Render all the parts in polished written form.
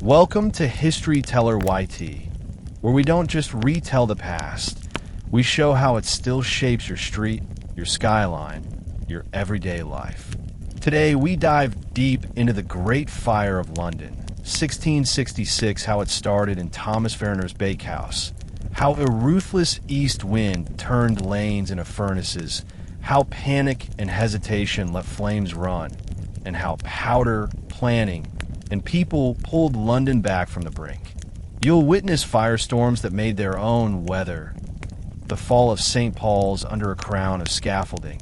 Welcome to History Teller YT, where we don't just retell the past, we show how it still shapes your street, your skyline, your everyday life. Today, we dive deep into the Great Fire of London, 1666, how it started in Thomas Verner's bakehouse, how a ruthless east wind turned lanes into furnaces, how panic and hesitation let flames run, and how powder, planning, and people pulled London back from the brink. You'll witness firestorms that made their own weather, the fall of St. Paul's under a crown of scaffolding,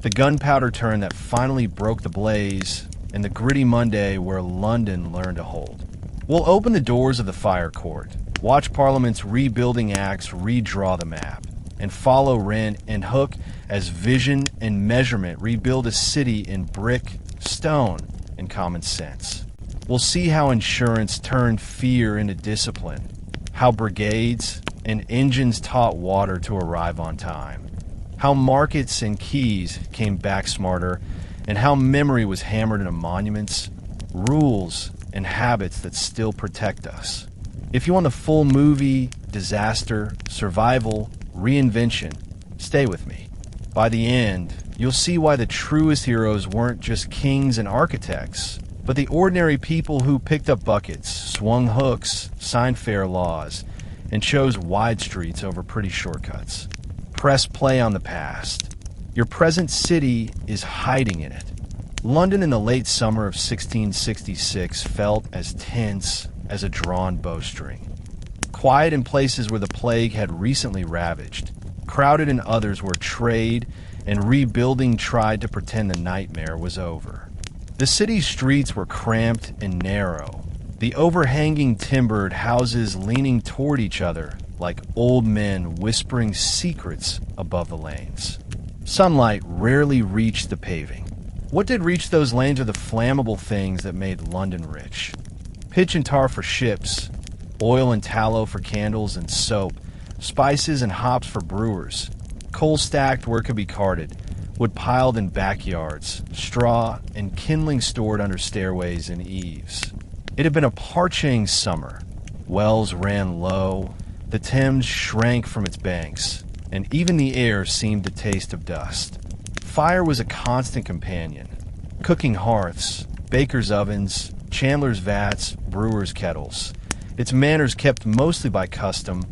the Gunpowder Turn that finally broke the blaze, and the gritty Monday where London learned to hold. We'll open the doors of the fire court, watch Parliament's rebuilding acts redraw the map, and follow Wren and Hooke as vision and measurement rebuild a city in brick, stone, and common sense. We'll see how insurance turned fear into discipline, how brigades and engines taught water to arrive on time, how markets and keys came back smarter, and how memory was hammered into monuments, rules, and habits that still protect us. If you want the full movie, disaster, survival, reinvention, stay with me. By the end, you'll see why the truest heroes weren't just kings and architects, but the ordinary people who picked up buckets, swung hooks, signed fair laws, and chose wide streets over pretty shortcuts. Press play on the past. Your present city is hiding in it. London in the late summer of 1666 felt as tense as a drawn bowstring. Quiet in places where the plague had recently ravaged, crowded in others where trade and rebuilding tried to pretend the nightmare was over. The city's streets were cramped and narrow, the overhanging timbered houses leaning toward each other like old men whispering secrets above the lanes. Sunlight rarely reached the paving. What did reach those lanes are the flammable things that made London rich. Pitch and tar for ships, oil and tallow for candles and soap, spices and hops for brewers, coal stacked where it could be carted, wood piled in backyards, straw and kindling stored under stairways and eaves. It had been a parching summer. Wells ran low, the Thames shrank from its banks, and even the air seemed to taste of dust. Fire was a constant companion. Cooking hearths, bakers' ovens, chandlers' vats, brewers' kettles. Its manners kept mostly by custom,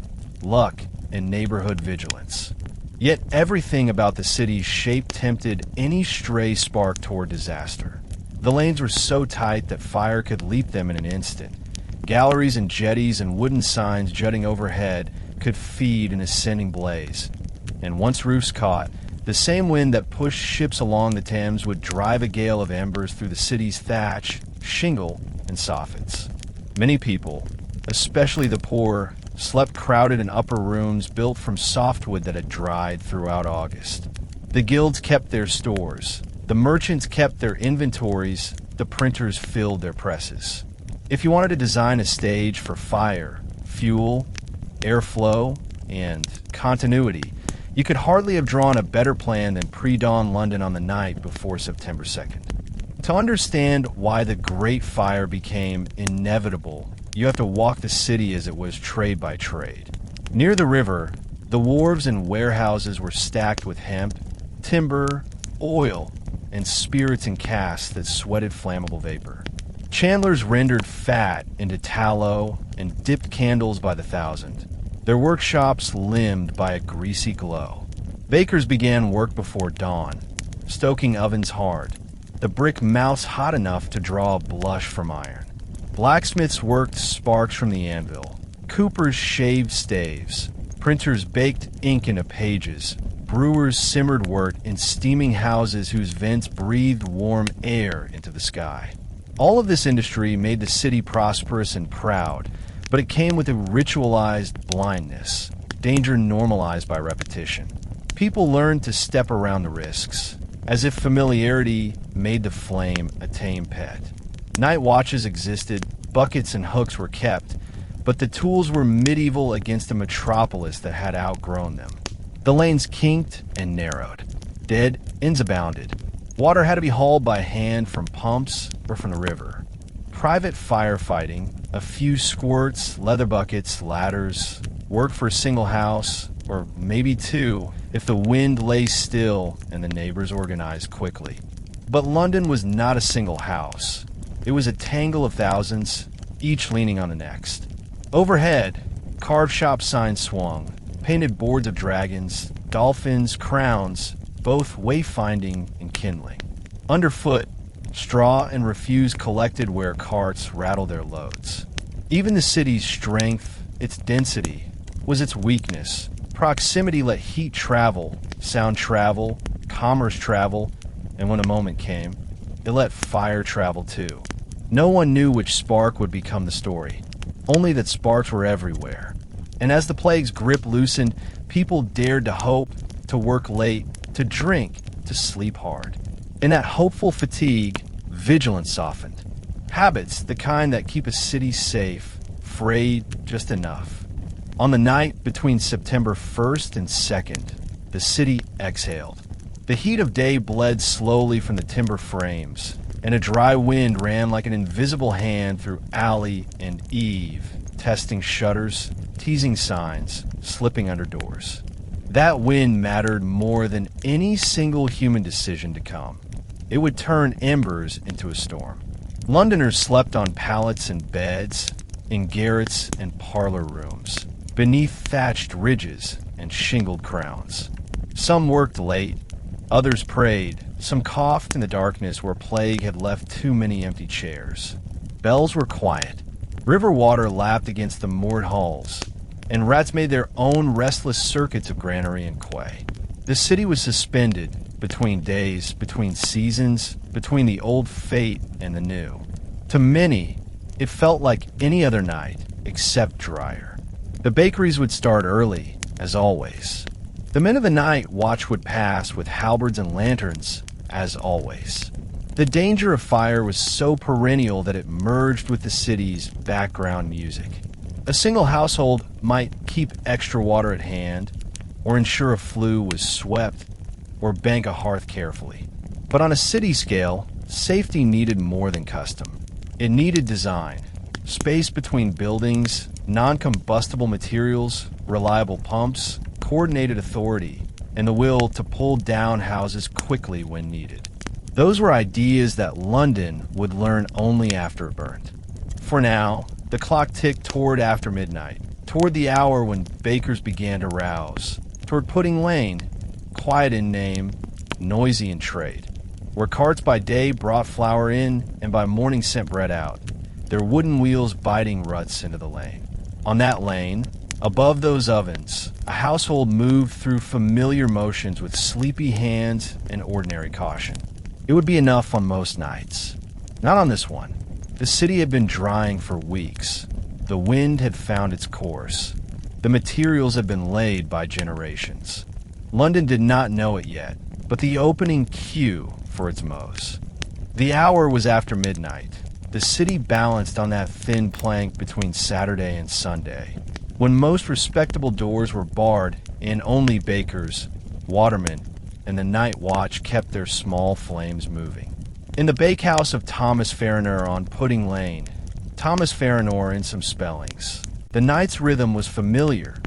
luck, and neighborhood vigilance. Yet everything about the city's shape tempted any stray spark toward disaster. The lanes were so tight that fire could leap them in an instant. Galleries and jetties and wooden signs jutting overhead could feed an ascending blaze. And once roofs caught, the same wind that pushed ships along the Thames would drive a gale of embers through the city's thatch, shingle, and soffits. Many people, especially the poor, slept crowded in upper rooms built from softwood that had dried throughout August. The guilds kept their stores. The merchants kept their inventories. The printers filled their presses. If you wanted to design a stage for fire, fuel, airflow, and continuity, you could hardly have drawn a better plan than pre-dawn London on the night before September 2nd. To understand why the Great Fire became inevitable, you have to walk the city as it was trade by trade. Near the river, the wharves and warehouses were stacked with hemp, timber, oil, and spirits in casks that sweated flammable vapor. Chandlers rendered fat into tallow and dipped candles by the thousand, their workshops limned by a greasy glow. Bakers began work before dawn, stoking ovens hard, the brick mouths hot enough to draw a blush from iron. Blacksmiths worked sparks from the anvil. Coopers shaved staves. Printers baked ink into pages. Brewers simmered wort in steaming houses whose vents breathed warm air into the sky. All of this industry made the city prosperous and proud, but it came with a ritualized blindness, danger normalized by repetition. People learned to step around the risks, as if familiarity made the flame a tame pet. Night watches existed, buckets and hooks were kept, but the tools were medieval against a metropolis that had outgrown them. The lanes kinked and narrowed. Dead ends abounded. Water had to be hauled by hand from pumps or from the river. Private firefighting, A few squirts, leather buckets, ladders, work for a single house, or maybe two, if the wind lay still and the neighbors organized quickly. But London was not a single house. It was a tangle of thousands, each leaning on the next. Overhead, carved shop signs swung, painted boards of dragons, dolphins, crowns, both wayfinding and kindling. Underfoot, straw and refuse collected where carts rattled their loads. Even the city's strength, its density, was its weakness. Proximity let heat travel, sound travel, commerce travel, and when a moment came, it let fire travel too. No one knew which spark would become the story, only that sparks were everywhere. And as the plague's grip loosened, people dared to hope, to work late, to drink, to sleep hard. In that hopeful fatigue, vigilance softened. Habits, the kind that keep a city safe, frayed just enough. On the night between September 1st and 2nd, the city exhaled. The heat of day bled slowly from the timber frames, and a dry wind ran like an invisible hand through alley and eave, testing shutters, teasing signs, slipping under doors. That wind mattered more than any single human decision to come. It would turn embers into a storm. Londoners slept on pallets and beds, in garrets and parlor rooms, beneath thatched ridges and shingled crowns. Some worked late, others prayed, some coughed in the darkness where plague had left too many empty chairs. Bells were quiet. River water lapped against the moored hulls, and rats made their own restless circuits of granary and quay. The city was suspended between days, between seasons, between the old fate and the new. To many, it felt like any other night, except drier. The bakeries would start early, as always. The men of the night watch would pass with halberds and lanterns, as always. The danger of fire was so perennial that it merged with the city's background music. A single household might keep extra water at hand, or ensure a flue was swept, or bank a hearth carefully. But on a city scale, safety needed more than custom. It needed design, space between buildings, non-combustible materials, reliable pumps, coordinated authority, and the will to pull down houses quickly when needed. Those were ideas that London would learn only after it burned. For now, the clock ticked toward after midnight, toward the hour when bakers began to rouse, toward Pudding Lane, quiet in name, noisy in trade, where carts by day brought flour in and by morning sent bread out, their wooden wheels biting ruts into the lane. On that lane, above those ovens, a household moved through familiar motions with sleepy hands and ordinary caution. It would be enough on most nights. Not on this one. The city had been drying for weeks. The wind had found its course. The materials had been laid by generations. London did not know it yet, but the opening cue for its mows. The hour was after midnight. The city balanced on that thin plank between Saturday and Sunday, when most respectable doors were barred and only bakers, watermen, and the night watch kept their small flames moving. In the bakehouse of Thomas Farrinor on Pudding Lane, Thomas Farrinor in some spellings, the night's rhythm was familiar,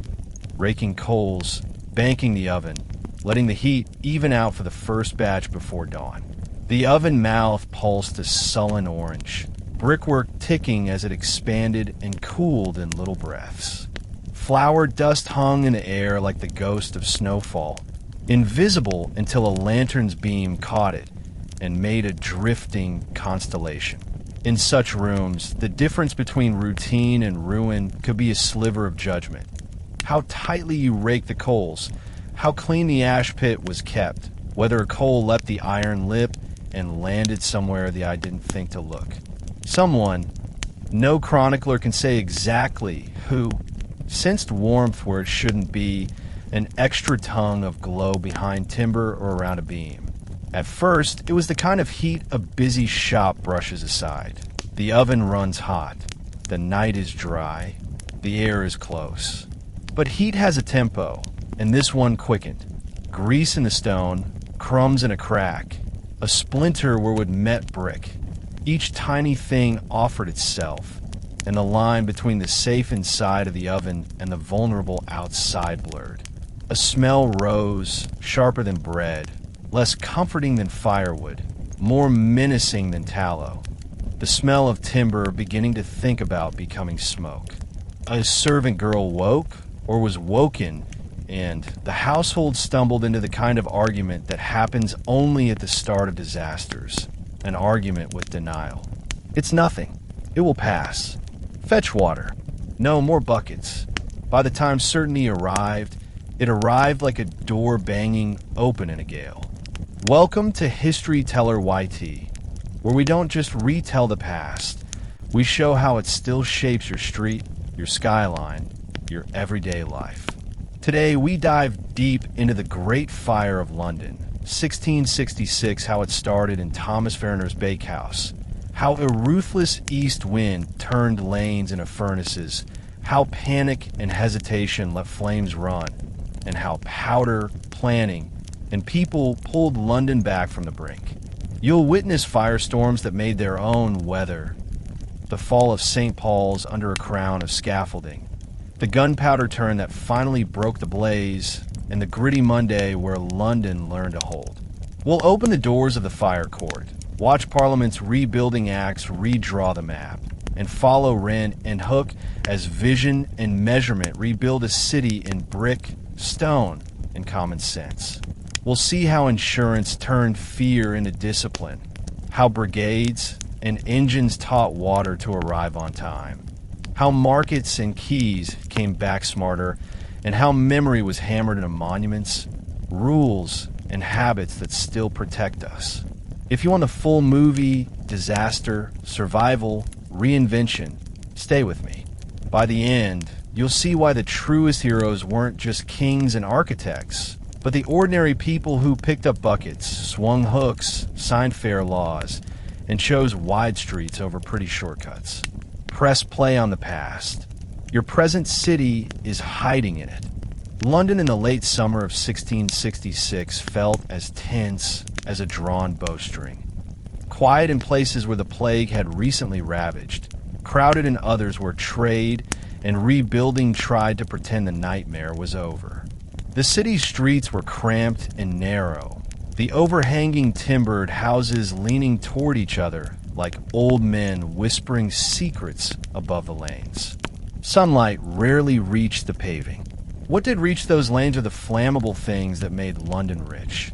raking coals, banking the oven, letting the heat even out for the first batch before dawn. The oven mouth pulsed a sullen orange, brickwork ticking as it expanded and cooled in little breaths. Flour dust hung in the air like the ghost of snowfall, invisible until a lantern's beam caught it and made a drifting constellation. In such rooms, the difference between routine and ruin could be a sliver of judgment. How tightly you raked the coals, how clean the ash pit was kept, whether a coal leapt the iron lip and landed somewhere the eye didn't think to look. Someone, no chronicler can say exactly who, sensed warmth where it shouldn't be, an extra tongue of glow behind timber or around a beam. At first, it was the kind of heat a busy shop brushes aside. The oven runs hot. The night is dry. The air is close. But heat has a tempo, and this one quickened. Grease in the stone, crumbs in a crack, a splinter where would met brick. Each tiny thing offered itself, and the line between the safe inside of the oven and the vulnerable outside blurred. A smell rose, sharper than bread, less comforting than firewood, more menacing than tallow. The smell of timber beginning to think about becoming smoke. A servant girl woke, or was woken, and the household stumbled into the kind of argument that happens only at the start of disasters. An argument with denial. It's nothing. It will pass. Fetch water. No, more buckets. By the time certainty arrived, it arrived like a door banging open in a gale. Welcome to History Teller YT, where we don't just retell the past, we show how it still shapes your street, your skyline, your everyday life. Today, we dive deep into the Great Fire of London, 1666, how it started in Thomas Verner's bakehouse, how a ruthless east wind turned lanes into furnaces, how panic and hesitation let flames run, and how powder, planning, and people pulled London back from the brink. You'll witness firestorms that made their own weather, the fall of St. Paul's under a crown of scaffolding, the Gunpowder Turn that finally broke the blaze, and the gritty Monday where London learned to hold. We'll open the doors of the fire court, watch Parliament's rebuilding acts redraw the map, and follow Wren and Hooke as vision and measurement rebuild a city in brick, stone, and common sense. We'll see how insurance turned fear into discipline, how brigades and engines taught water to arrive on time, how markets and keys came back smarter, and how memory was hammered into monuments, rules, and habits that still protect us. If you want the full movie, disaster, survival, reinvention, stay with me. By the end, you'll see why the truest heroes weren't just kings and architects, but the ordinary people who picked up buckets, swung hooks, signed fair laws, and chose wide streets over pretty shortcuts. Press play on the past. Your present city is hiding in it. London in the late summer of 1666 felt as tense as a drawn bowstring. Quiet in places where the plague had recently ravaged, crowded in others where trade and rebuilding tried to pretend the nightmare was over. The city's streets were cramped and narrow, the overhanging timbered houses leaning toward each other like old men whispering secrets above the lanes. Sunlight rarely reached the paving. What did reach those lanes are the flammable things that made London rich.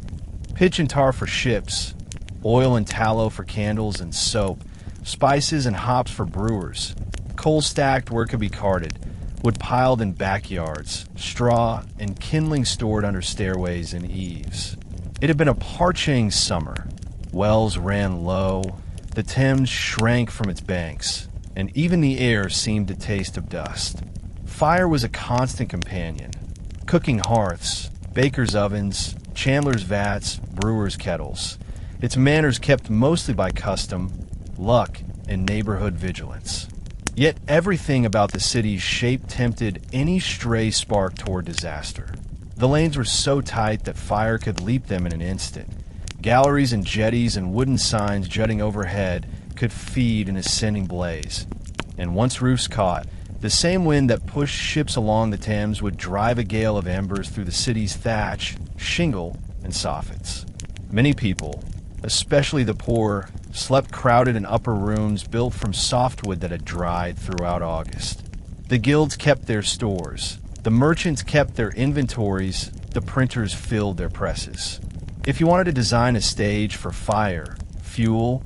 Pitch and tar for ships, oil and tallow for candles and soap, spices and hops for brewers, coal stacked where it could be carted, wood piled in backyards, straw and kindling stored under stairways and eaves. It had been a parching summer. Wells ran low, the Thames shrank from its banks, and even the air seemed to taste of dust. Fire was a constant companion. Cooking hearths, bakers' ovens, chandlers' vats, brewers' kettles. Its manners kept mostly by custom, luck, and neighborhood vigilance. Yet everything about the city's shape tempted any stray spark toward disaster. The lanes were so tight that fire could leap them in an instant. Galleries and jetties and wooden signs jutting overhead could feed an ascending blaze. And once roofs caught, the same wind that pushed ships along the Thames would drive a gale of embers through the city's thatch, shingle, and soffits. Many people, especially the poor, slept crowded in upper rooms built from softwood that had dried throughout August. The guilds kept their stores. The merchants kept their inventories. The printers filled their presses. If you wanted to design a stage for fire, fuel,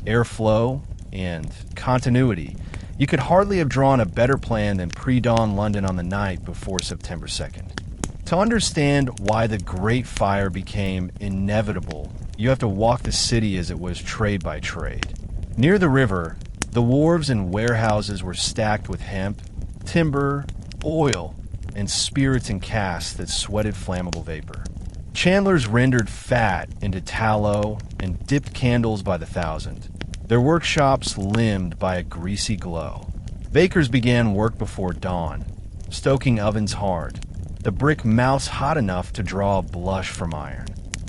airflow, and continuity, you could hardly have drawn a better plan than pre-dawn London on the night before September 2nd. To understand why the Great Fire became inevitable, you have to walk the city as it was trade by trade. Near the river, the wharves and warehouses were stacked with hemp, timber, oil, and spirits and casks that sweated flammable vapor. Chandlers rendered fat into tallow and dipped candles by the thousand, their workshops limned by a greasy glow. Bakers began work before dawn, stoking ovens hard, the brick mouths hot enough to draw a blush from iron.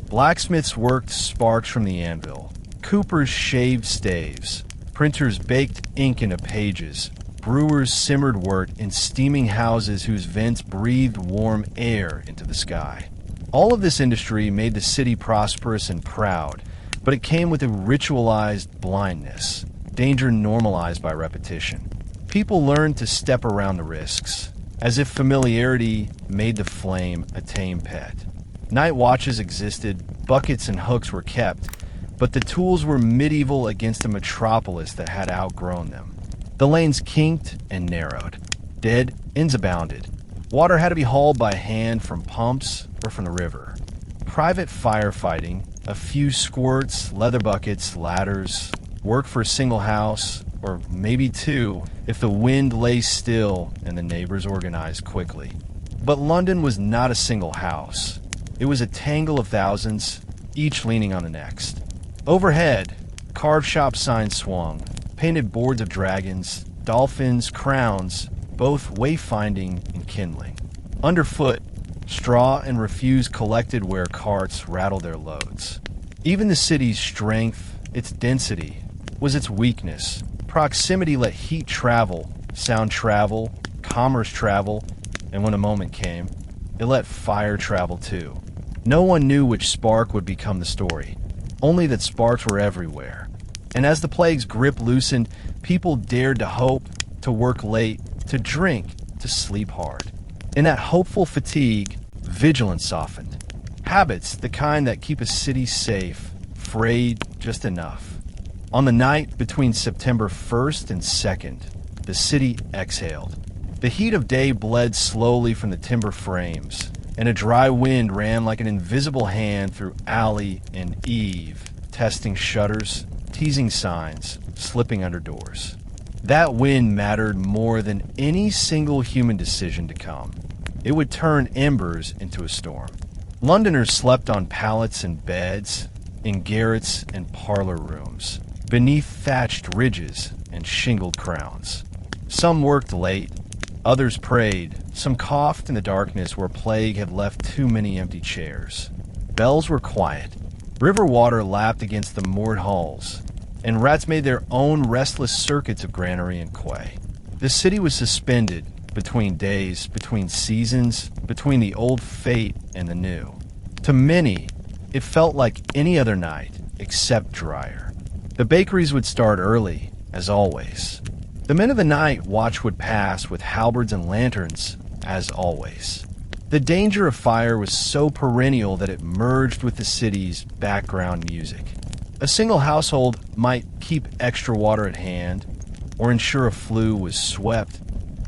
Blacksmiths worked sparks from the anvil. Coopers shaved staves. Printers baked ink into pages, brewers simmered wort in steaming houses whose vents breathed warm air into the sky. All of this industry made the city prosperous and proud, but it came with a ritualized blindness, danger normalized by repetition. People learned to step around the risks, as if familiarity made the flame a tame pet. Night watches existed, buckets and hooks were kept, but the tools were medieval against a metropolis that had outgrown them. The lanes kinked and narrowed. Dead ends abounded. Water had to be hauled by hand from pumps or from the river. Private firefighting, a few squirts, leather buckets, ladders, work for a single house, or maybe two, if the wind lay still and the neighbors organized quickly. But London was not a single house. It was a tangle of thousands, each leaning on the next. Overhead, carved shop signs swung, painted boards of dragons, dolphins, crowns, both wayfinding and kindling. Underfoot, straw and refuse collected where carts rattled their loads. Even the city's strength, its density, was its weakness. Proximity let heat travel, sound travel, commerce travel, and when a moment came, it let fire travel too. No one knew which spark would become the story, only that sparks were everywhere. And as the plague's grip loosened, people dared to hope, to work late, to drink, to sleep hard. In that hopeful fatigue, vigilance softened. Habits, the kind that keep a city safe, frayed just enough. On the night between September 1st and 2nd, the city exhaled. The heat of day bled slowly from the timber frames, and a dry wind ran like an invisible hand through alley and eave, testing shutters, teasing signs, slipping under doors. That wind mattered more than any single human decision to come. It would turn embers into a storm. Londoners slept on pallets and beds, in garrets and parlor rooms, beneath thatched ridges and shingled crowns. Some worked late, others prayed, some coughed in the darkness where plague had left too many empty chairs. Bells were quiet. River water lapped against the moored hulls, and rats made their own restless circuits of granary and quay. The city was suspended between days, between seasons, between the old fate and the new. To many, it felt like any other night, except drier. The bakeries would start early, as always. The men of the night watch would pass with halberds and lanterns, as always. The danger of fire was so perennial that it merged with the city's background music. A single household might keep extra water at hand, or ensure a flue was swept,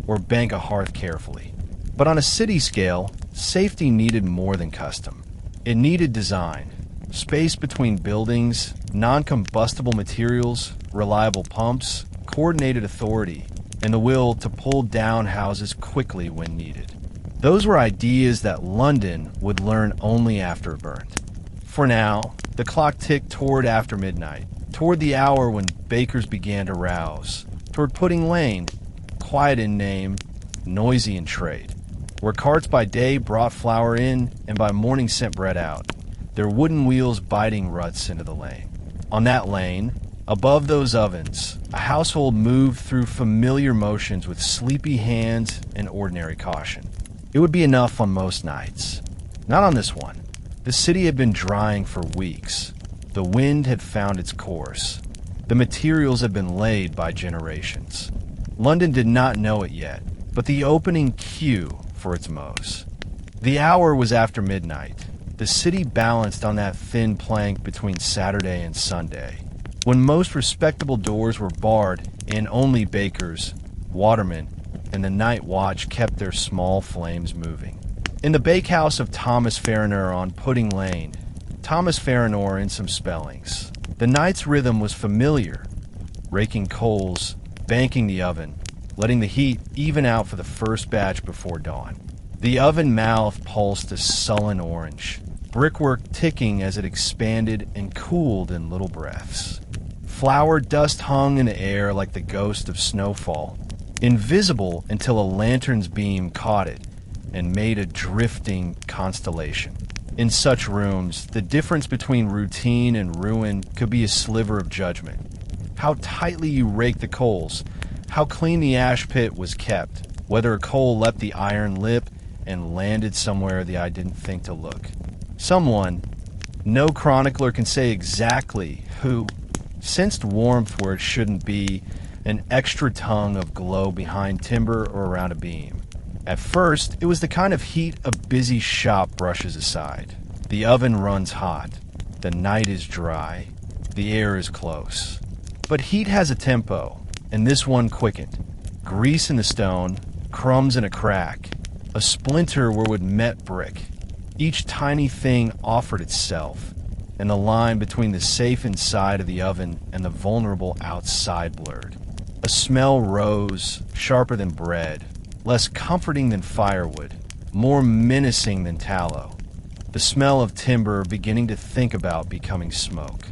or bank a hearth carefully. But on a city scale, safety needed more than custom. It needed design, space between buildings, non-combustible materials, reliable pumps, coordinated authority, and the will to pull down houses quickly when needed. Those were ideas that London would learn only after it burned. For now, the clock ticked toward after midnight, toward the hour when bakers began to rouse, toward Pudding Lane, quiet in name, noisy in trade, where carts by day brought flour in and by morning sent bread out, their wooden wheels biting ruts into the lane. On that lane, above those ovens, a household moved through familiar motions with sleepy hands and ordinary caution. It would be enough on most nights. Not on this one. The city had been drying for weeks. The wind had found its course. The materials had been laid by generations. London did not know it yet, but the opening cue for its mows. The hour was after midnight. The city balanced on that thin plank between Saturday and Sunday, when most respectable doors were barred and only bakers, watermen, and the night watch kept their small flames moving. In the bakehouse of Thomas Fariner on Pudding Lane, Thomas Farinor in some spellings, the night's rhythm was familiar, raking coals, banking the oven, letting the heat even out for the first batch before dawn. The oven mouth pulsed a sullen orange, brickwork ticking as it expanded and cooled in little breaths. Flour dust hung in the air like the ghost of snowfall, invisible until a lantern's beam caught it and made a drifting constellation. In such rooms, the difference between routine and ruin could be a sliver of judgment. How tightly you raked the coals, how clean the ash pit was kept, whether a coal leapt the iron lip and landed somewhere the eye didn't think to look. Someone, no chronicler can say exactly who, sensed warmth where it shouldn't be, an extra tongue of glow behind timber or around a beam. At first, it was the kind of heat a busy shop brushes aside. The oven runs hot. The night is dry. The air is close. But heat has a tempo, and this one quickened. Grease in the stone, crumbs in a crack, a splinter where would met brick. Each tiny thing offered itself, and the line between the safe inside of the oven and the vulnerable outside blurred. A smell rose, sharper than bread, less comforting than firewood, more menacing than tallow. The smell of timber beginning to think about becoming smoke.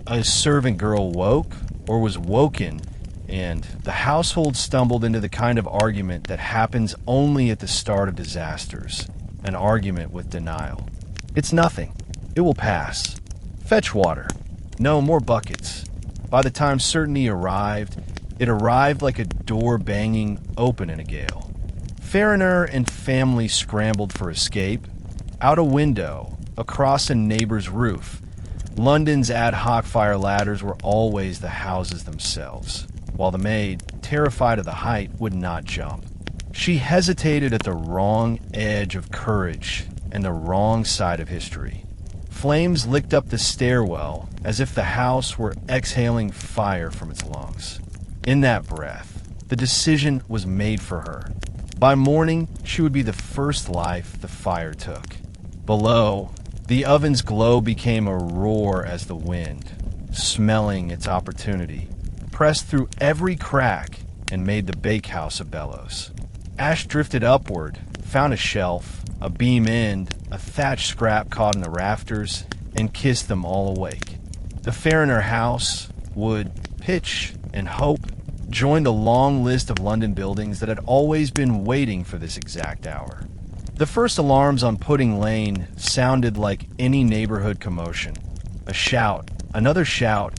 A servant girl woke, or was woken, and the household stumbled into the kind of argument that happens only at the start of disasters. An argument with denial. It's nothing. It will pass. Fetch water. No, more buckets. By the time certainty arrived, it arrived like a door banging open in a gale. Fariner and family scrambled for escape. Out a window, across a neighbor's roof. London's ad hoc fire ladders were always the houses themselves, while the maid, terrified of the height, would not jump. She hesitated at the wrong edge of courage and the wrong side of history. Flames licked up the stairwell as if the house were exhaling fire from its lungs. In that breath, the decision was made for her. By morning, she would be the first life the fire took. Below, the oven's glow became a roar as the wind, smelling its opportunity, pressed through every crack and made the bakehouse a bellows. Ash drifted upward, found a shelf, a beam end, a thatch scrap caught in the rafters, and kissed them all awake. The Fariner house, wood, pitch, and hope joined a long list of London buildings that had always been waiting for this exact hour. The first alarms on Pudding Lane sounded like any neighborhood commotion. A shout, another shout,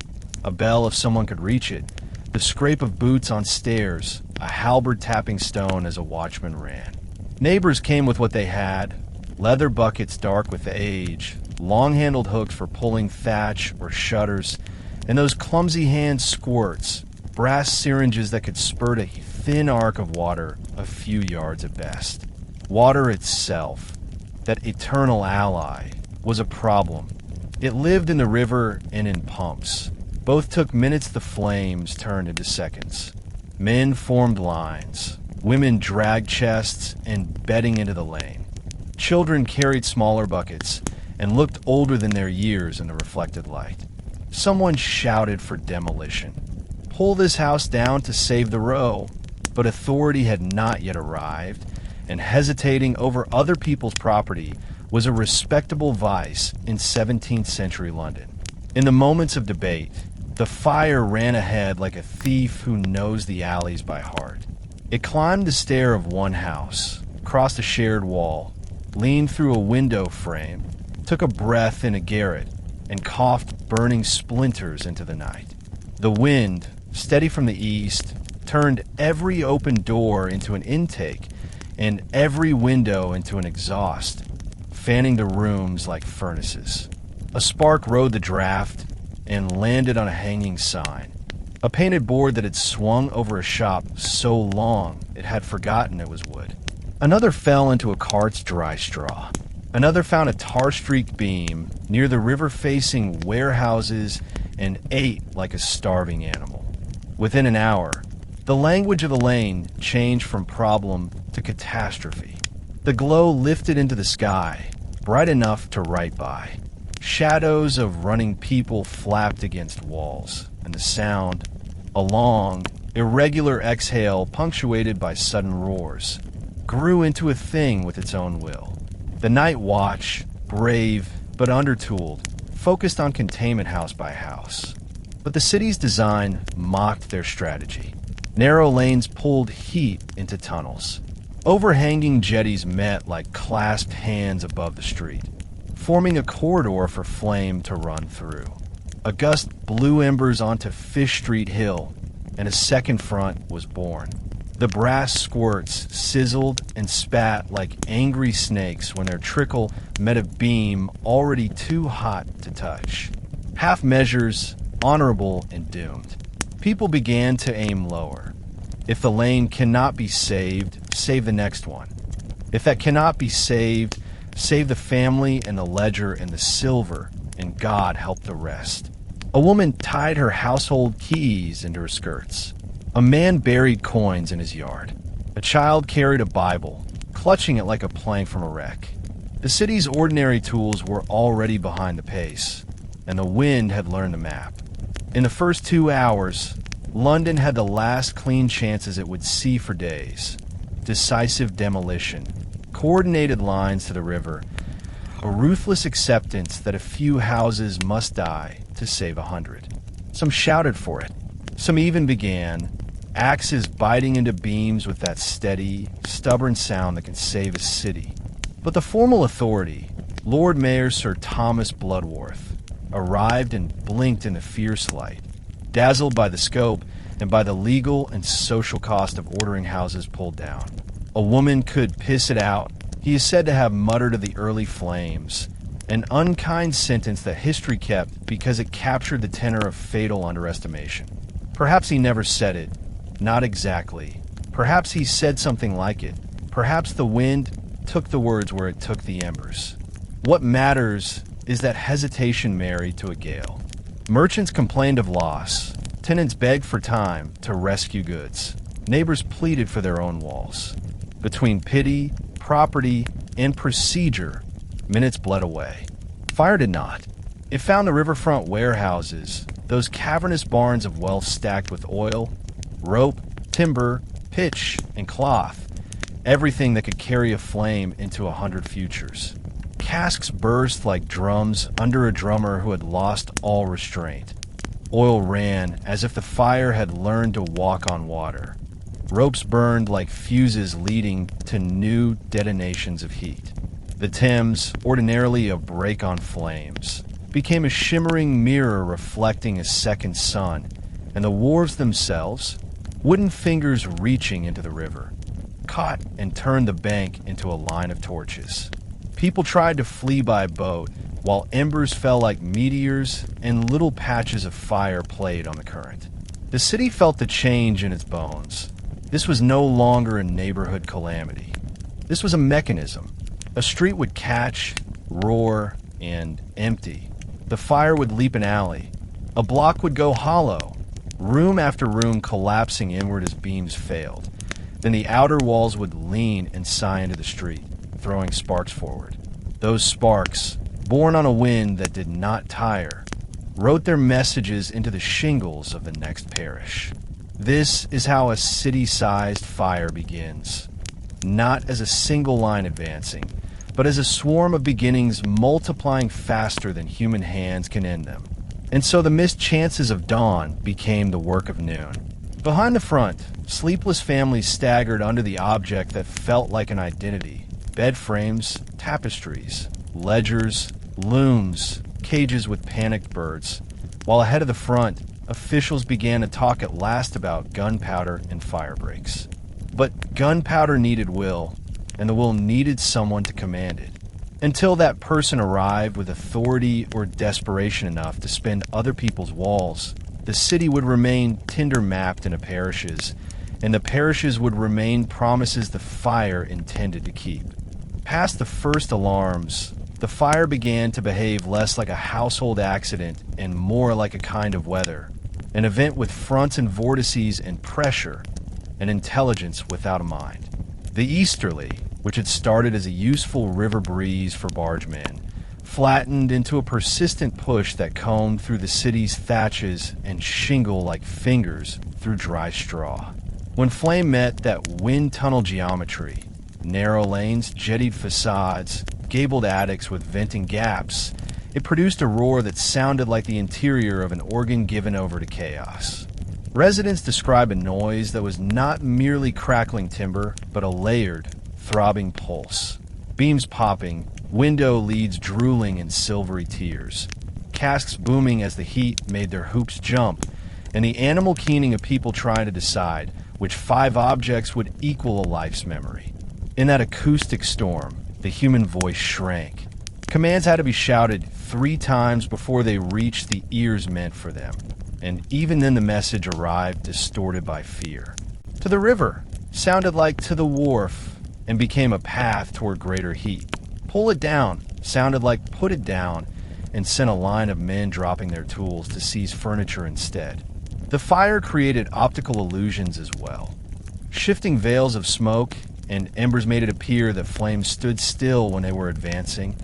a bell if someone could reach it, the scrape of boots on stairs, a halberd tapping stone as a watchman ran. Neighbors came with what they had, leather buckets dark with age, long-handled hooks for pulling thatch or shutters, and those clumsy hand squirts, brass syringes that could spurt a thin arc of water a few yards at best. Water itself, that eternal ally, was a problem. It lived in the river and in pumps. Both took minutes the flames turned into seconds. Men formed lines. Women dragged chests and bedding into the lane. Children carried smaller buckets and looked older than their years in the reflected light. Someone shouted for demolition. Pull this house down to save the row. But authority had not yet arrived, and hesitating over other people's property was a respectable vice in 17th century London. In the moments of debate, the fire ran ahead like a thief who knows the alleys by heart. It climbed the stair of one house, crossed a shared wall, leaned through a window frame, took a breath in a garret, and coughed burning splinters into the night. The wind, steady from the east, turned every open door into an intake and every window into an exhaust, fanning the rooms like furnaces. A spark rode the draft and landed on a hanging sign, a painted board that had swung over a shop so long it had forgotten it was wood. Another fell into a cart's dry straw. Another found a tar-streaked beam near the river-facing warehouses and ate like a starving animal. Within an hour, the language of the lane changed from problem to catastrophe. The glow lifted into the sky, bright enough to write by. Shadows of running people flapped against walls, and the sound, a long, irregular exhale punctuated by sudden roars, grew into a thing with its own will. The night watch, brave but undertooled, focused on containment house by house. But the city's design mocked their strategy. Narrow lanes pulled heat into tunnels. Overhanging jetties met like clasped hands above the street, forming a corridor for flame to run through. A gust blew embers onto Fish Street Hill, and a second front was born. The brass squirts sizzled and spat like angry snakes when their trickle met a beam already too hot to touch. Half measures, honorable and doomed. People began to aim lower. If the lane cannot be saved, save the next one. If that cannot be saved, save the family and the ledger and the silver, and God help the rest. A woman tied her household keys into her skirts. A man buried coins in his yard. A child carried a Bible, clutching it like a plank from a wreck. The city's ordinary tools were already behind the pace, and the wind had learned the map. In the first 2 hours, London had the last clean chances it would see for days. Decisive demolition, coordinated lines to the river, a ruthless acceptance that a few houses must die to save 100. Some shouted for it. Some even began, axes biting into beams with that steady, stubborn sound that can save a city. But the formal authority, Lord Mayor Sir Thomas Bloodworth, arrived and blinked in the fierce light, dazzled by the scope and by the legal and social cost of ordering houses pulled down. A woman could piss it out. He is said to have muttered of the early flames, an unkind sentence that history kept because it captured the tenor of fatal underestimation. Perhaps he never said it. Not exactly. Perhaps he said something like it. Perhaps the wind took the words where it took the embers. What matters is that hesitation married to a gale. Merchants complained of loss. Tenants begged for time to rescue goods. Neighbors pleaded for their own walls. Between pity, property, and procedure, minutes bled away. Fire did not. It found the riverfront warehouses, those cavernous barns of wealth stacked with oil, rope, timber, pitch, and cloth, everything that could carry a flame into 100 futures. Casks burst like drums under a drummer who had lost all restraint. Oil ran as if the fire had learned to walk on water. Ropes burned like fuses leading to new detonations of heat. The Thames, ordinarily a break on flames, became a shimmering mirror reflecting a second sun, and the wharves themselves, wooden fingers reaching into the river, caught and turned the bank into a line of torches. People tried to flee by boat, while embers fell like meteors and little patches of fire played on the current. The city felt the change in its bones. This was no longer a neighborhood calamity. This was a mechanism. A street would catch, roar, and empty. The fire would leap an alley. A block would go hollow, room after room collapsing inward as beams failed. Then the outer walls would lean and sigh into the street, throwing sparks forward. Those sparks, born on a wind that did not tire, wrote their messages into the shingles of the next parish. This is how a city-sized fire begins. Not as a single line advancing, but as a swarm of beginnings multiplying faster than human hands can end them. And so the missed chances of dawn became the work of noon. Behind the front, sleepless families staggered under the object that felt like an identity. Bed frames, tapestries, ledgers, looms, cages with panicked birds. While ahead of the front, officials began to talk at last about gunpowder and fire breaks. But gunpowder needed will, and the will needed someone to command it. Until that person arrived with authority or desperation enough to spend other people's walls, the city would remain tinder-mapped into parishes, and the parishes would remain promises the fire intended to keep. Past the first alarms, the fire began to behave less like a household accident and more like a kind of weather, an event with fronts and vortices and pressure, an intelligence without a mind. The easterly, which had started as a useful river breeze for bargemen, flattened into a persistent push that combed through the city's thatches and shingle like fingers through dry straw. When flame met that wind tunnel geometry, narrow lanes, jettied facades, gabled attics with venting gaps, it produced a roar that sounded like the interior of an organ given over to chaos. Residents describe a noise that was not merely crackling timber, but a layered, throbbing pulse. Beams popping, window leads drooling in silvery tears, casks booming as the heat made their hoops jump, and the animal keening of people trying to decide which 5 objects would equal a life's memory. In that acoustic storm, the human voice shrank. Commands had to be shouted 3 times before they reached the ears meant for them, and even then the message arrived distorted by fear. To the river sounded like to the wharf and became a path toward greater heat. Pull it down sounded like put it down and sent a line of men dropping their tools to seize furniture instead. The fire created optical illusions as well. Shifting veils of smoke and embers made it appear that flames stood still when they were advancing,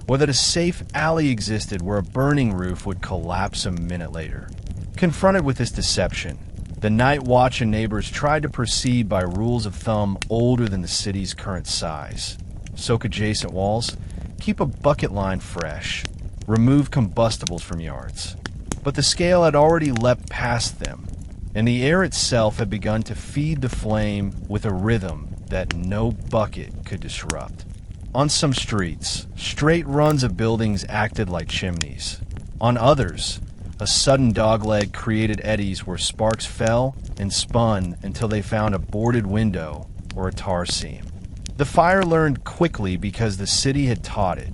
or that a safe alley existed where a burning roof would collapse a minute later. Confronted with this deception, the night watch and neighbors tried to proceed by rules of thumb older than the city's current size. Soak adjacent walls, keep a bucket line fresh, remove combustibles from yards. But the scale had already leapt past them, and the air itself had begun to feed the flame with a rhythm that no bucket could disrupt. On some streets, straight runs of buildings acted like chimneys. On others, a sudden dogleg created eddies where sparks fell and spun until they found a boarded window or a tar seam. The fire learned quickly because the city had taught it.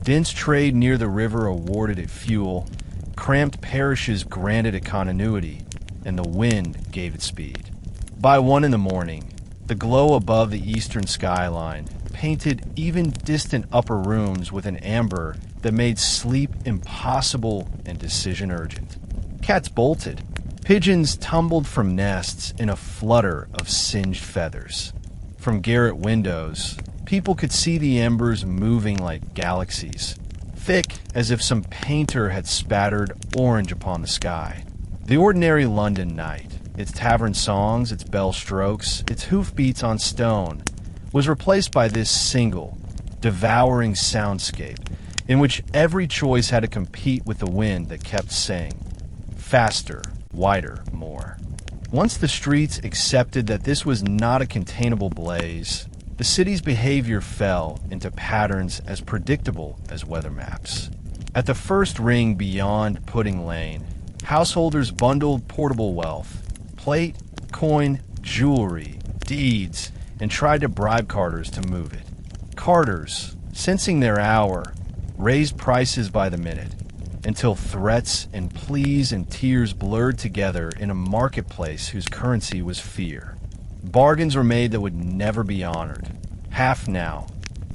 Dense trade near the river awarded it fuel, cramped parishes granted it continuity, and the wind gave it speed. By 1 in the morning, the glow above the eastern skyline painted even distant upper rooms with an amber that made sleep impossible and decision urgent. Cats bolted. Pigeons tumbled from nests in a flutter of singed feathers. From garret windows, people could see the embers moving like galaxies, thick as if some painter had spattered orange upon the sky. The ordinary London night, its tavern songs, its bell strokes, its hoofbeats on stone, was replaced by this single, devouring soundscape in which every choice had to compete with the wind that kept saying, faster, wider, more. Once the streets accepted that this was not a containable blaze, the city's behavior fell into patterns as predictable as weather maps. At the first ring beyond Pudding Lane, householders bundled portable wealth, plate, coin, jewelry, deeds, and tried to bribe carters to move it. Carters, sensing their hour, raised prices by the minute, until threats and pleas and tears blurred together in a marketplace whose currency was fear. Bargains were made that would never be honored. Half now,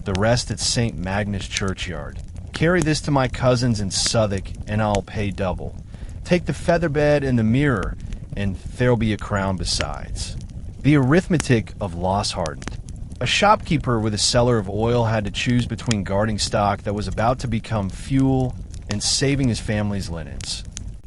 the rest at St. Magnus Churchyard. Carry this to my cousins in Southwark and I'll pay double. Take the featherbed and the mirror and there'll be a crown besides. The arithmetic of loss hardened. A shopkeeper with a cellar of oil had to choose between guarding stock that was about to become fuel and saving his family's linens.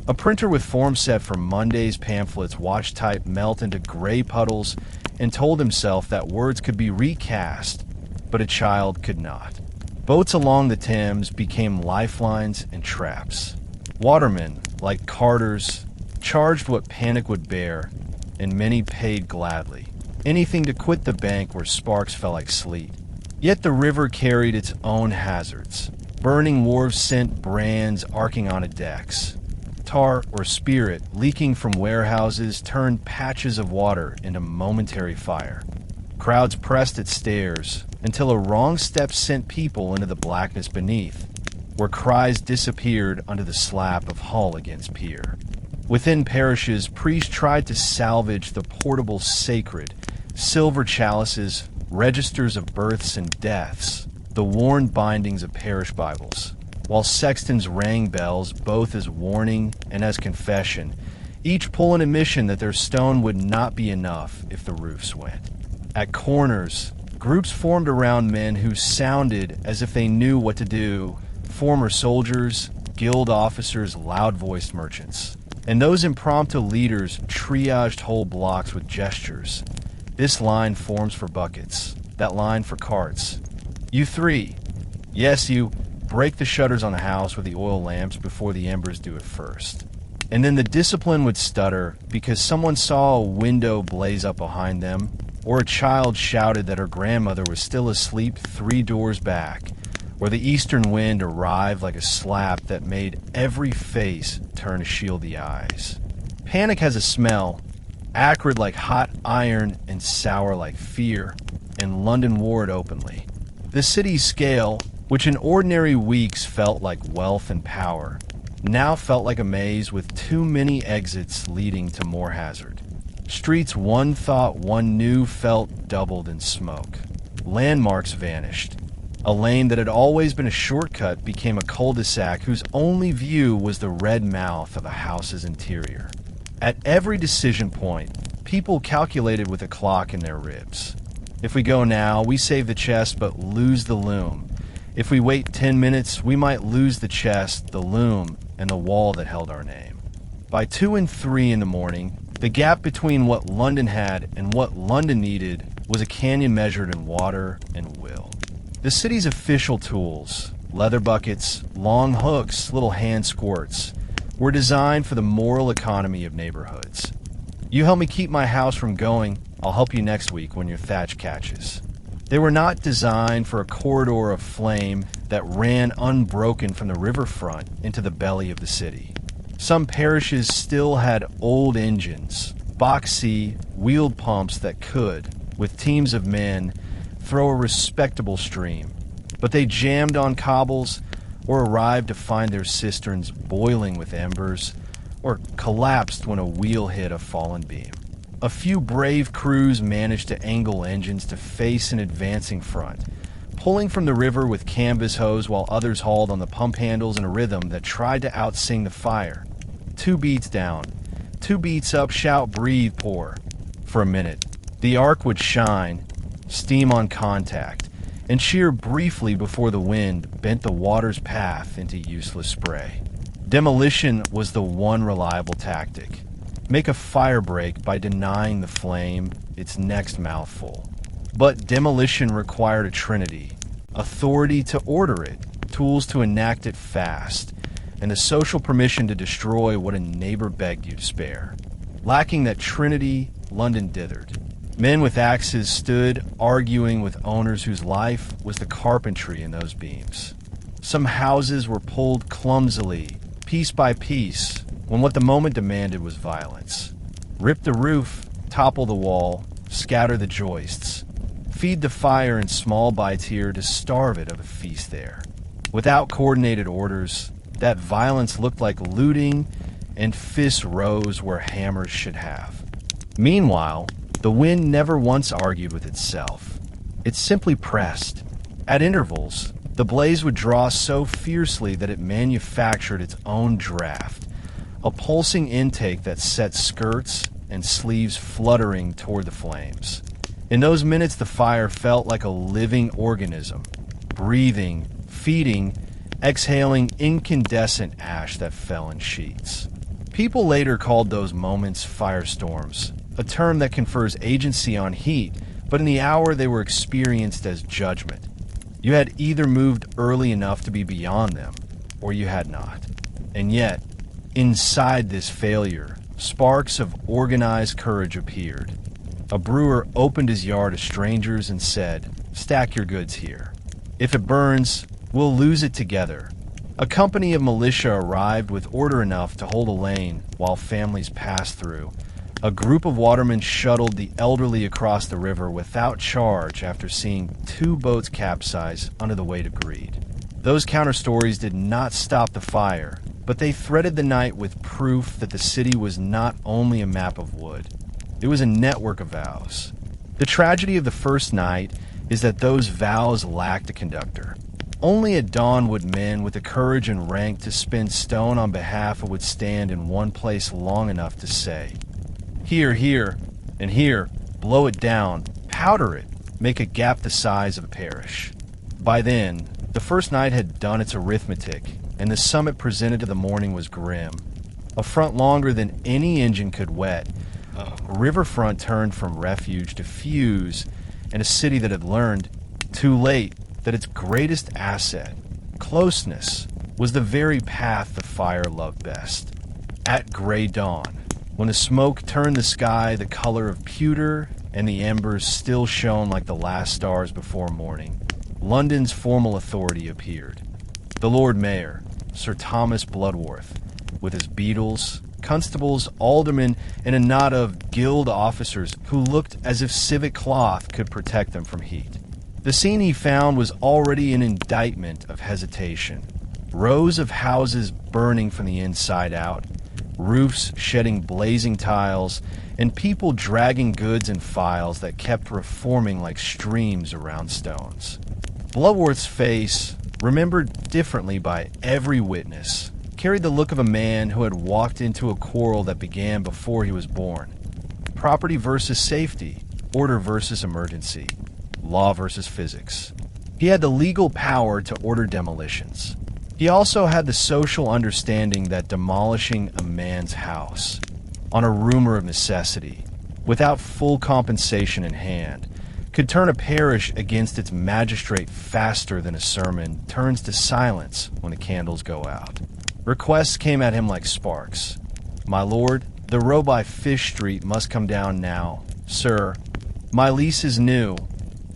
A printer with form set for Monday's pamphlets watched type melt into gray puddles and told himself that words could be recast, but a child could not. Boats along the Thames became lifelines and traps. Watermen, like carters, charged what panic would bear, and many paid gladly. Anything to quit the bank where sparks fell like sleet. Yet the river carried its own hazards. Burning wharves sent brands arcing onto decks. Tar or spirit leaking from warehouses turned patches of water into momentary fire. Crowds pressed at stairs until a wrong step sent people into the blackness beneath, where cries disappeared under the slap of hull against pier. Within parishes, priests tried to salvage the portable sacred, silver chalices, registers of births and deaths, the worn bindings of parish Bibles, while sextons rang bells both as warning and as confession, each pulling admission that their stone would not be enough if the roofs went. At corners, groups formed around men who sounded as if they knew what to do, former soldiers, guild officers, loud-voiced merchants. And those impromptu leaders triaged whole blocks with gestures. This line forms for buckets, that line for carts. You three. Yes, you break the shutters on the house with the oil lamps before the embers do it first. And then the discipline would stutter because someone saw a window blaze up behind them, or a child shouted that her grandmother was still asleep 3 doors back, or the eastern wind arrived like a slap that made every face turn to shield the eyes. Panic has a smell, acrid like hot iron and sour like fear, and London wore it openly. The city's scale, which in ordinary weeks felt like wealth and power, now felt like a maze with too many exits leading to more hazard. Streets one thought one knew felt doubled in smoke. Landmarks vanished. A lane that had always been a shortcut became a cul-de-sac whose only view was the red mouth of a house's interior. At every decision point, people calculated with a clock in their ribs. If we go now, we save the chest but lose the loom. If we wait 10 minutes, we might lose the chest, the loom, and the wall that held our name. By 2 and 3 in the morning, the gap between what London had and what London needed was a canyon measured in water and will. The city's official tools, leather buckets, long hooks, little hand squirts, were designed for the moral economy of neighborhoods. You help me keep my house from going, I'll help you next week when your thatch catches. They were not designed for a corridor of flame that ran unbroken from the riverfront into the belly of the city. Some parishes still had old engines, boxy, wheeled pumps that could, with teams of men, throw a respectable stream, but they jammed on cobbles or arrived to find their cisterns boiling with embers or collapsed when a wheel hit a fallen beam. A few brave crews managed to angle engines to face an advancing front, pulling from the river with canvas hose while others hauled on the pump handles in a rhythm that tried to outsing the fire. 2 beats down, 2 beats up, shout, breathe, pour. For a minute, the arc would shine, steam on contact, and shear briefly before the wind bent the water's path into useless spray. Demolition was the one reliable tactic. Make a fire break by denying the flame its next mouthful. But demolition required a trinity: authority to order it, tools to enact it fast, and the social permission to destroy what a neighbor begged you to spare. Lacking that trinity, London dithered. Men with axes stood arguing with owners whose life was the carpentry in those beams. Some houses were pulled clumsily, piece by piece, when what the moment demanded was violence. Rip the roof, topple the wall, scatter the joists. Feed the fire in small bites here to starve it of a feast there. Without coordinated orders, that violence looked like looting, and fists rose where hammers should have. Meanwhile, the wind never once argued with itself. It simply pressed. At intervals, the blaze would draw so fiercely that it manufactured its own draft, a pulsing intake that set skirts and sleeves fluttering toward the flames. In those minutes, the fire felt like a living organism, breathing, feeding, exhaling incandescent ash that fell in sheets. People later called those moments firestorms, a term that confers agency on heat, but in the hour they were experienced as judgment. You had either moved early enough to be beyond them, or you had not. And yet, inside this failure, sparks of organized courage appeared. A brewer opened his yard to strangers and said, "Stack your goods here. If it burns, we'll lose it together." A company of militia arrived with order enough to hold a lane while families passed through. A group of watermen shuttled the elderly across the river without charge after seeing 2 boats capsize under the weight of greed. Those counter-stories did not stop the fire, but they threaded the night with proof that the city was not only a map of wood. It was a network of vows. The tragedy of the first night is that those vows lacked a conductor. Only at dawn would men with the courage and rank to spin stone on behalf would stand in one place long enough to say, "Here, here, and here, blow it down, powder it, make a gap the size of a parish." By then, the first night had done its arithmetic, and the summit presented to the morning was grim. A front longer than any engine could wet, a riverfront turned from refuge to fuse, and a city that had learned, too late, that its greatest asset, closeness, was the very path the fire loved best. At gray dawn, when the smoke turned the sky the color of pewter and the embers still shone like the last stars before morning, London's formal authority appeared. The Lord Mayor, Sir Thomas Bloodworth, with his beetles, constables, aldermen, and a knot of guild officers who looked as if civic cloth could protect them from heat. The scene he found was already an indictment of hesitation. Rows of houses burning from the inside out, roofs shedding blazing tiles, and people dragging goods and files that kept reforming like streams around stones. Bloodworth's face, remembered differently by every witness, carried the look of a man who had walked into a quarrel that began before he was born. Property versus safety, order versus emergency, law versus physics. He had the legal power to order demolitions. He also had the social understanding that demolishing a man's house, on a rumor of necessity, without full compensation in hand, could turn a parish against its magistrate faster than a sermon turns to silence when the candles go out. Requests came at him like sparks. "My lord, the row by Fish Street must come down now. Sir, my lease is new.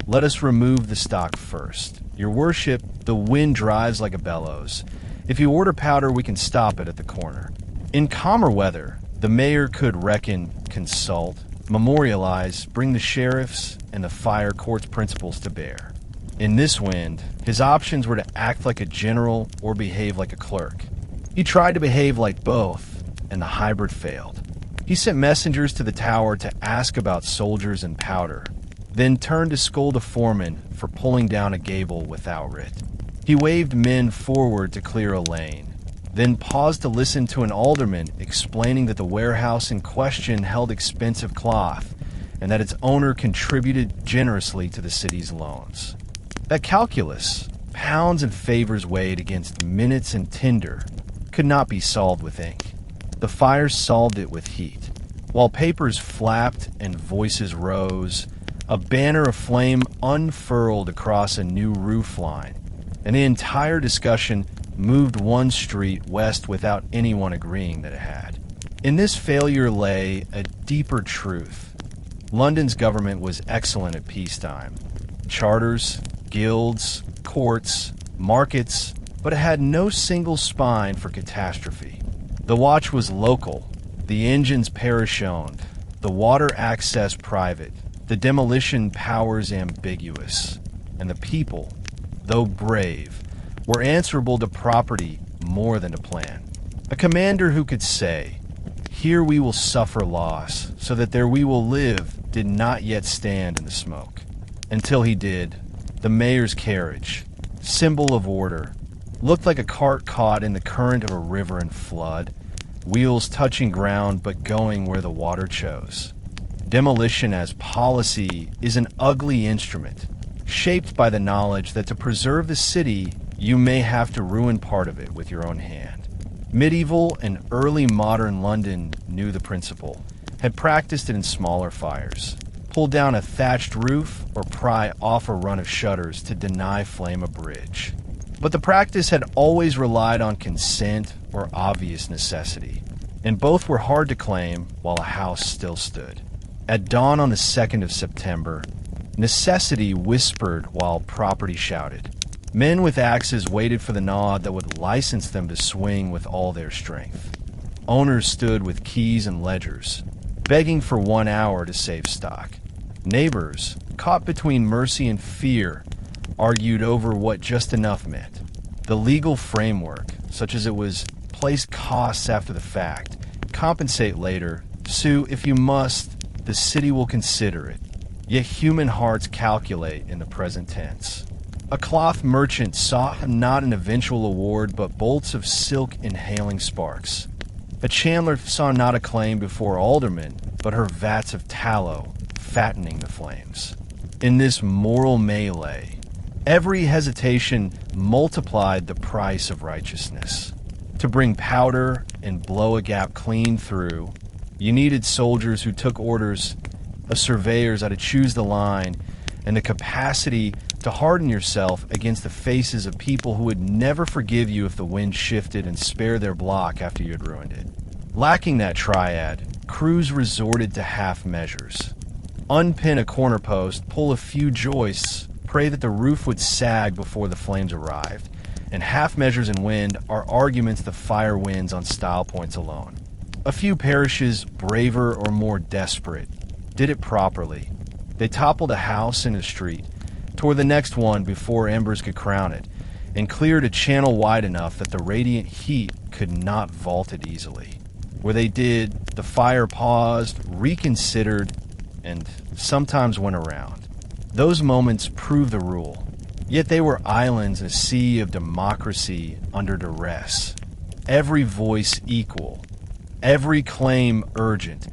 Let us remove the stock first. Your worship, the wind drives like a bellows. If you order powder, we can stop it at the corner." In calmer weather, the mayor could reckon, consult, memorialize, bring the sheriffs and the fire court's principles to bear. In this wind, his options were to act like a general or behave like a clerk. He tried to behave like both, and the hybrid failed. He sent messengers to the tower to ask about soldiers and powder, then turned to scold a foreman for pulling down a gable without writ. He waved men forward to clear a lane, then paused to listen to an alderman explaining that the warehouse in question held expensive cloth and that its owner contributed generously to the city's loans. That calculus, pounds and favors weighed against minutes and tinder, could not be solved with ink. The fire solved it with heat. While papers flapped and voices rose, a banner of flame unfurled across a new roof line, and the entire discussion moved one street west without anyone agreeing that it had. In this failure lay a deeper truth. London's government was excellent at peacetime. Charters, guilds, courts, markets, but it had no single spine for catastrophe. The watch was local, the engines parish-owned, the water access private, the demolition powers ambiguous, and the people, though brave, were answerable to property more than to plan. A commander who could say, "Here we will suffer loss, so that there we will live," did not yet stand in the smoke. Until he did, the mayor's carriage, symbol of order, looked like a cart caught in the current of a river in flood, wheels touching ground but going where the water chose. Demolition as policy is an ugly instrument, shaped by the knowledge that to preserve the city, you may have to ruin part of it with your own hand. Medieval and early modern London knew the principle, had practiced it in smaller fires. Pull down a thatched roof or pry off a run of shutters to deny flame a bridge. But the practice had always relied on consent or obvious necessity, and both were hard to claim while a house still stood. At dawn on the 2nd of September, necessity whispered while property shouted. Men with axes waited for the nod that would license them to swing with all their strength. Owners stood with keys and ledgers, begging for 1 hour to save stock. Neighbors, caught between mercy and fear, argued over what just enough meant. The legal framework, such as it was, place costs after the fact, compensate later, sue if you must, the city will consider it. Yet human hearts calculate in the present tense. A cloth merchant sought not an eventual award, but bolts of silk inhaling sparks. A chandler saw not a claim before aldermen, but her vats of tallow fattening the flames. In this moral melee, every hesitation multiplied the price of righteousness. To bring powder and blow a gap clean through, you needed soldiers who took orders, a surveyors how to choose the line, and the capacity to harden yourself against the faces of people who would never forgive you if the wind shifted and spare their block after you had ruined it. Lacking that triad, crews resorted to half measures. Unpin a corner post, pull a few joists, pray that the roof would sag before the flames arrived, and half measures in wind are arguments the fire wins on style points alone. A few parishes, braver or more desperate, did it properly. They toppled a house in a street, tore the next one before embers could crown it, and cleared a channel wide enough that the radiant heat could not vault it easily. Where they did, the fire paused, reconsidered, and sometimes went around. Those moments proved the rule. Yet they were islands in a sea of democracy under duress. Every voice equal, every claim urgent,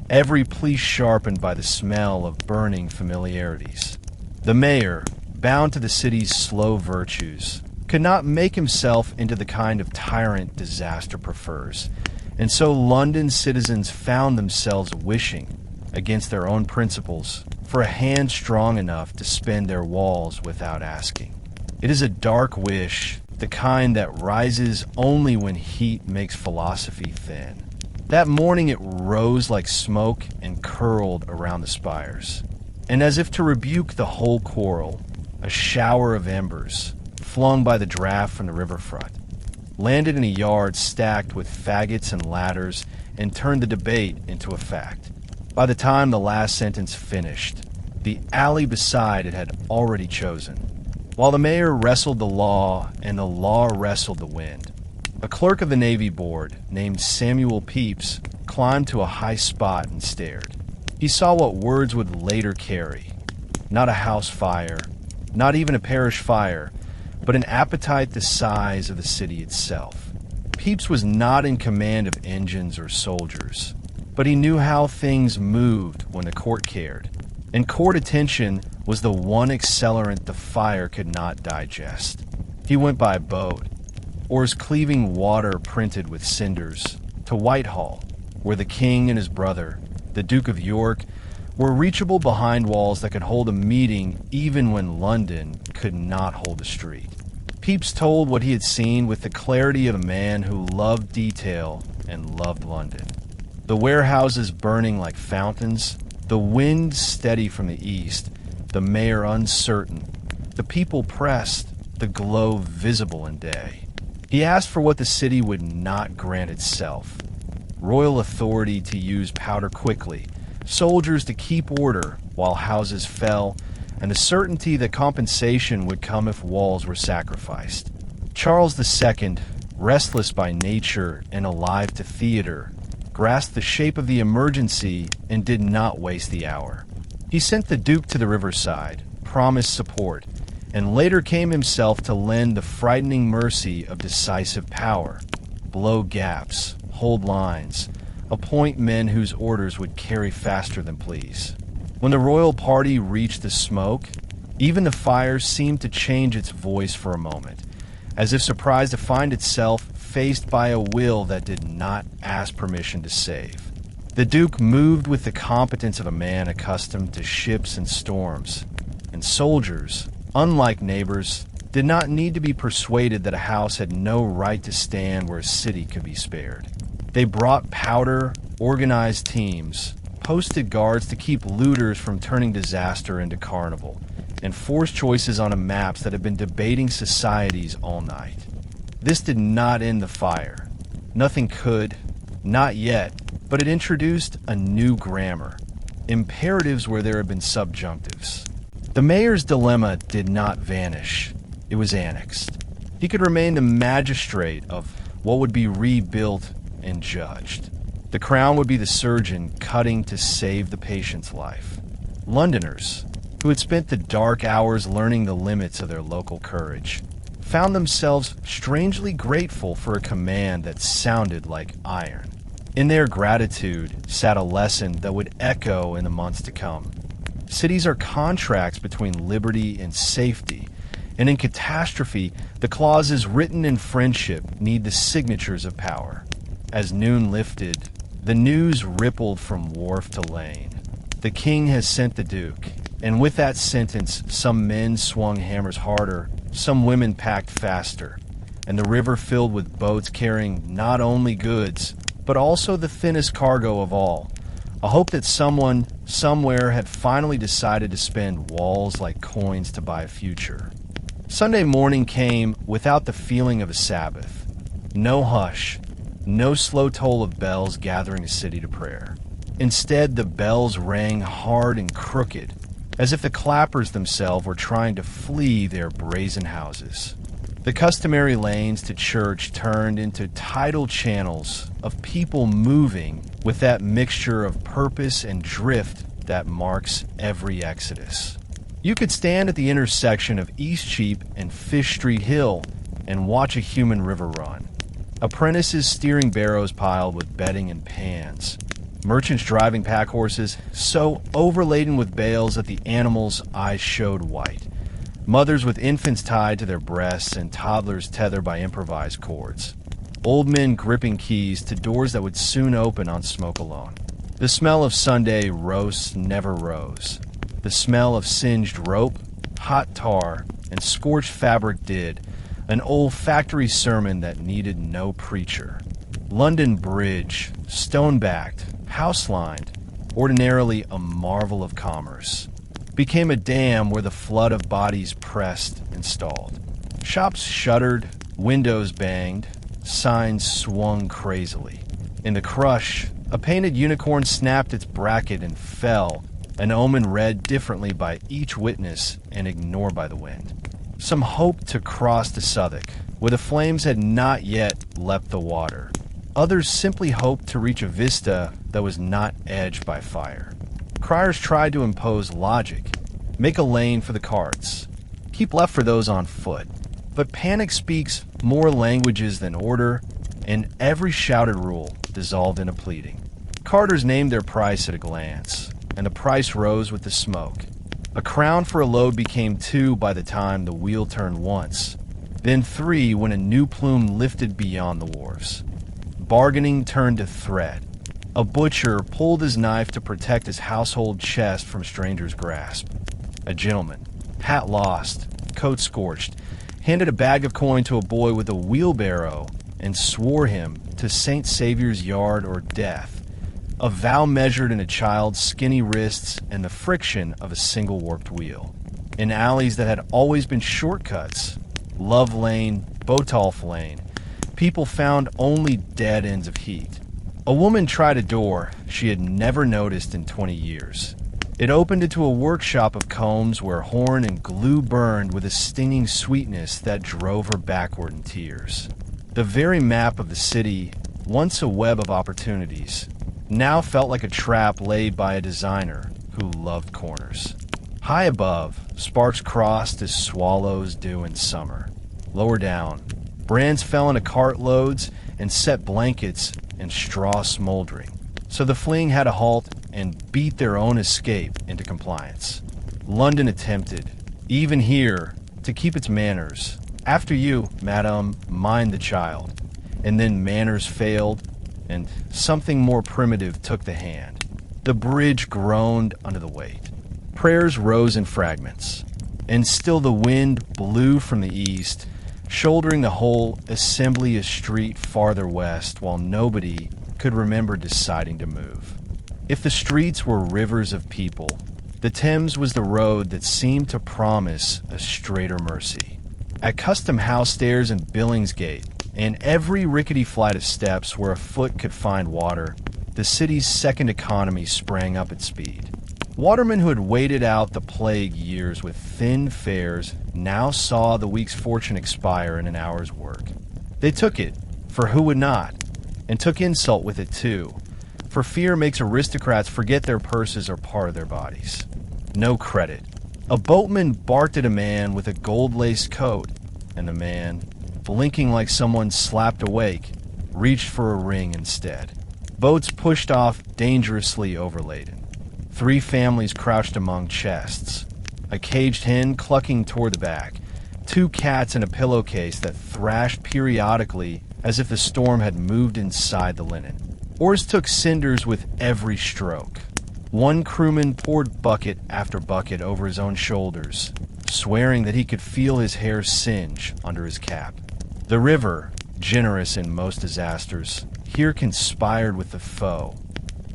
every plea sharpened by the smell of burning familiarities. The mayor, bound to the city's slow virtues, could not make himself into the kind of tyrant disaster prefers, and so London's citizens found themselves wishing, against their own principles, for a hand strong enough to spend their walls without asking. It is a dark wish, the kind that rises only when heat makes philosophy thin. That morning it rose like smoke and curled around the spires. And as if to rebuke the whole quarrel, a shower of embers, flung by the draft from the riverfront, landed in a yard stacked with faggots and ladders and turned the debate into a fact. By the time the last sentence finished, the alley beside it had already chosen. While the mayor wrestled the law and the law wrestled the wind, a clerk of the Navy Board named Samuel Pepys climbed to a high spot and stared. He saw what words would later carry. Not a house fire, not even a parish fire, but an appetite the size of the city itself. Pepys was not in command of engines or soldiers, but he knew how things moved when the court cared, and court attention was the one accelerant the fire could not digest. He went by boat, oars cleaving water printed with cinders, to Whitehall, where the king and his brother, the Duke of York, were reachable behind walls that could hold a meeting even when London could not hold a street. Pepys told what he had seen with the clarity of a man who loved detail and loved London. The warehouses burning like fountains, the wind steady from the east, the mayor uncertain, the people pressed, the glow visible in day. He asked for what the city would not grant itself: royal authority to use powder quickly, soldiers to keep order while houses fell, and the certainty that compensation would come if walls were sacrificed. Charles II, restless by nature and alive to theater, grasped the shape of the emergency and did not waste the hour. He sent the Duke to the riverside, promised support, and later came himself to lend the frightening mercy of decisive power, blow gaps, hold lines, appoint men whose orders would carry faster than please. When the royal party reached the smoke, even the fire seemed to change its voice for a moment, as if surprised to find itself faced by a will that did not ask permission to save. The Duke moved with the competence of a man accustomed to ships and storms, and soldiers, unlike neighbors, did not need to be persuaded that a house had no right to stand where a city could be spared. They brought powder, organized teams, posted guards to keep looters from turning disaster into carnival, and forced choices on a maps that had been debating societies all night. This did not end the fire. Nothing could, not yet, but it introduced a new grammar, imperatives where there had been subjunctives. The mayor's dilemma did not vanish. It was annexed. He could remain the magistrate of what would be rebuilt and judged. The crown would be the surgeon cutting to save the patient's life. Londoners, who had spent the dark hours learning the limits of their local courage, found themselves strangely grateful for a command that sounded like iron. In their gratitude sat a lesson that would echo in the months to come. Cities are contracts between liberty and safety, and in catastrophe, the clauses written in friendship need the signatures of power. As noon lifted, the news rippled from wharf to lane. The king has sent the Duke, and with that sentence, some men swung hammers harder, some women packed faster, and the river filled with boats carrying not only goods, but also the thinnest cargo of all, a hope that someone, somewhere, had finally decided to spend walls like coins to buy a future. Sunday morning came without the feeling of a Sabbath. No hush, no slow toll of bells gathering a city to prayer. Instead, the bells rang hard and crooked, as if the clappers themselves were trying to flee their brazen houses. The customary lanes to church turned into tidal channels of people moving with that mixture of purpose and drift that marks every exodus. You could stand at the intersection of East Cheap and Fish Street Hill and watch a human river run. Apprentices steering barrows piled with bedding and pans. Merchants driving pack horses so overladen with bales that the animals' eyes showed white. Mothers with infants tied to their breasts and toddlers tethered by improvised cords. Old men gripping keys to doors that would soon open on smoke alone. The smell of Sunday roasts never rose. The smell of singed rope, hot tar, and scorched fabric did. An old factory sermon that needed no preacher. London Bridge, stone-backed, house-lined, ordinarily a marvel of commerce, became a dam where the flood of bodies pressed and stalled. Shops shuttered, windows banged, signs swung crazily. In the crush, a painted unicorn snapped its bracket and fell, an omen read differently by each witness and ignored by the wind. Some hoped to cross to Southwark, where the flames had not yet leapt the water. Others simply hoped to reach a vista that was not edged by fire. Criers tried to impose logic, make a lane for the carts, keep left for those on foot. But panic speaks more languages than order, and every shouted rule dissolved in a pleading. Carters named their price at a glance, and the price rose with the smoke. A crown for a load became 2 by the time the wheel turned once, then 3 when a new plume lifted beyond the wharves. Bargaining turned to threat. A butcher pulled his knife to protect his household chest from strangers' grasp. A gentleman, hat lost, coat scorched, handed a bag of coin to a boy with a wheelbarrow and swore him to St. Saviour's yard or death. A vow measured in a child's skinny wrists and the friction of a single warped wheel. In alleys that had always been shortcuts, Love Lane, Botolph Lane, people found only dead ends of heat. A woman tried a door she had never noticed in 20 years. It opened into a workshop of combs where horn and glue burned with a stinging sweetness that drove her backward in tears. The very map of the city, once a web of opportunities, now felt like a trap laid by a designer who loved corners. High above, sparks crossed as swallows do in summer. Lower down, brands fell into cartloads and set blankets and straw smoldering. So the fleeing had to halt and beat their own escape into compliance. London attempted, even here, to keep its manners. After you, madam, mind the child. And then manners failed, and something more primitive took the hand. The bridge groaned under the weight. Prayers rose in fragments, and still the wind blew from the east, shouldering the whole assembly of street farther west, while nobody could remember deciding to move. If the streets were rivers of people, the Thames was the road that seemed to promise a straighter mercy. At Custom House stairs and Billingsgate, and every rickety flight of steps where a foot could find water, the city's second economy sprang up at speed. Watermen who had waited out the plague years with thin fares now saw the week's fortune expire in an hour's work. They took it, for who would not, and took insult with it too, for fear makes aristocrats forget their purses are part of their bodies. No credit. A boatman barked at a man with a gold-laced coat, and the man, blinking like someone slapped awake, reached for a ring instead. Boats pushed off dangerously overladen. 3 families crouched among chests. A caged hen clucking toward the back. 2 cats in a pillowcase that thrashed periodically as if the storm had moved inside the linen. Oars took cinders with every stroke. One crewman poured bucket after bucket over his own shoulders, swearing that he could feel his hair singe under his cap. The river, generous in most disasters, here conspired with the foe.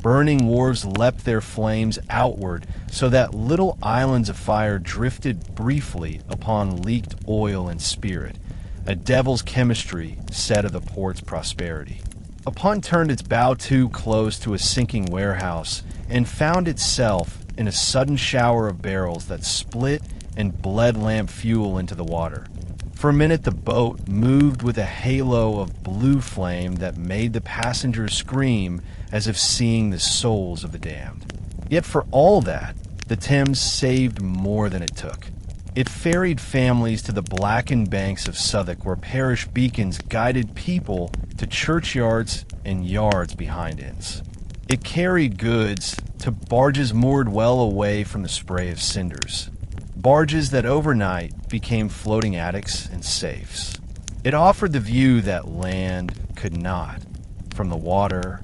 Burning wharves leapt their flames outward so that little islands of fire drifted briefly upon leaked oil and spirit, a devil's chemistry said of the port's prosperity. A punt turned its bow too close to a sinking warehouse and found itself in a sudden shower of barrels that split and bled lamp fuel into the water. For a minute, the boat moved with a halo of blue flame that made the passengers scream as if seeing the souls of the damned. Yet for all that, the Thames saved more than it took. It ferried families to the blackened banks of Southwark, where parish beacons guided people to churchyards and yards behind inns. It carried goods to barges moored well away from the spray of cinders. Barges that overnight became floating attics and safes. It offered the view that land could not. From the water,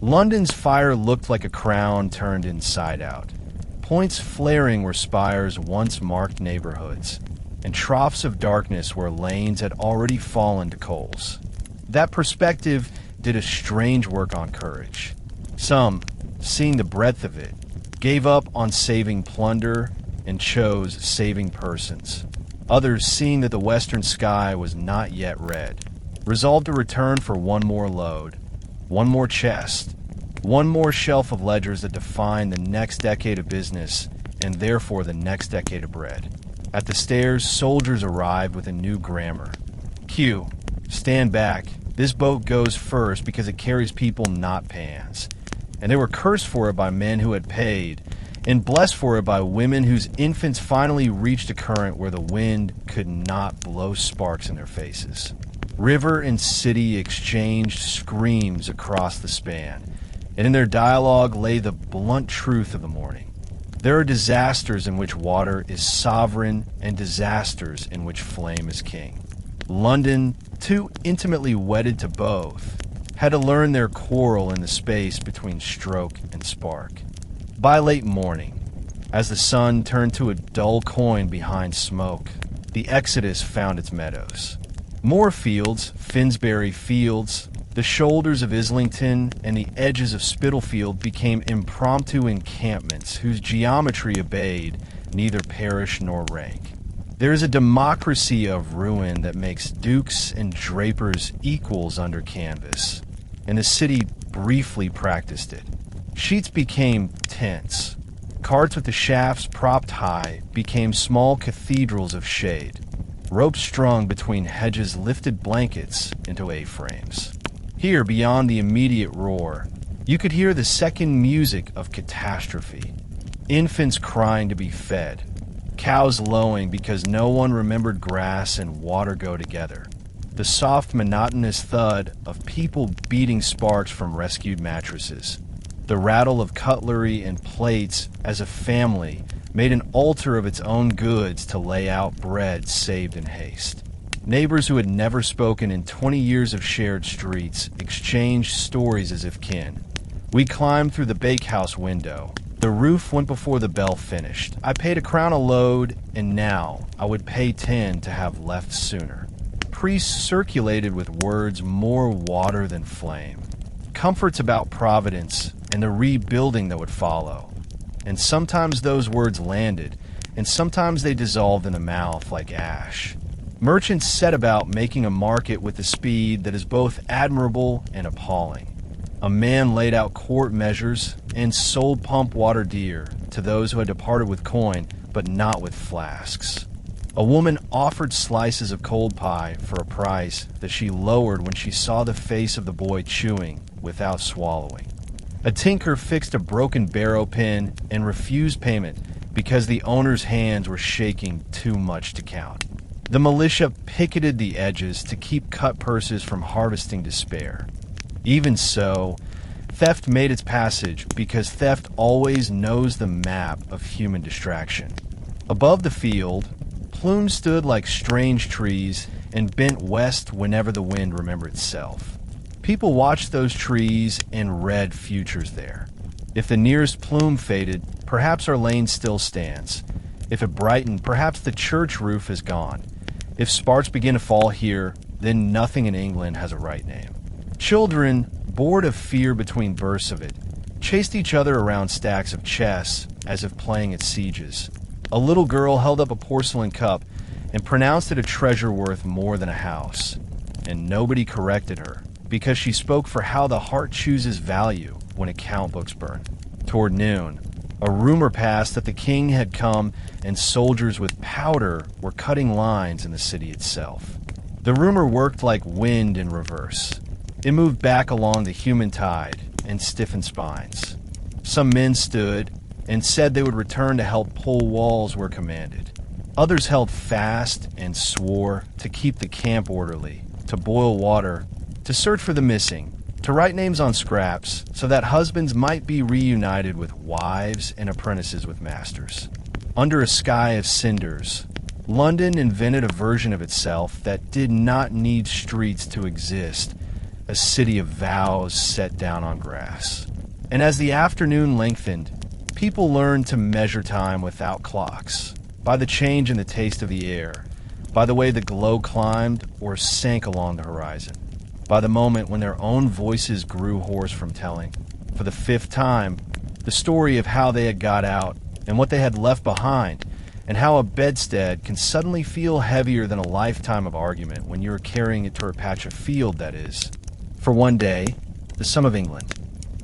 London's fire looked like a crown turned inside out. Points flaring where spires once marked neighborhoods, and troughs of darkness where lanes had already fallen to coals. That perspective did a strange work on courage. Some, seeing the breadth of it, gave up on saving plunder and chose saving persons. Others, seeing that the western sky was not yet red, resolved to return for one more load, one more chest, one more shelf of ledgers that defined the next decade of business and therefore the next decade of bread. At the stairs, soldiers arrived with a new grammar. Q, stand back. This boat goes first because it carries people, not pans. And they were cursed for it by men who had paid, and blessed for it by women whose infants finally reached a current where the wind could not blow sparks in their faces. River and city exchanged screams across the span, and in their dialogue lay the blunt truth of the morning. There are disasters in which water is sovereign and disasters in which flame is king. London, too intimately wedded to both, had to learn their quarrel in the space between stroke and spark. By late morning, as the sun turned to a dull coin behind smoke, the exodus found its meadows. More fields, Finsbury Fields, the shoulders of Islington, and the edges of Spitalfield became impromptu encampments whose geometry obeyed neither parish nor rank. There is a democracy of ruin that makes dukes and drapers equals under canvas, and the city briefly practiced it. Sheets became tents. Carts with the shafts propped high became small cathedrals of shade. Ropes strung between hedges lifted blankets into A-frames. Here, beyond the immediate roar, you could hear the second music of catastrophe. Infants crying to be fed. Cows lowing because no one remembered grass and water go together. The soft, monotonous thud of people beating sparks from rescued mattresses. The rattle of cutlery and plates as a family made an altar of its own goods to lay out bread saved in haste. Neighbors who had never spoken in 20 years of shared streets exchanged stories as if kin. We climbed through the bakehouse window. The roof went before the bell finished. I paid £1 a load, and now I would pay 10 to have left sooner. Priests circulated with words more water than flame. Comforts about providence and the rebuilding that would follow. And sometimes those words landed, and sometimes they dissolved in the mouth like ash. Merchants set about making a market with a speed that is both admirable and appalling. A man laid out quart measures and sold pump water dear to those who had departed with coin, but not with flasks. A woman offered slices of cold pie for a price that she lowered when she saw the face of the boy chewing without swallowing. A tinker fixed a broken barrow pin and refused payment because the owner's hands were shaking too much to count. The militia picketed the edges to keep cut purses from harvesting despair. Even so, theft made its passage because theft always knows the map of human distraction. Above the field, plumes stood like strange trees and bent west whenever the wind remembered itself. People watched those trees and read futures there. If the nearest plume faded, perhaps our lane still stands. If it brightened, perhaps the church roof is gone. If sparks begin to fall here, then nothing in England has a right name. Children, bored of fear between bursts of it, chased each other around stacks of chess as if playing at sieges. A little girl held up a porcelain cup and pronounced it a treasure worth more than a house. And nobody corrected her, because she spoke for how the heart chooses value when account books burn. Toward noon, a rumor passed that the king had come and soldiers with powder were cutting lines in the city itself. The rumor worked like wind in reverse. It moved back along the human tide and stiffened spines. Some men stood and said they would return to help pull walls where commanded. Others held fast and swore to keep the camp orderly, to boil water, to search for the missing, to write names on scraps so that husbands might be reunited with wives and apprentices with masters. Under a sky of cinders, London invented a version of itself that did not need streets to exist, a city of vows set down on grass. And as the afternoon lengthened, people learned to measure time without clocks, by the change in the taste of the air, by the way the glow climbed or sank along the horizon, by the moment when their own voices grew hoarse from telling, for the fifth time, the story of how they had got out and what they had left behind, and how a bedstead can suddenly feel heavier than a lifetime of argument when you're carrying it to a patch of field, that is. For one day, the sum of England.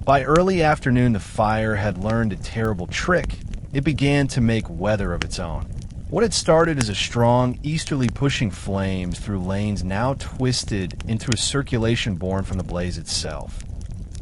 By early afternoon, the fire had learned a terrible trick. It began to make weather of its own. What had started as a strong, easterly pushing flames through lanes now twisted into a circulation born from the blaze itself.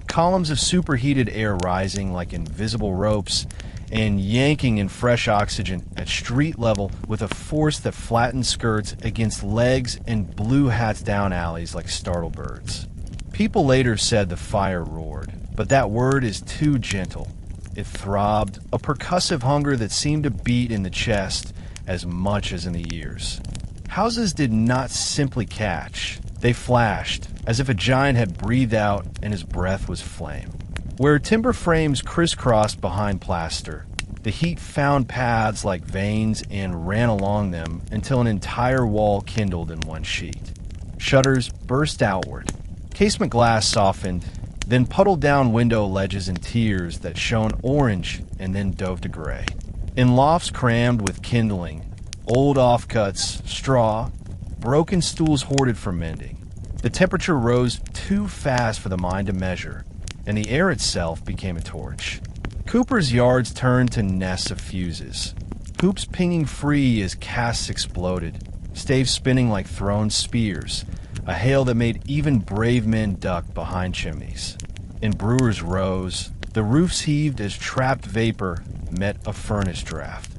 Columns of superheated air rising like invisible ropes and yanking in fresh oxygen at street level with a force that flattened skirts against legs and blew hats down alleys like startled birds. People later said the fire roared, but that word is too gentle. It throbbed, a percussive hunger that seemed to beat in the chest as much as in the ears. Houses did not simply catch. They flashed, as if a giant had breathed out and his breath was flame. Where timber frames crisscrossed behind plaster, the heat found paths like veins and ran along them until an entire wall kindled in one sheet. Shutters burst outward. Casement glass softened, then puddled down window ledges in tears that shone orange and then dove to gray. In lofts crammed with kindling, old offcuts, straw, broken stools hoarded for mending, the temperature rose too fast for the mind to measure, and the air itself became a torch. Cooper's yards turned to nests of fuses, hoops pinging free as casts exploded, staves spinning like thrown spears, a hail that made even brave men duck behind chimneys. In brewers' rows, the roofs heaved as trapped vapor met a furnace draft.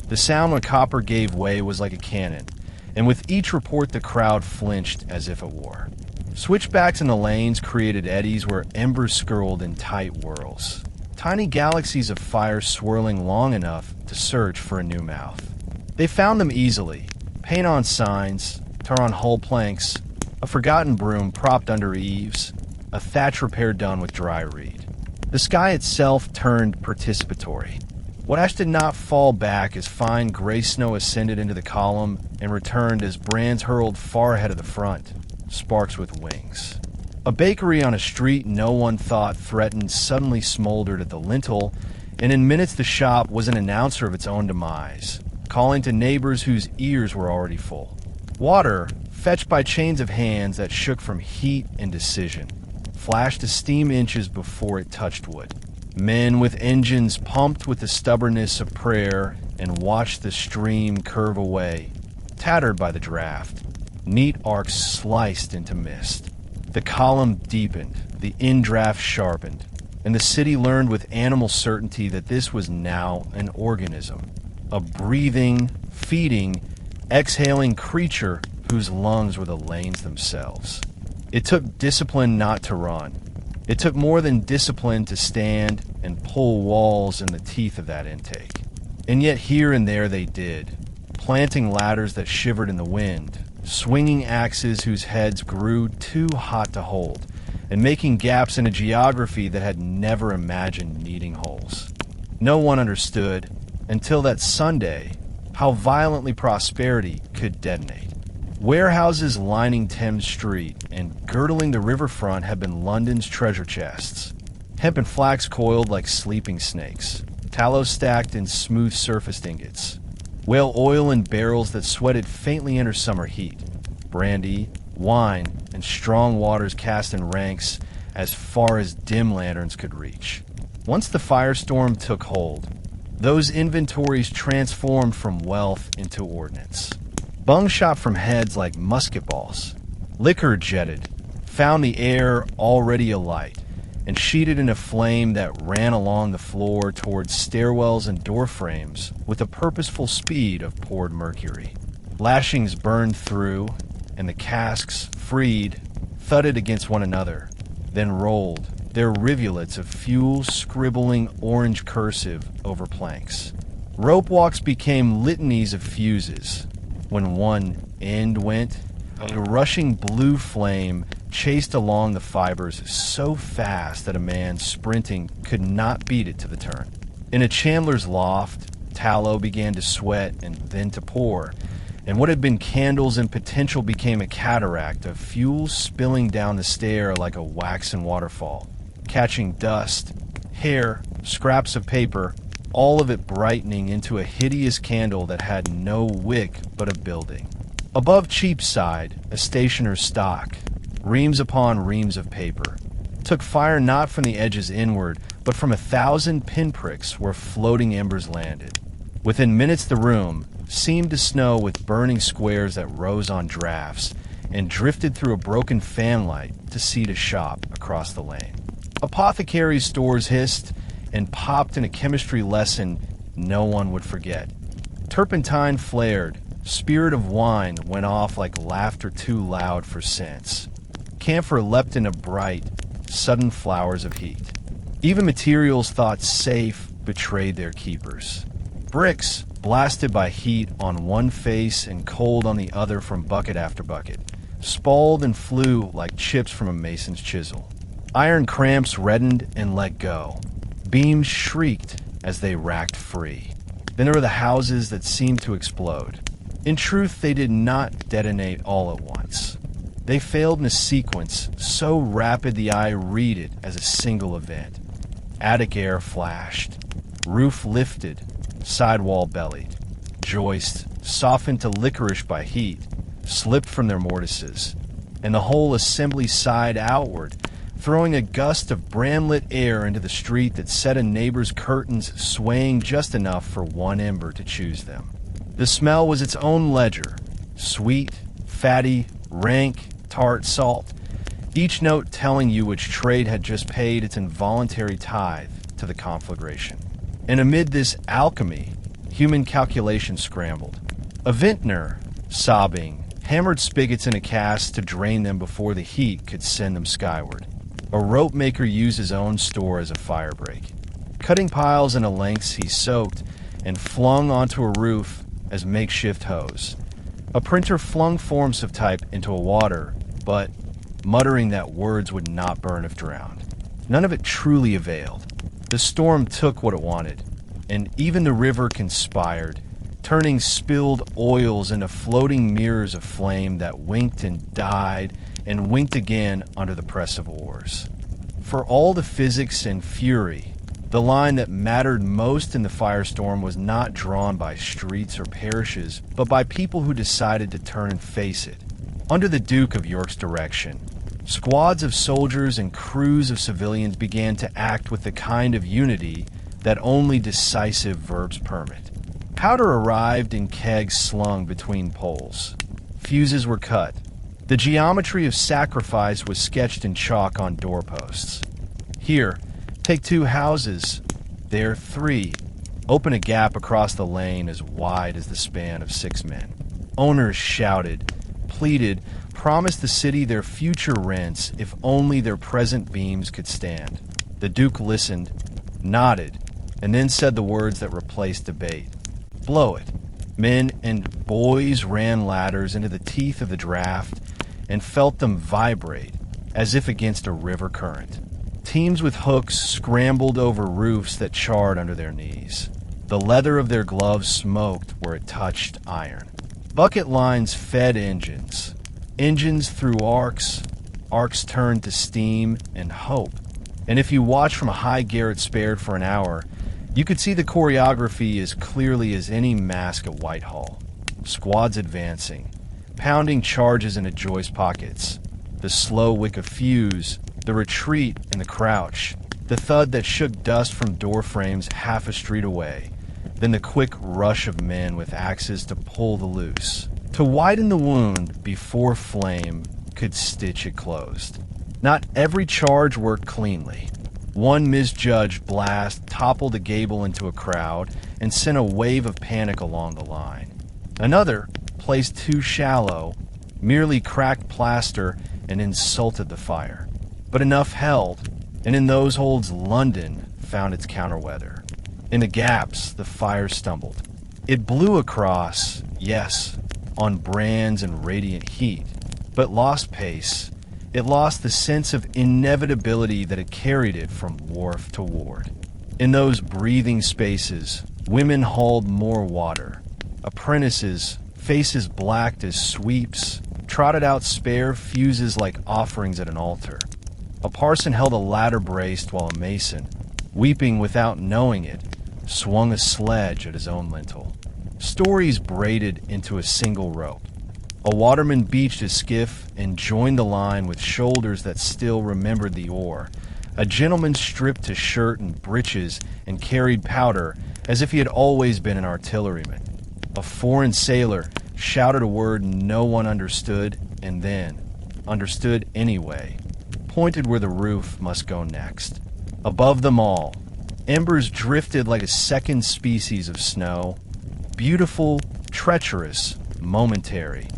The sound when copper gave way was like a cannon, and with each report the crowd flinched as if at war. Switchbacks in the lanes created eddies where embers skirled in tight whirls. Tiny galaxies of fire swirling long enough to search for a new mouth. They found them easily. Paint on signs, tar on hull planks, a forgotten broom propped under eaves, a thatch repair done with dry reed. The sky itself turned participatory. What ash did not fall back as fine gray snow ascended into the column and returned as brands hurled far ahead of the front. Sparks with wings. A bakery on a street no one thought threatened suddenly smoldered at the lintel, and in minutes the shop was an announcer of its own demise, calling to neighbors whose ears were already full. Water, fetched by chains of hands that shook from heat and decision, flashed to steam inches before it touched wood. Men with engines pumped with the stubbornness of prayer and watched the stream curve away, tattered by the draft. Neat arcs sliced into mist. The column deepened, the in-draft sharpened, and the city learned with animal certainty that this was now an organism, a breathing, feeding, exhaling creature whose lungs were the lanes themselves. It took discipline not to run. It took more than discipline to stand and pull walls in the teeth of that intake. And yet here and there they did, planting ladders that shivered in the wind, swinging axes whose heads grew too hot to hold, and making gaps in a geography that had never imagined needing holes. No one understood, until that Sunday, how violently prosperity could detonate. Warehouses lining Thames Street and girdling the riverfront had been London's treasure chests. Hemp and flax coiled like sleeping snakes, tallow stacked in smooth-surfaced ingots, whale oil in barrels that sweated faintly under summer heat, brandy, Wine and strong waters cast in ranks as far as dim lanterns could reach. Once the firestorm took hold, those inventories transformed from wealth into ordnance. Bung shot from heads like musket balls. Liquor jetted, found the air already alight, and sheeted in a flame that ran along the floor towards stairwells and door frames with the purposeful speed of poured mercury. Lashings burned through, and the casks, freed, thudded against one another, then rolled, their rivulets of fuel scribbling orange cursive over planks. Rope walks became litanies of fuses. When one end went, a rushing blue flame chased along the fibers so fast that a man sprinting could not beat it to the turn. In a chandler's loft, tallow began to sweat and then to pour, and what had been candles in potential became a cataract of fuel spilling down the stair like a waxen waterfall, catching dust, hair, scraps of paper, all of it brightening into a hideous candle that had no wick but a building. Above Cheapside, a stationer's stock, reams upon reams of paper, took fire not from the edges inward, but from 1,000 pinpricks where floating embers landed. Within minutes the room seemed to snow with burning squares that rose on drafts and drifted through a broken fanlight to seat a shop across the lane. Apothecaries' stores hissed and popped in a chemistry lesson no one would forget. Turpentine flared, spirit of wine went off like laughter too loud for sense. Camphor leapt into bright, sudden flowers of heat. Even materials thought safe betrayed their keepers. Bricks, blasted by heat on one face and cold on the other from bucket after bucket, spalled and flew like chips from a mason's chisel. Iron cramps reddened and let go. Beams shrieked as they racked free. Then there were the houses that seemed to explode. In truth, they did not detonate all at once. They failed in a sequence so rapid the eye read it as a single event. Attic air flashed. Roof lifted. Sidewall bellied. Joists, softened to licorice by heat, slipped from their mortises, and the whole assembly sighed outward, throwing a gust of brand-lit air into the street that set a neighbor's curtains swaying just enough for one ember to choose them. The smell was its own ledger, sweet, fatty, rank, tart salt, each note telling you which trade had just paid its involuntary tithe to the conflagration. And amid this alchemy, human calculation scrambled. A vintner, sobbing, hammered spigots in a cask to drain them before the heat could send them skyward. A rope maker used his own store as a firebreak. Cutting piles into lengths he soaked and flung onto a roof as makeshift hose. A printer flung forms of type into a water, but muttering that words would not burn if drowned. None of it truly availed. The storm took what it wanted, and even the river conspired, turning spilled oils into floating mirrors of flame that winked and died and winked again under the press of oars. For all the physics and fury, the line that mattered most in the firestorm was not drawn by streets or parishes, but by people who decided to turn and face it. Under the Duke of York's direction, squads of soldiers and crews of civilians began to act with the kind of unity that only decisive verbs permit. Powder arrived in kegs slung between poles. Fuses were cut. The geometry of sacrifice was sketched in chalk on doorposts. Here, take 2 houses. There, 3. Open a gap across the lane as wide as the span of 6 men. Owners shouted, pleaded, promised the city their future rents if only their present beams could stand. The Duke listened, nodded, and then said the words that replaced debate. Blow it. Men and boys ran ladders into the teeth of the draft and felt them vibrate as if against a river current. Teams with hooks scrambled over roofs that charred under their knees. The leather of their gloves smoked where it touched iron. Bucket lines fed engines. Engines threw arcs. Arcs turned to steam and hope. And if you watched from a high garret spared for an hour, you could see the choreography as clearly as any mask at Whitehall. Squads advancing. pounding charges into Joy's pockets. The slow wick of fuse, the retreat and the crouch, the thud that shook dust from door frames half a street away, then the quick rush of men with axes to pull the loose, to widen the wound before flame could stitch it closed. Not every charge worked cleanly. One misjudged blast toppled a gable into a crowd and sent a wave of panic along the line. Another, placed too shallow, merely cracked plaster and insulted the fire. But enough held, and in those holds London found its counterweather. In the gaps, the fire stumbled. It blew across, yes, on brands and radiant heat, but lost pace. It lost the sense of inevitability that had carried it from wharf to ward. In those breathing spaces, women hauled more water. Apprentices, faces blacked as sweeps, trotted out spare fuses like offerings at an altar. A parson held a ladder braced while a mason, weeping without knowing it, swung a sledge at his own lintel. Stories braided into a single rope. A waterman beached his skiff and joined the line with shoulders that still remembered the oar. A gentleman stripped to shirt and breeches and carried powder as if he had always been an artilleryman. A foreign sailor shouted a word no one understood and then, understood anyway, pointed where the roof must go next. Above them all, embers drifted like a second species of snow, beautiful, treacherous, momentary,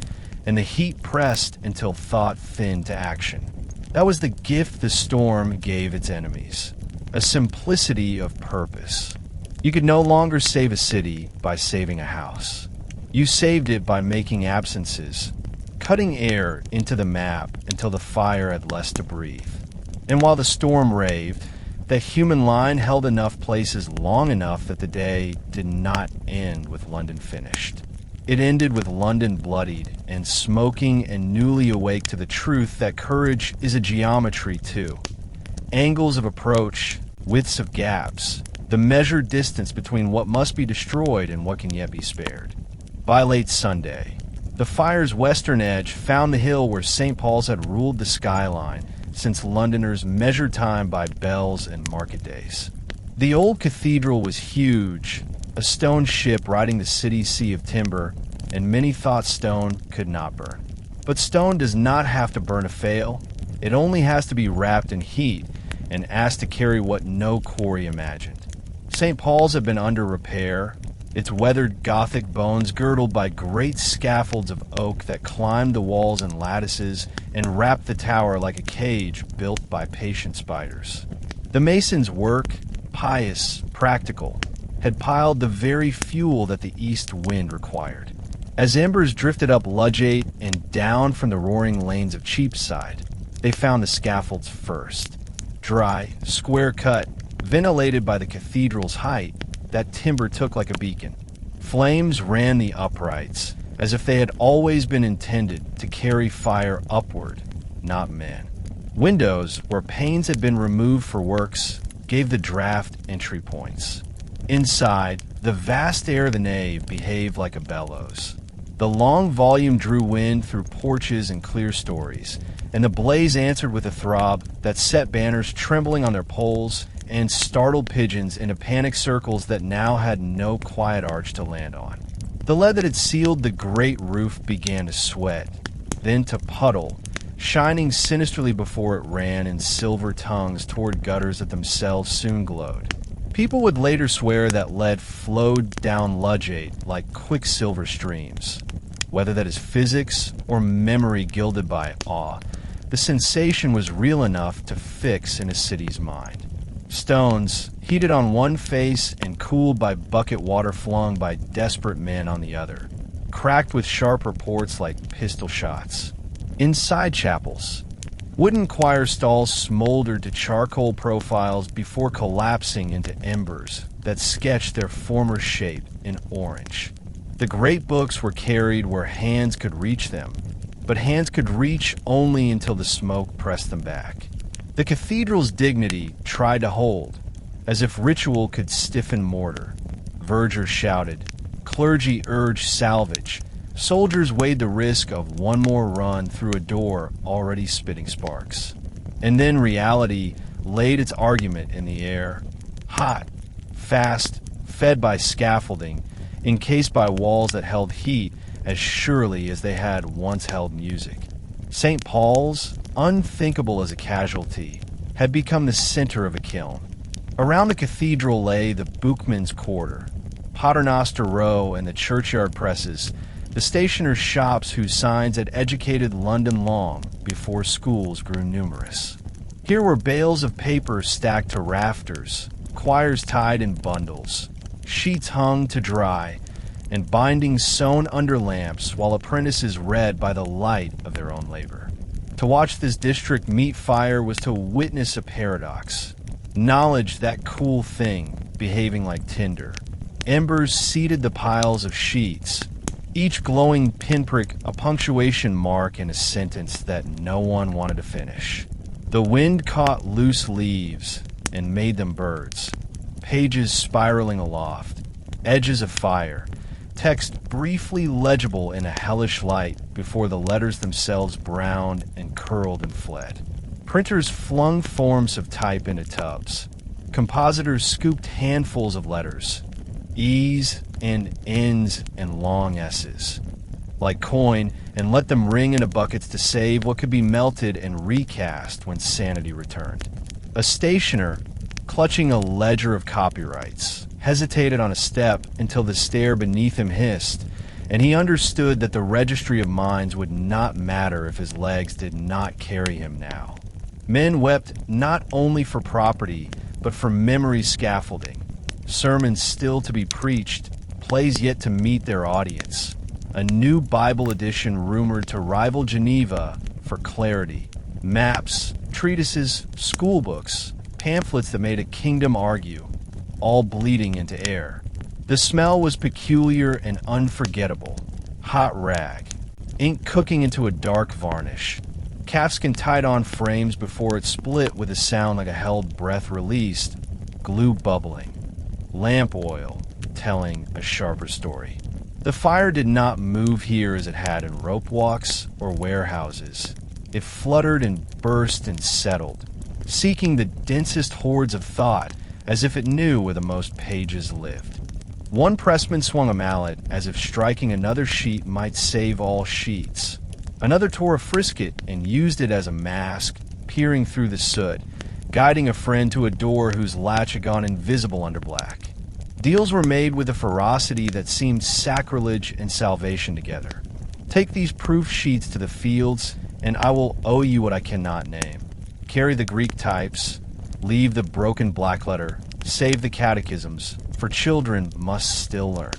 and the heat pressed until thought thinned to action. That was the gift the storm gave its enemies, a simplicity of purpose. You could no longer save a city by saving a house. You saved it by making absences, cutting air into the map until the fire had less to breathe. And while the storm raved, the human line held enough places long enough that the day did not end with London finished. It ended with London bloodied and smoking and newly awake to the truth that courage is a geometry too. Angles of approach, widths of gaps, the measured distance between what must be destroyed and what can yet be spared. By late Sunday, the fire's western edge found the hill where St. Paul's had ruled the skyline since Londoners measured time by bells and market days. The old cathedral was huge, a stone ship riding the city's sea of timber, and many thought stone could not burn. But stone does not have to burn to fail. It only has to be wrapped in heat and asked to carry what no quarry imagined. St. Paul's had been under repair, its weathered Gothic bones girdled by great scaffolds of oak that climbed the walls and lattices and wrapped the tower like a cage built by patient spiders. The mason's work, pious, practical, had piled the very fuel that the east wind required. As embers drifted up Ludgate and down from the roaring lanes of Cheapside, they found the scaffolds first. Dry, square-cut, ventilated by the cathedral's height, that timber took like a beacon. Flames ran the uprights, as if they had always been intended to carry fire upward, not men. Windows, where panes had been removed for works, gave the draft entry points. Inside, the vast air of the nave behaved like a bellows. The long volume drew wind through porches and clear stories, and the blaze answered with a throb that set banners trembling on their poles and startled pigeons into panic circles that now had no quiet arch to land on. The lead that had sealed the great roof began to sweat, then to puddle, shining sinisterly before it ran in silver tongues toward gutters that themselves soon glowed. People would later swear that lead flowed down Ludgate like quicksilver streams. Whether that is physics or memory gilded by awe, the sensation was real enough to fix in a city's mind. Stones, heated on one face and cooled by bucket water flung by desperate men on the other, cracked with sharp reports like pistol shots. Inside chapels, wooden choir stalls smoldered to charcoal profiles before collapsing into embers that sketched their former shape in orange. The great books were carried where hands could reach them, but hands could reach only until the smoke pressed them back. The cathedral's dignity tried to hold, as if ritual could stiffen mortar. Vergers shouted, clergy urged salvage, Soldiers weighed the risk of one more run through a door already spitting sparks. And then reality laid its argument in the air. Hot, fast, fed by scaffolding, encased by walls that held heat as surely as they had once held music. St. Paul's, unthinkable as a casualty, had become the center of a kiln. Around the cathedral lay the bookman's quarter, Paternoster Row and the churchyard presses, the stationers' shops whose signs had educated London long before schools grew numerous. Here were bales of paper stacked to rafters, quires tied in bundles, sheets hung to dry, and bindings sewn under lamps while apprentices read by the light of their own labor. To watch this district meet fire was to witness a paradox. Knowledge, that cool thing, behaving like tinder. Embers seeded the piles of sheets, each glowing pinprick a punctuation mark in a sentence that no one wanted to finish. The wind caught loose leaves and made them birds, pages spiraling aloft, edges of fire, text briefly legible in a hellish light before the letters themselves browned and curled and fled. Printers flung forms of type into tubs. Compositors scooped handfuls of letters, E's and N's and long S's, like coin, and let them ring into buckets to save what could be melted and recast when sanity returned. A stationer, clutching a ledger of copyrights, hesitated on a step until the stair beneath him hissed, and he understood that the registry of minds would not matter if his legs did not carry him now. Men wept not only for property, but for memory scaffolding, sermons still to be preached, plays yet to meet their audience, a new Bible edition rumored to rival Geneva for clarity, maps, treatises, school books, pamphlets that made a kingdom argue, all bleeding into air. The smell was peculiar and unforgettable. Hot rag, ink cooking into a dark varnish, calfskin tied on frames before it split with a sound like a held breath released, glue bubbling, lamp oil telling a sharper story. The fire did not move here as it had in rope walks or warehouses. It fluttered and burst and settled, seeking the densest hordes of thought as if it knew where the most pages lived. One pressman swung a mallet as if striking another sheet might save all sheets. Another tore a frisket and used it as a mask, peering through the soot, guiding a friend to a door whose latch had gone invisible under black. Deals were made with a ferocity that seemed sacrilege and salvation together. Take these proof sheets to the fields, and I will owe you what I cannot name. Carry the Greek types, leave the broken black letter, save the catechisms, for children must still learn.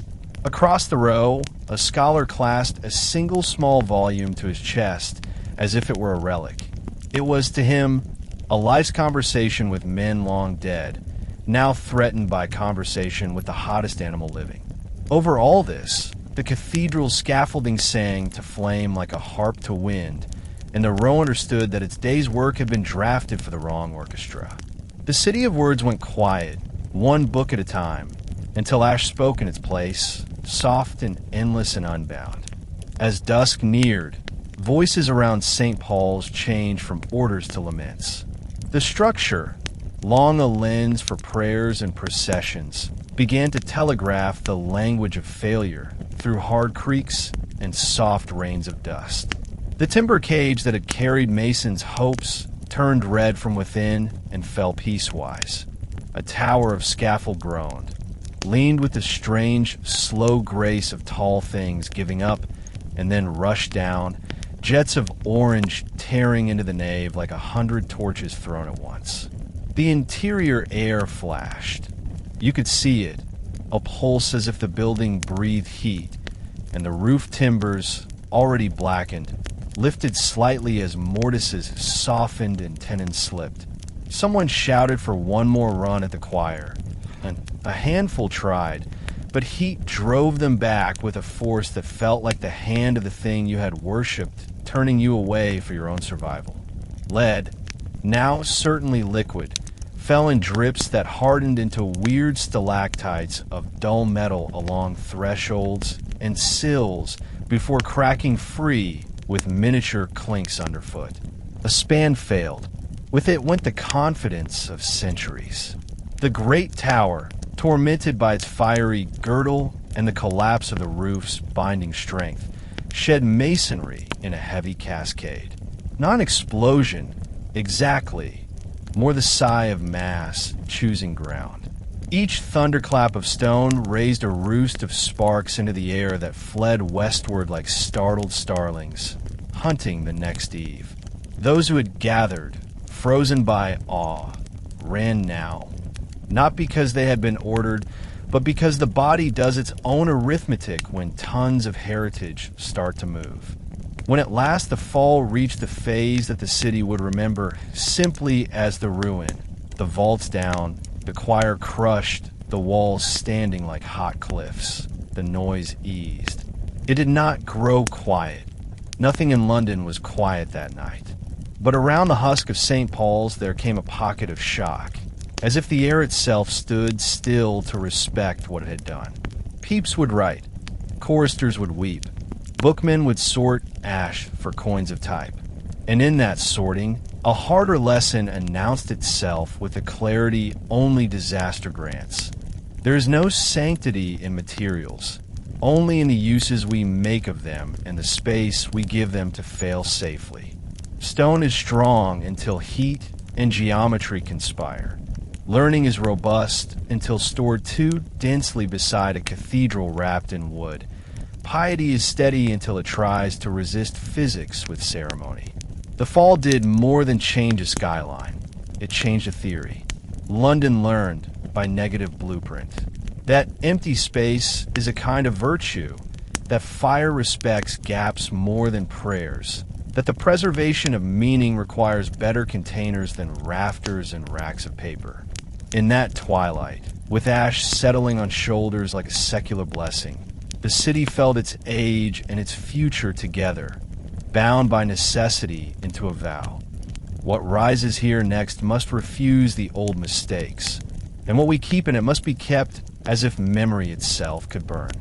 Across the row, a scholar clasped a single small volume to his chest as if it were a relic. It was to him a life's conversation with men long dead, now threatened by conversation with the hottest animal living. Over all this, the cathedral's scaffolding sang to flame like a harp to wind, and the row understood that its day's work had been drafted for the wrong orchestra. The city of words went quiet, one book at a time, until ash spoke in its place, soft and endless and unbound. As dusk neared, voices around St. Paul's changed from orders to laments. The structure, long a lens for prayers and processions, began to telegraph the language of failure through hard creaks and soft rains of dust. The timber cage that had carried Mason's hopes turned red from within and fell piecewise. A tower of scaffold groaned, leaned with the strange, slow grace of tall things giving up and then rushed down, jets of orange tearing into the nave like 100 torches thrown at once. The interior air flashed. You could see it, a pulse as if the building breathed heat, and the roof timbers, already blackened, lifted slightly as mortises softened and tenons slipped. Someone shouted for one more run at the choir, and a handful tried, but heat drove them back with a force that felt like the hand of the thing you had worshipped, turning you away for your own survival. Lead, now certainly liquid, fell in drips that hardened into weird stalactites of dull metal along thresholds and sills before cracking free with miniature clinks underfoot. A span failed. With it went the confidence of centuries. The great tower, tormented by its fiery girdle and the collapse of the roof's binding strength, shed masonry in a heavy cascade. Not an explosion, exactly, more the sigh of mass choosing ground. Each thunderclap of stone raised a roost of sparks into the air that fled westward like startled starlings, hunting the next eve. Those who had gathered, frozen by awe, ran now, not because they had been ordered, but because the body does its own arithmetic when tons of heritage start to move. When at last the fall reached the phase that the city would remember simply as the ruin, the vaults down, the choir crushed, the walls standing like hot cliffs, the noise eased. It did not grow quiet. Nothing in London was quiet that night. But around the husk of St. Paul's there came a pocket of shock, as if the air itself stood still to respect what it had done. Pepys would write, choristers would weep, bookmen would sort ash for coins of type. And in that sorting, a harder lesson announced itself with a clarity only disaster grants. There is no sanctity in materials, only in the uses we make of them and the space we give them to fail safely. Stone is strong until heat and geometry conspire. Learning is robust until stored too densely beside a cathedral wrapped in wood. Piety is steady until it tries to resist physics with ceremony. The fall did more than change a skyline. It changed a theory. London learned by negative blueprint that empty space is a kind of virtue, that fire respects gaps more than prayers, that the preservation of meaning requires better containers than rafters and racks of paper. In that twilight, with ash settling on shoulders like a secular blessing, the city felt its age and its future together, bound by necessity into a vow. What rises here next must refuse the old mistakes, and what we keep in it must be kept as if memory itself could burn.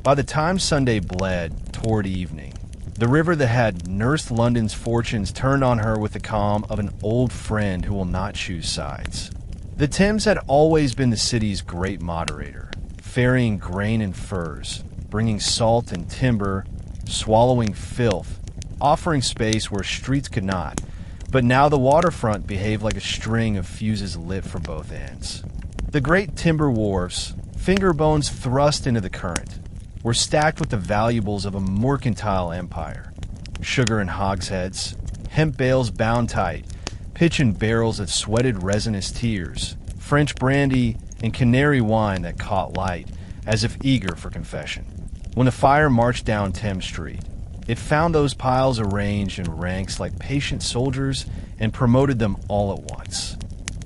By the time Sunday bled toward evening, the river that had nursed London's fortunes turned on her with the calm of an old friend who will not choose sides. The Thames had always been the city's great moderator, ferrying grain and furs, bringing salt and timber, swallowing filth, offering space where streets could not. But now the waterfront behaved like a string of fuses lit for both ends. The great timber wharves, finger bones thrust into the current, were stacked with the valuables of a mercantile empire. Sugar in hogsheads, hemp bales bound tight, pitch in barrels that sweated resinous tears, French brandy and canary wine that caught light, as if eager for confession. When the fire marched down Thames Street, it found those piles arranged in ranks like patient soldiers and promoted them all at once.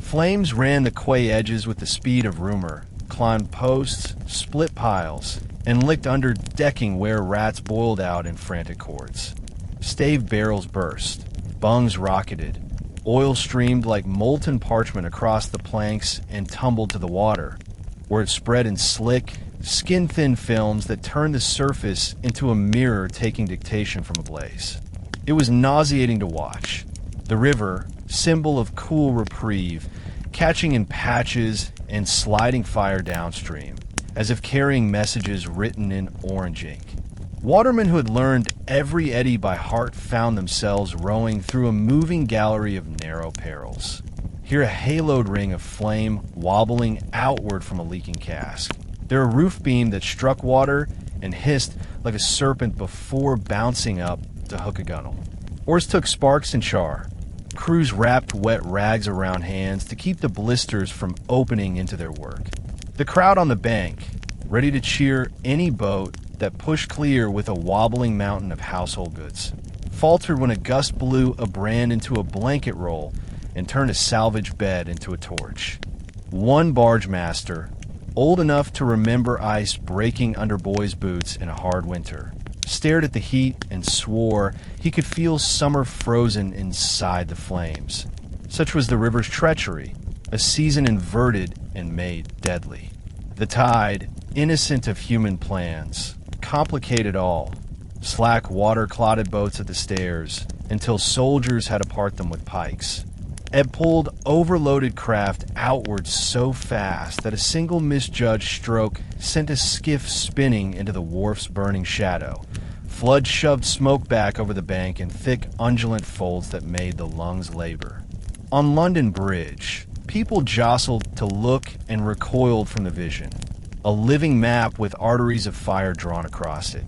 Flames ran the quay edges with the speed of rumor, climbed posts, split piles, and licked under decking where rats boiled out in frantic hordes. Stave barrels burst, bungs rocketed, oil streamed like molten parchment across the planks and tumbled to the water, where it spread in slick, skin-thin films that turned the surface into a mirror taking dictation from a blaze. It was nauseating to watch. The river, symbol of cool reprieve, catching in patches and sliding fire downstream, as if carrying messages written in orange ink. Watermen who had learned every eddy by heart found themselves rowing through a moving gallery of narrow perils. Here a haloed ring of flame wobbling outward from a leaking cask. There a roof beam that struck water and hissed like a serpent before bouncing up to hook a gunnel. Oars took sparks and char. Crews wrapped wet rags around hands to keep the blisters from opening into their work. The crowd on the bank, ready to cheer any boat that pushed clear with a wobbling mountain of household goods, faltered when a gust blew a brand into a blanket roll and turned a salvage bed into a torch. One barge master, old enough to remember ice breaking under boys' boots in a hard winter, stared at the heat and swore he could feel summer frozen inside the flames. Such was the river's treachery, a season inverted and made deadly. The tide, innocent of human plans, complicated all. slack water-clotted boats at the stairs, until soldiers had to part them with pikes. It pulled overloaded craft outward so fast that a single misjudged stroke sent a skiff spinning into the wharf's burning shadow. Flood shoved smoke back over the bank in thick, undulant folds that made the lungs labor. On London Bridge, people jostled to look and recoiled from the vision. A living map with arteries of fire drawn across it.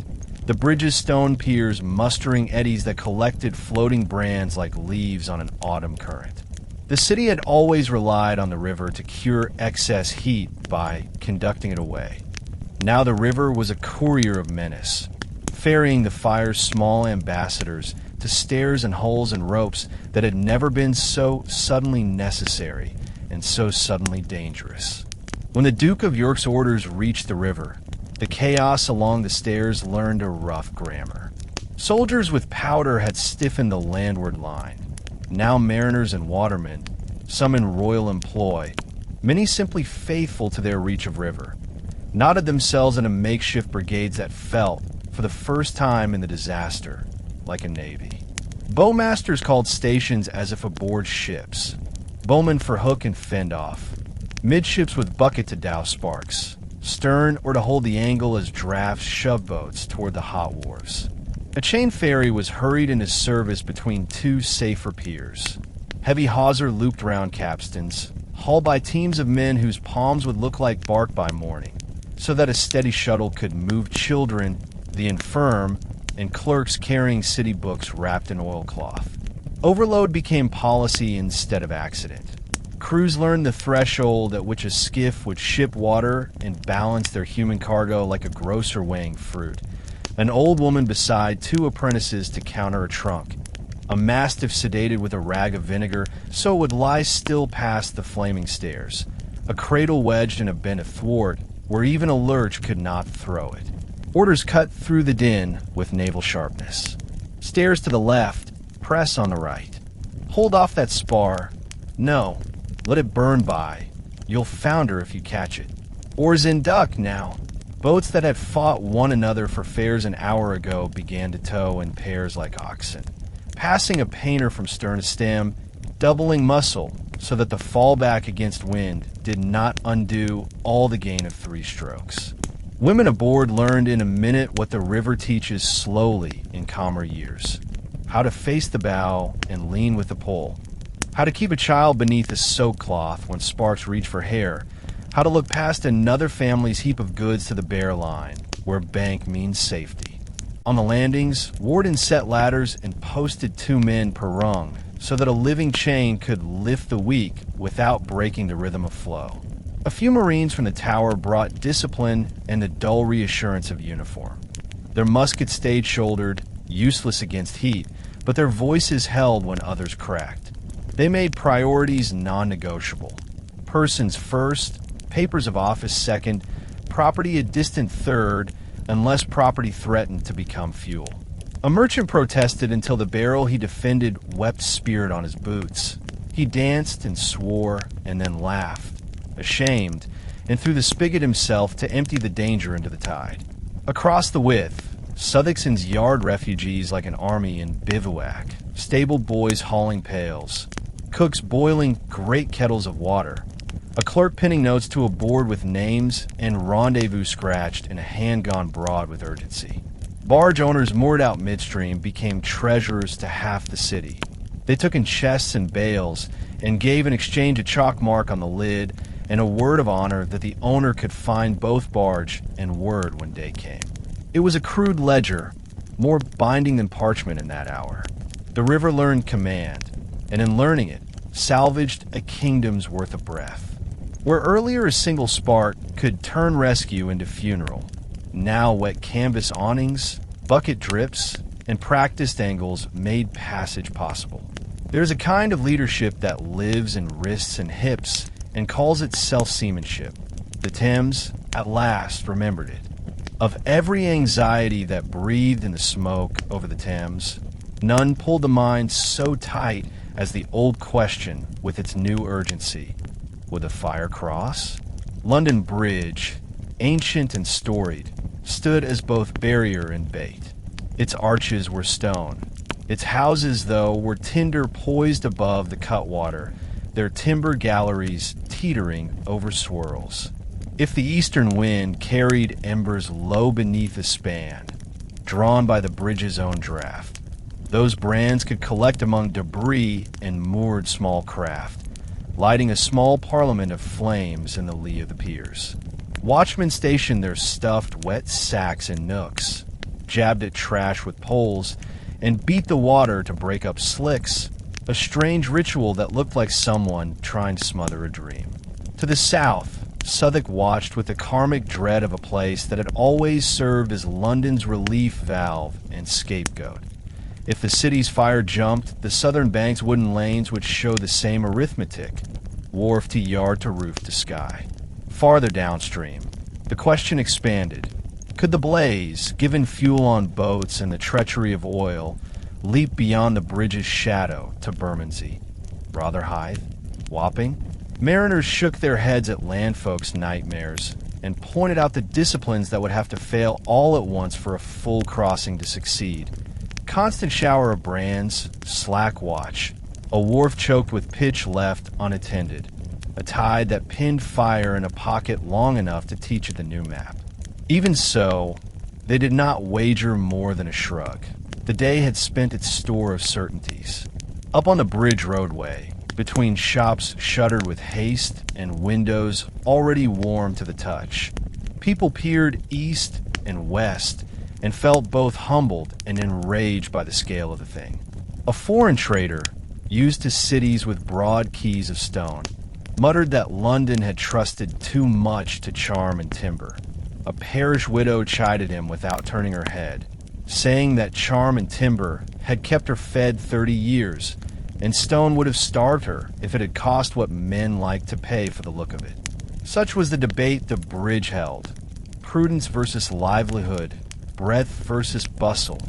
The bridge's stone piers mustering eddies that collected floating brands like leaves on an autumn current. The city had always relied on the river to cure excess heat by conducting it away. Now the river was a courier of menace, ferrying the fire's small ambassadors to stairs and holes and ropes that had never been so suddenly necessary and so suddenly dangerous. When the Duke of York's orders reached the river, the chaos along the stairs learned a rough grammar. Soldiers with powder had stiffened the landward line. Now mariners and watermen, some in royal employ, many simply faithful to their reach of river, knotted themselves into makeshift brigades that felt, for the first time in the disaster, like a navy. Bowmasters called stations as if aboard ships, bowmen for hook and fend off, midships with bucket to douse sparks, stern or to hold the angle as drafts shoved boats toward the hot wharves. A chain ferry was hurried into service between two safer piers. Heavy hawser looped round capstans, hauled by teams of men whose palms would look like bark by morning, so that a steady shuttle could move children, the infirm, and clerks carrying city books wrapped in oilcloth. Overload became policy instead of accident. Crews learned the threshold at which a skiff would ship water and balance their human cargo like a grocer weighing fruit. An old woman beside two apprentices to counter a trunk. A mastiff sedated with a rag of vinegar so it would lie still past the flaming stairs. A cradle wedged in a bent athwart where even a lurch could not throw it. Orders cut through the din with naval sharpness. Stairs to the left, press on the right. Hold off that spar. No, let it burn by. You'll founder if you catch it. Oars in duck now. Boats that had fought one another for fares an hour ago began to tow in pairs like oxen. Passing a painter from stern to stem, doubling muscle so that the fallback against wind did not undo all the gain of 3 strokes. Women aboard learned in a minute what the river teaches slowly in calmer years. How to face the bow and lean with the pole. How to keep a child beneath a soak cloth when sparks reach for hair. How to look past another family's heap of goods to the bare line, where bank means safety. On the landings, wardens set ladders and posted 2 men per rung, so that a living chain could lift the weak without breaking the rhythm of flow. A few Marines from the tower brought discipline and the dull reassurance of uniform. Their muskets stayed shouldered, useless against heat, but their voices held when others cracked. They made priorities non-negotiable. Persons first, papers of office second, property a distant third, unless property threatened to become fuel. A merchant protested until the barrel he defended wept spirit on his boots. He danced and swore and then laughed, ashamed, and threw the spigot himself to empty the danger into the tide. Across the width, Southwark's yard refugees like an army in bivouac, stable boys hauling pails, cooks boiling great kettles of water, a clerk pinning notes to a board with names and rendezvous scratched in a hand gone broad with urgency. Barge owners moored out midstream became treasurers to half the city. They took in chests and bales and gave in exchange a chalk mark on the lid and a word of honor that the owner could find both barge and word when day came. It was a crude ledger, more binding than parchment in that hour. The river learned command, and in learning it, salvaged a kingdom's worth of breath. Where earlier a single spark could turn rescue into funeral, now wet canvas awnings, bucket drips, and practiced angles made passage possible. There's a kind of leadership that lives in wrists and hips and calls itself seamanship. The Thames, at last, remembered it. Of every anxiety that breathed in the smoke over the Thames, none pulled the mind so tight as the old question with its new urgency. Would the fire cross? London Bridge, ancient and storied, stood as both barrier and bait. Its arches were stone. Its houses, though, were tinder poised above the cutwater, their timber galleries teetering over swirls. If the eastern wind carried embers low beneath a span, drawn by the bridge's own draft, those brands could collect among debris and moored small craft, lighting a small parliament of flames in the lee of the piers. Watchmen stationed their stuffed wet sacks in nooks, jabbed at trash with poles, and beat the water to break up slicks, a strange ritual that looked like someone trying to smother a dream. To the south, Southwark watched with the karmic dread of a place that had always served as London's relief valve and scapegoat. If the city's fire jumped, the southern bank's wooden lanes would show the same arithmetic, wharf to yard to roof to sky. Farther downstream, the question expanded. Could the blaze, given fuel on boats and the treachery of oil, leap beyond the bridge's shadow to Bermondsey? Rotherhithe? Wapping? Mariners shook their heads at landfolk's nightmares and pointed out the disciplines that would have to fail all at once for a full crossing to succeed. Constant shower of brands, slack watch, a wharf choked with pitch left unattended, a tide that pinned fire in a pocket long enough to teach it the new map. Even so, they did not wager more than a shrug. The day had spent its store of certainties. Up on the bridge roadway, between shops shuttered with haste and windows already warm to the touch, people peered east and west and felt both humbled and enraged by the scale of the thing. A foreign trader, used to cities with broad quays of stone, muttered that London had trusted too much to charm and timber. A parish widow chided him without turning her head, saying that charm and timber had kept her fed 30 years, and stone would have starved her if it had cost what men liked to pay for the look of it. Such was the debate the bridge held. Prudence versus livelihood, breadth versus bustle,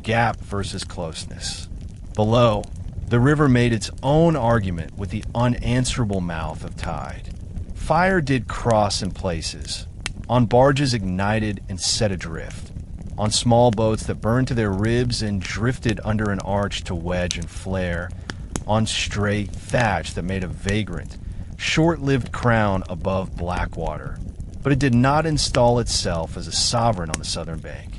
gap versus closeness. Below, the river made its own argument with the unanswerable mouth of tide. Fire did cross in places, on barges ignited and set adrift, on small boats that burned to their ribs and drifted under an arch to wedge and flare, on straight thatch that made a vagrant, short-lived crown above Blackwater, but it did not install itself as a sovereign on the southern bank.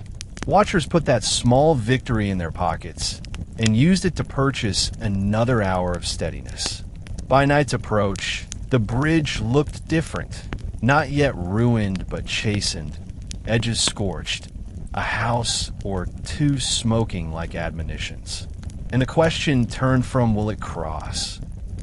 Watchers put that small victory in their pockets and used it to purchase another hour of steadiness. By night's approach, the bridge looked different, not yet ruined but chastened, edges scorched, a house or two smoking like admonitions. And the question turned from will it cross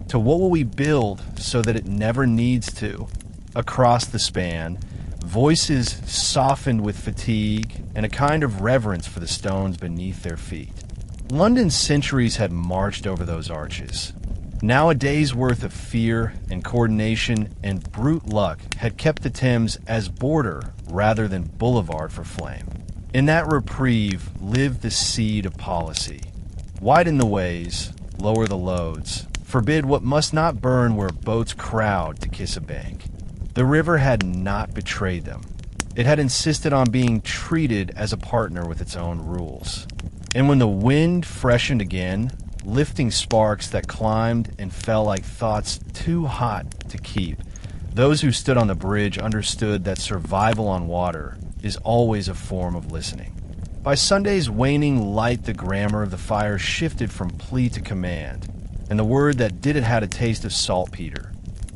to what will we build so that it never needs to. Across the span, voices softened with fatigue and a kind of reverence for the stones beneath their feet. London's centuries had marched over those arches. Now a day's worth of fear and coordination and brute luck had kept the Thames as border rather than boulevard for flame. In that reprieve lived the seed of policy. Widen the ways, lower the loads, forbid what must not burn where boats crowd to kiss a bank. The river had not betrayed them. It had insisted on being treated as a partner with its own rules. And when the wind freshened again, lifting sparks that climbed and fell like thoughts too hot to keep, those who stood on the bridge understood that survival on water is always a form of listening. By Sunday's waning light, the grammar of the fire shifted from plea to command, and the word that did it had a taste of saltpeter,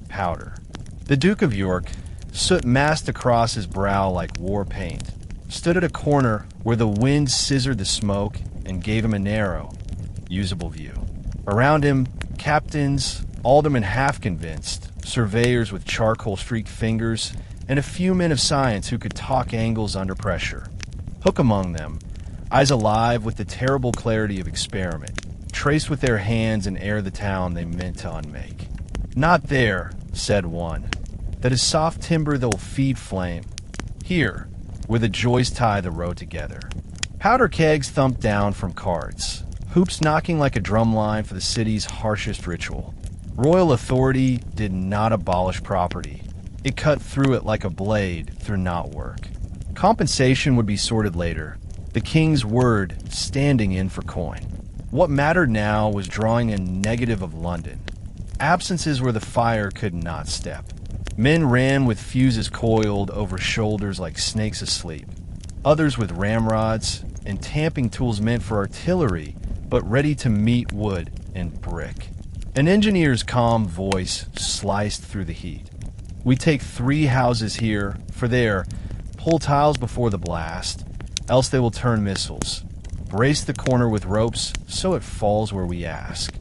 powder. The Duke of York, soot massed across his brow like war paint, stood at a corner where the wind scissored the smoke and gave him a narrow, usable view. Around him, captains, aldermen half convinced, surveyors with charcoal-streaked fingers, and a few men of science who could talk angles under pressure. Hooke among them, eyes alive with the terrible clarity of experiment, traced with their hands and ere the town they meant to unmake. Not there, said one, that is soft timber that will feed flame. Here, where the joists tie the row together. Powder kegs thumped down from carts, hoops knocking like a drumline for the city's harshest ritual. Royal authority did not abolish property. It cut through it like a blade through knotwork. Compensation would be sorted later, the king's word standing in for coin. What mattered now was drawing a negative of London. Absences where the fire could not step. Men ran with fuses coiled over shoulders like snakes asleep. Others with ramrods and tamping tools meant for artillery, but ready to meet wood and brick. An engineer's calm voice sliced through the heat. We take 3 houses here, for there, pull tiles before the blast, else they will turn missiles. Brace the corner with ropes so it falls where we ask.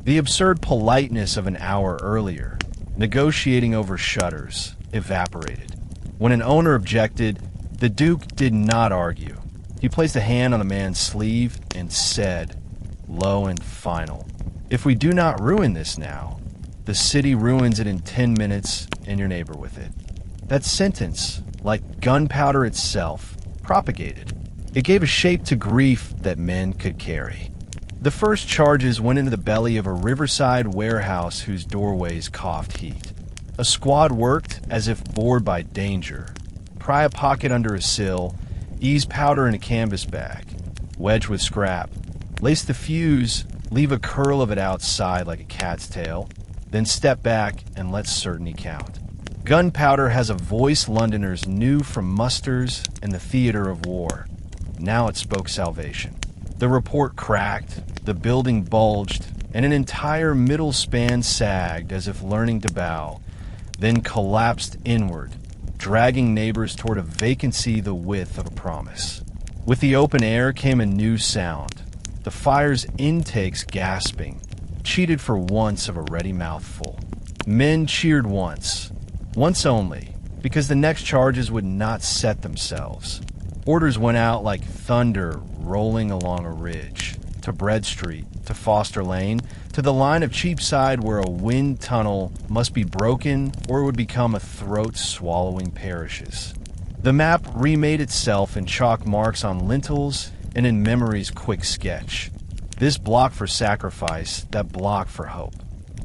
The absurd politeness of an hour earlier, negotiating over shutters, evaporated. When an owner objected, the Duke did not argue. He placed a hand on the man's sleeve and said, low and final, "If we do not ruin this now, the city ruins it in 10 minutes and your neighbor with it." That sentence, like gunpowder itself, propagated. It gave a shape to grief that men could carry. The first charges went into the belly of a riverside warehouse whose doorways coughed heat. A squad worked as if bored by danger. Pry a pocket under a sill, ease powder in a canvas bag, wedge with scrap, lace the fuse, leave a curl of it outside like a cat's tail, then step back and let certainty count. Gunpowder has a voice Londoners knew from musters and the theater of war. Now it spoke salvation. The report cracked, the building bulged, and an entire middle span sagged as if learning to bow, then collapsed inward, dragging neighbors toward a vacancy the width of a promise. With the open air came a new sound, the fire's intakes gasping, cheated for once of a ready mouthful. Men cheered once only, because the next charges would not set themselves. Orders went out like thunder rolling along a ridge, to Bread Street, to Foster Lane, to the line of Cheapside where a wind tunnel must be broken or it would become a throat-swallowing parishes. The map remade itself in chalk marks on lintels and in memory's quick sketch. This block for sacrifice, that block for hope.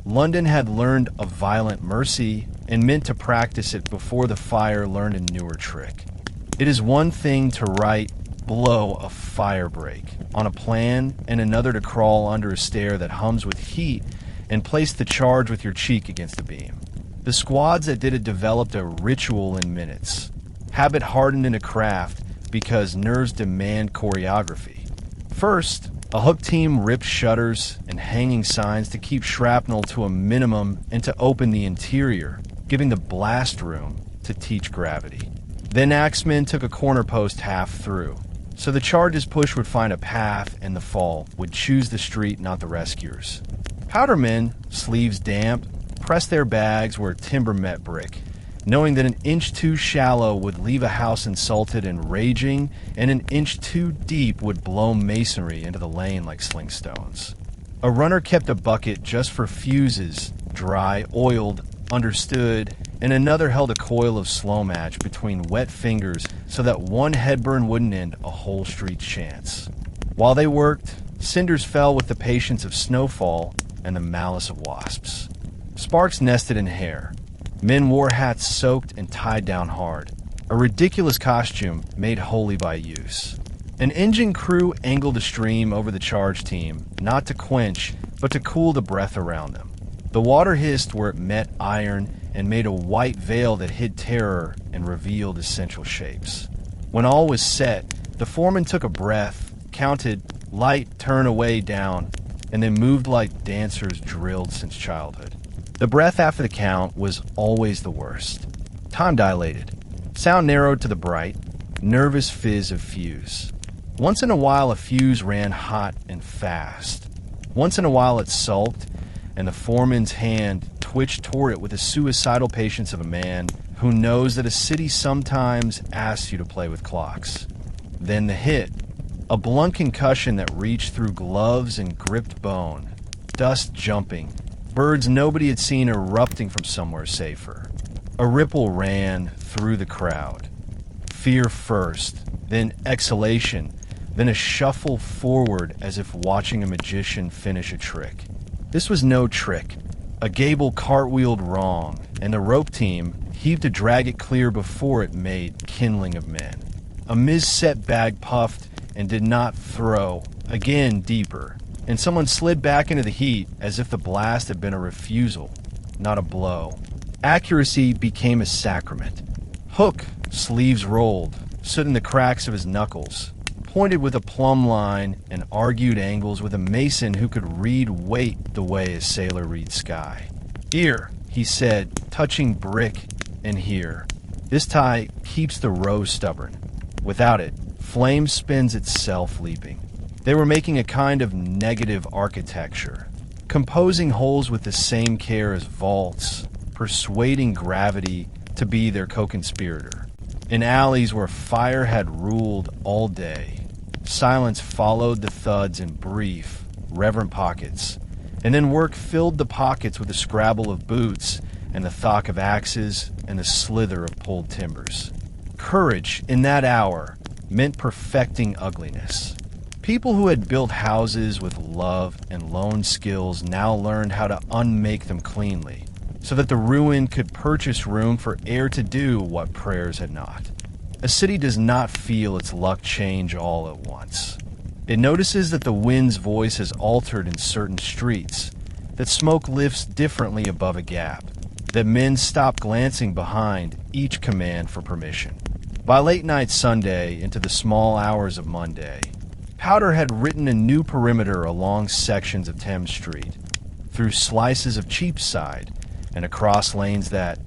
London had learned a violent mercy and meant to practice it before the fire learned a newer trick. It is one thing to write blow a fire break on a plan and another to crawl under a stair that hums with heat and place the charge with your cheek against the beam. The squads that did it developed a ritual in minutes. Habit hardened into craft because nerves demand choreography. First, a Hooke team ripped shutters and hanging signs to keep shrapnel to a minimum and to open the interior, giving the blast room to teach gravity. Then axemen took a corner post half through, so the charge's push would find a path and the fall would choose the street, not the rescuers. Powdermen, sleeves damp, pressed their bags where timber met brick, knowing that an inch too shallow would leave a house insulted and raging, and an inch too deep would blow masonry into the lane like sling stones. A runner kept a bucket just for fuses, dry, oiled, understood, and another held a coil of slow match between wet fingers so that one headburn wouldn't end a whole street's chance. While they worked, cinders fell with the patience of snowfall and the malice of wasps. Sparks nested in hair. Men wore hats soaked and tied down hard, a ridiculous costume made wholly by use. An engine crew angled a stream over the charge team, not to quench, but to cool the breath around them. The water hissed where it met iron and made a white veil that hid terror and revealed essential shapes. When all was set, the foreman took a breath, counted, light, turn away, down, and then moved like dancers drilled since childhood. The breath after the count was always the worst. Time dilated. Sound narrowed to the bright, nervous fizz of fuse. Once in a while a fuse ran hot and fast. Once in a while it sulked, and the foreman's hand twitched toward it with the suicidal patience of a man who knows that a city sometimes asks you to play with clocks. Then the hit. A blunt concussion that reached through gloves and gripped bone. Dust jumping. Birds nobody had seen erupting from somewhere safer. A ripple ran through the crowd. Fear first, then exhalation, then a shuffle forward as if watching a magician finish a trick. This was no trick. A gable cartwheeled wrong, and the rope team heaved to drag it clear before it made kindling of men. A mis-set bag puffed, and did not throw, again deeper, and someone slid back into the heat as if the blast had been a refusal, not a blow. Accuracy became a sacrament. Hooke, sleeves rolled, stood in the cracks of his knuckles, pointed with a plumb line and argued angles with a mason who could read weight the way a sailor reads sky. "Here," he said, touching brick, and here. "This tie keeps the row stubborn. Without it, flame spins itself leaping." They were making a kind of negative architecture, composing holes with the same care as vaults, persuading gravity to be their co-conspirator. In alleys where fire had ruled all day, silence followed the thuds in brief, reverent pockets, and then work filled the pockets with the scrabble of boots and the thock of axes and the slither of pulled timbers. Courage, in that hour, meant perfecting ugliness. People who had built houses with love and loan skills now learned how to unmake them cleanly, so that the ruin could purchase room for air to do what prayers had not. A city does not feel its luck change all at once. It notices that the wind's voice has altered in certain streets, that smoke lifts differently above a gap, that men stop glancing behind each command for permission. By late night Sunday into the small hours of Monday, Powder had written a new perimeter along sections of Thames Street, through slices of Cheapside, and across lanes that,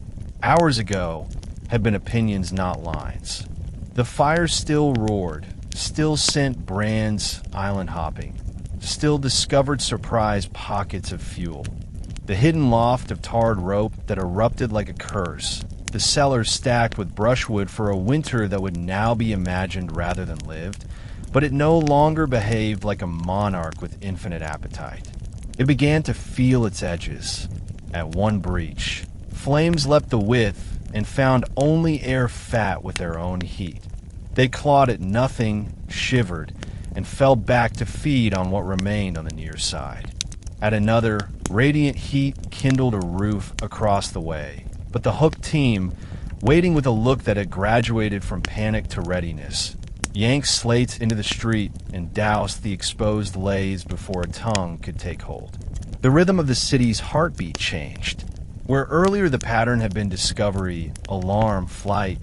hours ago, had been opinions, not lines. The fire still roared, still sent brands island hopping, still discovered surprise pockets of fuel. The hidden loft of tarred rope that erupted like a curse, the cellars stacked with brushwood for a winter that would now be imagined rather than lived, but it no longer behaved like a monarch with infinite appetite. It began to feel its edges. At one breach, flames leapt the width and found only air fat with their own heat. They clawed at nothing, shivered, and fell back to feed on what remained on the near side. At another, radiant heat kindled a roof across the way, but the Hooke team, waiting with a look that had graduated from panic to readiness, yanked slates into the street and doused the exposed lays before a tongue could take hold. The rhythm of the city's heartbeat changed. Where earlier the pattern had been discovery, alarm, flight,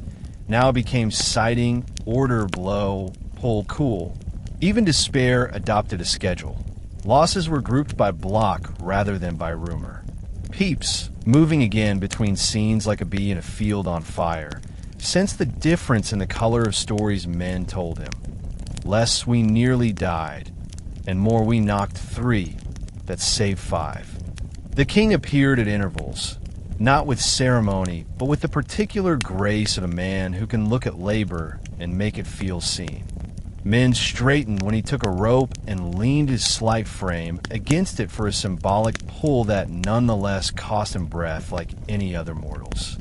now became sighting, order, blow, pull, cool. Even despair adopted a schedule. Losses were grouped by block rather than by rumor. Pepys, moving again between scenes like a bee in a field on fire, sensed the difference in the color of stories men told him. Less we nearly died, and more we knocked 3 that saved 5. The king appeared at intervals, not with ceremony, but with the particular grace of a man who can look at labor and make it feel seen. Men straightened when he took a rope and leaned his slight frame against it for a symbolic pull that nonetheless cost him breath like any other mortal's.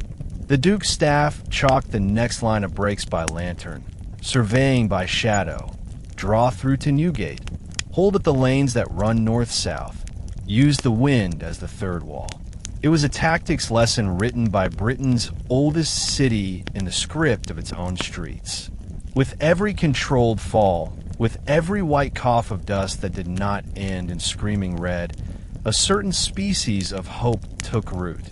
The Duke's staff chalked the next line of breaks by lantern, surveying by shadow, draw through to Newgate, hold at the lanes that run north-south, use the wind as the third wall. It was a tactics lesson written by Britain's oldest city in the script of its own streets. With every controlled fall, with every white cough of dust that did not end in screaming red, a certain species of hope took root.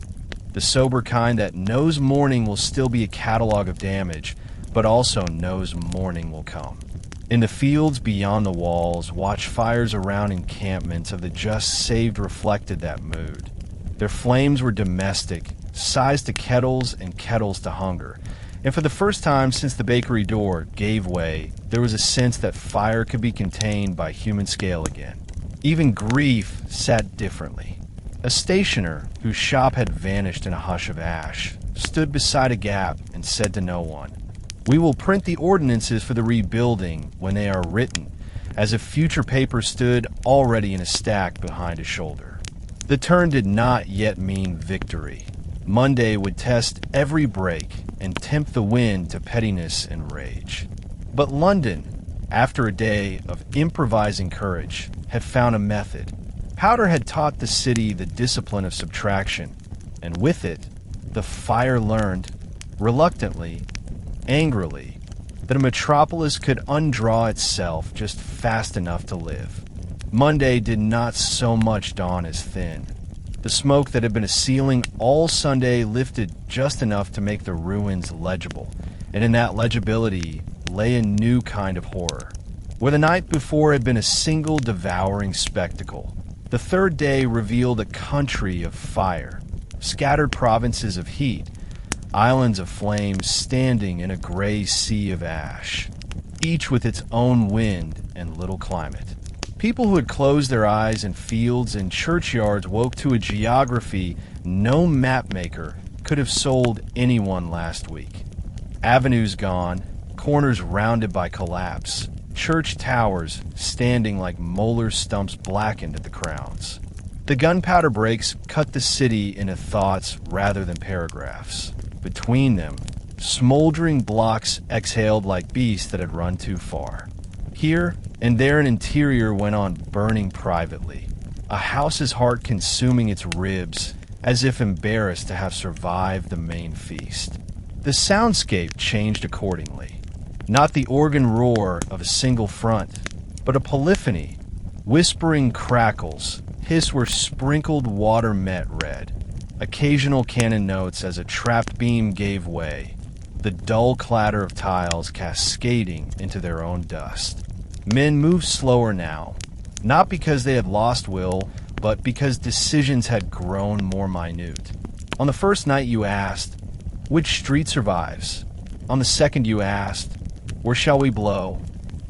The sober kind that knows morning will still be a catalog of damage, but also knows morning will come. In the fields beyond the walls, watch fires around encampments of the just saved reflected that mood. Their flames were domestic, sized to kettles and kettles to hunger, and for the first time since the bakery door gave way, there was a sense that fire could be contained by human scale again. Even grief sat differently. A stationer, whose shop had vanished in a hush of ash, stood beside a gap and said to no one, "We will print the ordinances for the rebuilding when they are written," as if future paper stood already in a stack behind his shoulder. The turn did not yet mean victory. Monday would test every break and tempt the wind to pettiness and rage. But London, after a day of improvising courage, had found a method. Powder had taught the city the discipline of subtraction, and with it, the fire learned, reluctantly, angrily, that a metropolis could undraw itself just fast enough to live. Monday did not so much dawn as thin. The smoke that had been a ceiling all Sunday lifted just enough to make the ruins legible, and in that legibility lay a new kind of horror. Where the night before had been a single devouring spectacle, the third day revealed a country of fire, scattered provinces of heat, islands of flames standing in a gray sea of ash, each with its own wind and little climate. People who had closed their eyes in fields and churchyards woke to a geography no mapmaker could have sold anyone last week. Avenues gone, corners rounded by collapse, church towers standing like molar stumps blackened at the crowns. The gunpowder breaks cut the city into thoughts rather than paragraphs. Between them, smoldering blocks exhaled like beasts that had run too far. Here and there an interior went on burning privately, a house's heart consuming its ribs as if embarrassed to have survived the main feast. The soundscape changed accordingly. Not the organ roar of a single front, but a polyphony, whispering crackles, hiss where sprinkled water met red, occasional cannon notes as a trapped beam gave way, the dull clatter of tiles cascading into their own dust. Men moved slower now, not because they had lost will, but because decisions had grown more minute. On the first night you asked, which street survives? On the second you asked, where shall we blow?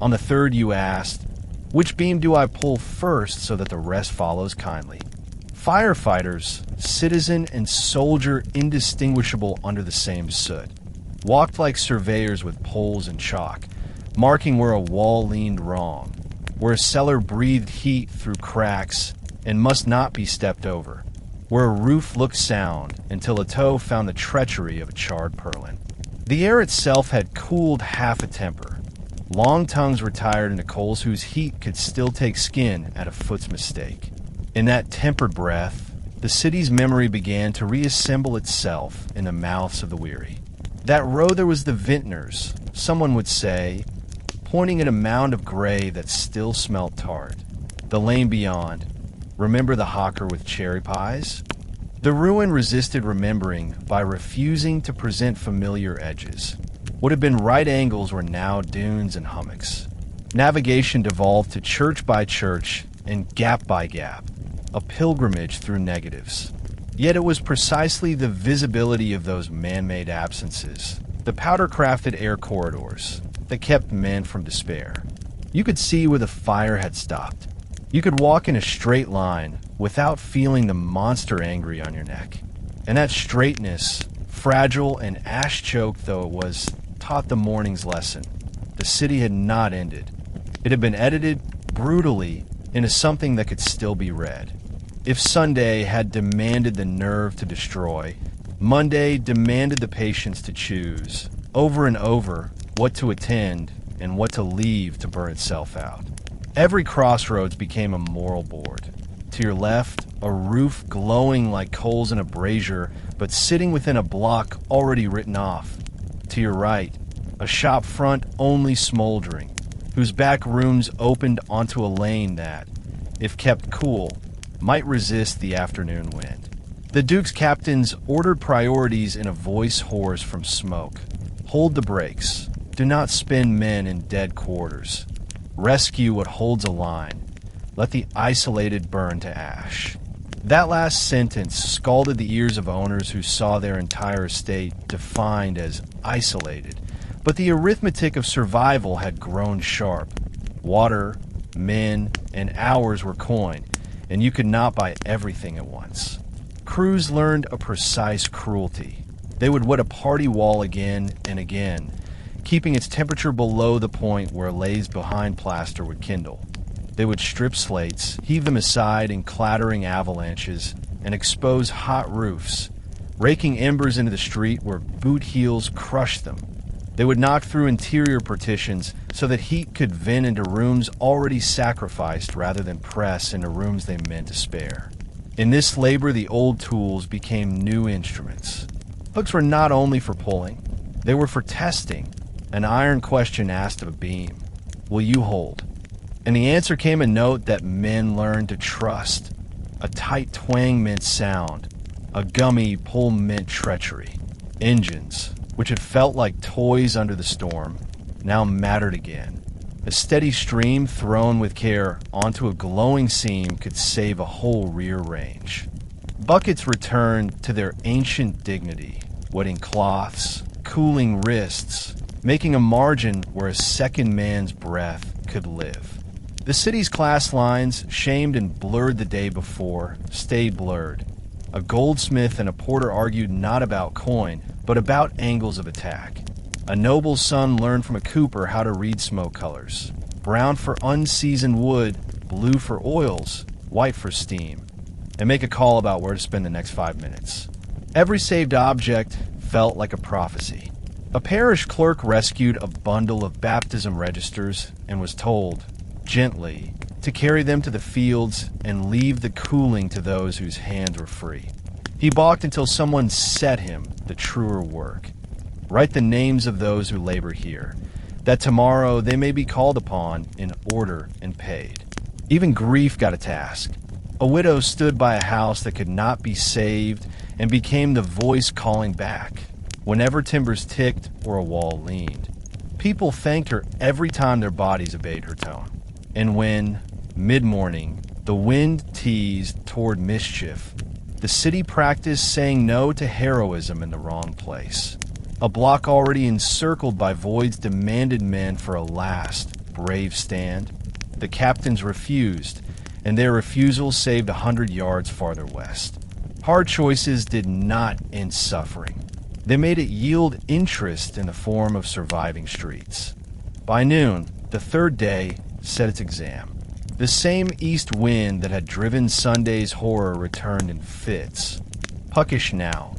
On the third you asked, which beam do I pull first so that the rest follows kindly? Firefighters, citizen and soldier indistinguishable under the same soot, walked like surveyors with poles and chalk, marking where a wall leaned wrong, where a cellar breathed heat through cracks and must not be stepped over, where a roof looked sound until a toe found the treachery of a charred purlin. The air itself had cooled half a temper. Long tongues retired into coals whose heat could still take skin at a foot's mistake. In that tempered breath, the city's memory began to reassemble itself in the mouths of the weary. That row there was the vintner's, someone would say, pointing at a mound of gray that still smelt tart. The lane beyond, remember the hawker with cherry pies? The ruin resisted remembering by refusing to present familiar edges. What had been right angles were now dunes and hummocks. Navigation devolved to church by church and gap by gap, a pilgrimage through negatives. Yet it was precisely the visibility of those man-made absences, the powder-crafted air corridors, that kept men from despair. You could see where the fire had stopped. You could walk in a straight line without feeling the monster angry on your neck. And that straightness, fragile and ash-choked though it was, taught the morning's lesson. The city had not ended. It had been edited brutally into something that could still be read. If Sunday had demanded the nerve to destroy, Monday demanded the patience to choose, over and over, what to attend and what to leave to burn itself out. Every crossroads became a moral board. To your left, a roof glowing like coals in a brazier, but sitting within a block already written off. To your right, a shop front only smoldering, whose back rooms opened onto a lane that, if kept cool, might resist the afternoon wind. The Duke's captains ordered priorities in a voice hoarse from smoke. Hold the brakes. Do not spin men in dead quarters. Rescue what holds a line. Let the isolated burn to ash. That last sentence scalded the ears of owners who saw their entire estate defined as isolated, but the arithmetic of survival had grown sharp. Water, men, and hours were coin, and you could not buy everything at once. Crews learned a precise cruelty. They would wet a party wall again and again, keeping its temperature below the point where lays behind plaster would kindle. They would strip slates, heave them aside in clattering avalanches, and expose hot roofs, raking embers into the street where boot heels crushed them. They would knock through interior partitions so that heat could vent into rooms already sacrificed rather than press into rooms they meant to spare. In this labor, the old tools became new instruments. Hooks were not only for pulling, they were for testing, An iron question asked of a beam. Will you hold? And the answer came a note that men learned to trust. A tight twang meant sound. A gummy pull meant treachery. Engines, which had felt like toys under the storm, now mattered again. A steady stream thrown with care onto a glowing seam could save a whole rear range. Buckets returned to their ancient dignity, wetting cloths, cooling wrists, making a margin where a second man's breath could live. The city's class lines, shamed and blurred the day before, stayed blurred. A goldsmith and a porter argued not about coin, but about angles of attack. A noble's son learned from a cooper how to read smoke colors. Brown for unseasoned wood, blue for oils, white for steam. And make a call about where to spend the next 5 minutes. Every saved object felt like a prophecy. A parish clerk rescued a bundle of baptism registers and was told, gently, to carry them to the fields and leave the cooling to those whose hands were free. He balked until someone set him the truer work. Write the names of those who labor here, that tomorrow they may be called upon in order and paid. Even grief got a task. A widow stood by a house that could not be saved and became the voice calling back whenever timbers ticked or a wall leaned. People thanked her every time their bodies obeyed her tone. And when, mid-morning, the wind teased toward mischief, the city practiced saying no to heroism in the wrong place. A block already encircled by voids demanded men for a last, brave stand. The captains refused, and their refusal saved 100 yards farther west. Hard choices did not end suffering. They made it yield interest in the form of surviving streets. By noon, the third day set its exam. The same east wind that had driven Sunday's horror returned in fits, puckish now,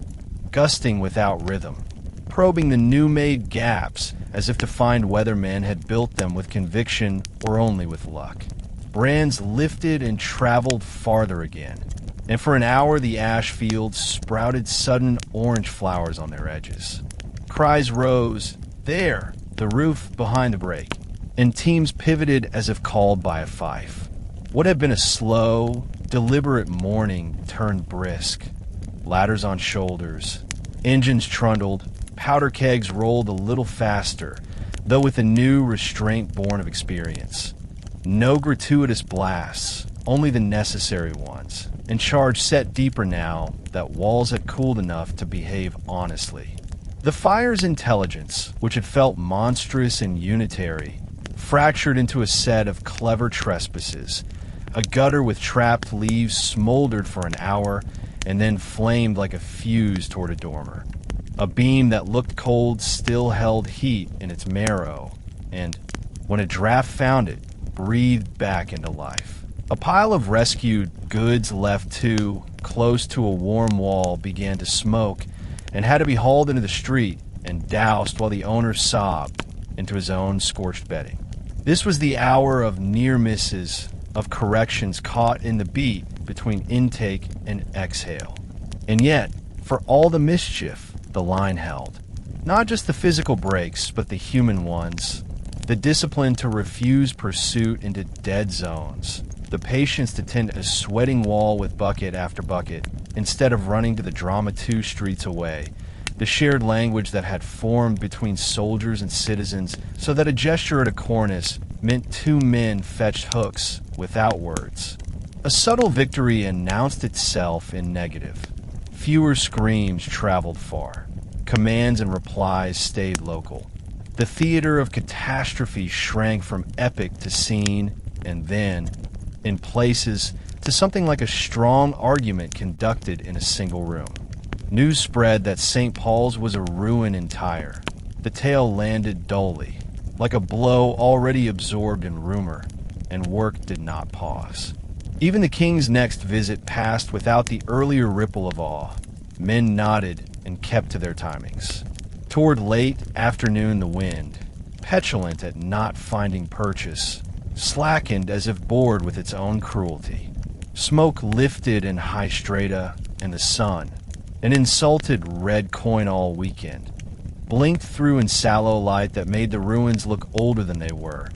gusting without rhythm, probing the new-made gaps as if to find whether men had built them with conviction or only with luck. Brands lifted and traveled farther again, and for an hour the ash fields sprouted sudden orange flowers on their edges. Cries rose, there, the roof behind the break, and teams pivoted as if called by a fife. What had been a slow, deliberate morning turned brisk. Ladders on shoulders, engines trundled, powder kegs rolled a little faster, though with a new restraint born of experience. No gratuitous blasts, only the necessary ones, and charge set deeper now that walls had cooled enough to behave honestly. The fire's intelligence, which had felt monstrous and unitary, fractured into a set of clever trespasses. A gutter with trapped leaves smoldered for an hour and then flamed like a fuse toward a dormer. A beam that looked cold still held heat in its marrow, and, when a draft found it, breathed back into life. A pile of rescued goods left too close to a warm wall began to smoke and had to be hauled into the street and doused while the owner sobbed into his own scorched bedding. This was the hour of near misses, of corrections caught in the beat between intake and exhale. And yet, for all the mischief, the line held. Not just the physical breaks, but the human ones. The discipline to refuse pursuit into dead zones. The patience to tend a sweating wall with bucket after bucket, instead of running to the drama 2 streets away. The shared language that had formed between soldiers and citizens, so that a gesture at a cornice meant 2 men fetched hooks without words. A subtle victory announced itself in negative. Fewer screams traveled far. Commands and replies stayed local. The theater of catastrophe shrank from epic to scene, and then, in places, to something like a strong argument conducted in a single room. News spread that St. Paul's was a ruin entire. The tale landed dully, like a blow already absorbed in rumor, and work did not pause. Even the king's next visit passed without the earlier ripple of awe. Men nodded and kept to their timings. Toward late afternoon the wind, petulant at not finding purchase, slackened as if bored with its own cruelty. Smoke lifted in high strata, and the sun, an insulted red coin all weekend, blinked through in sallow light that made the ruins look older than they were,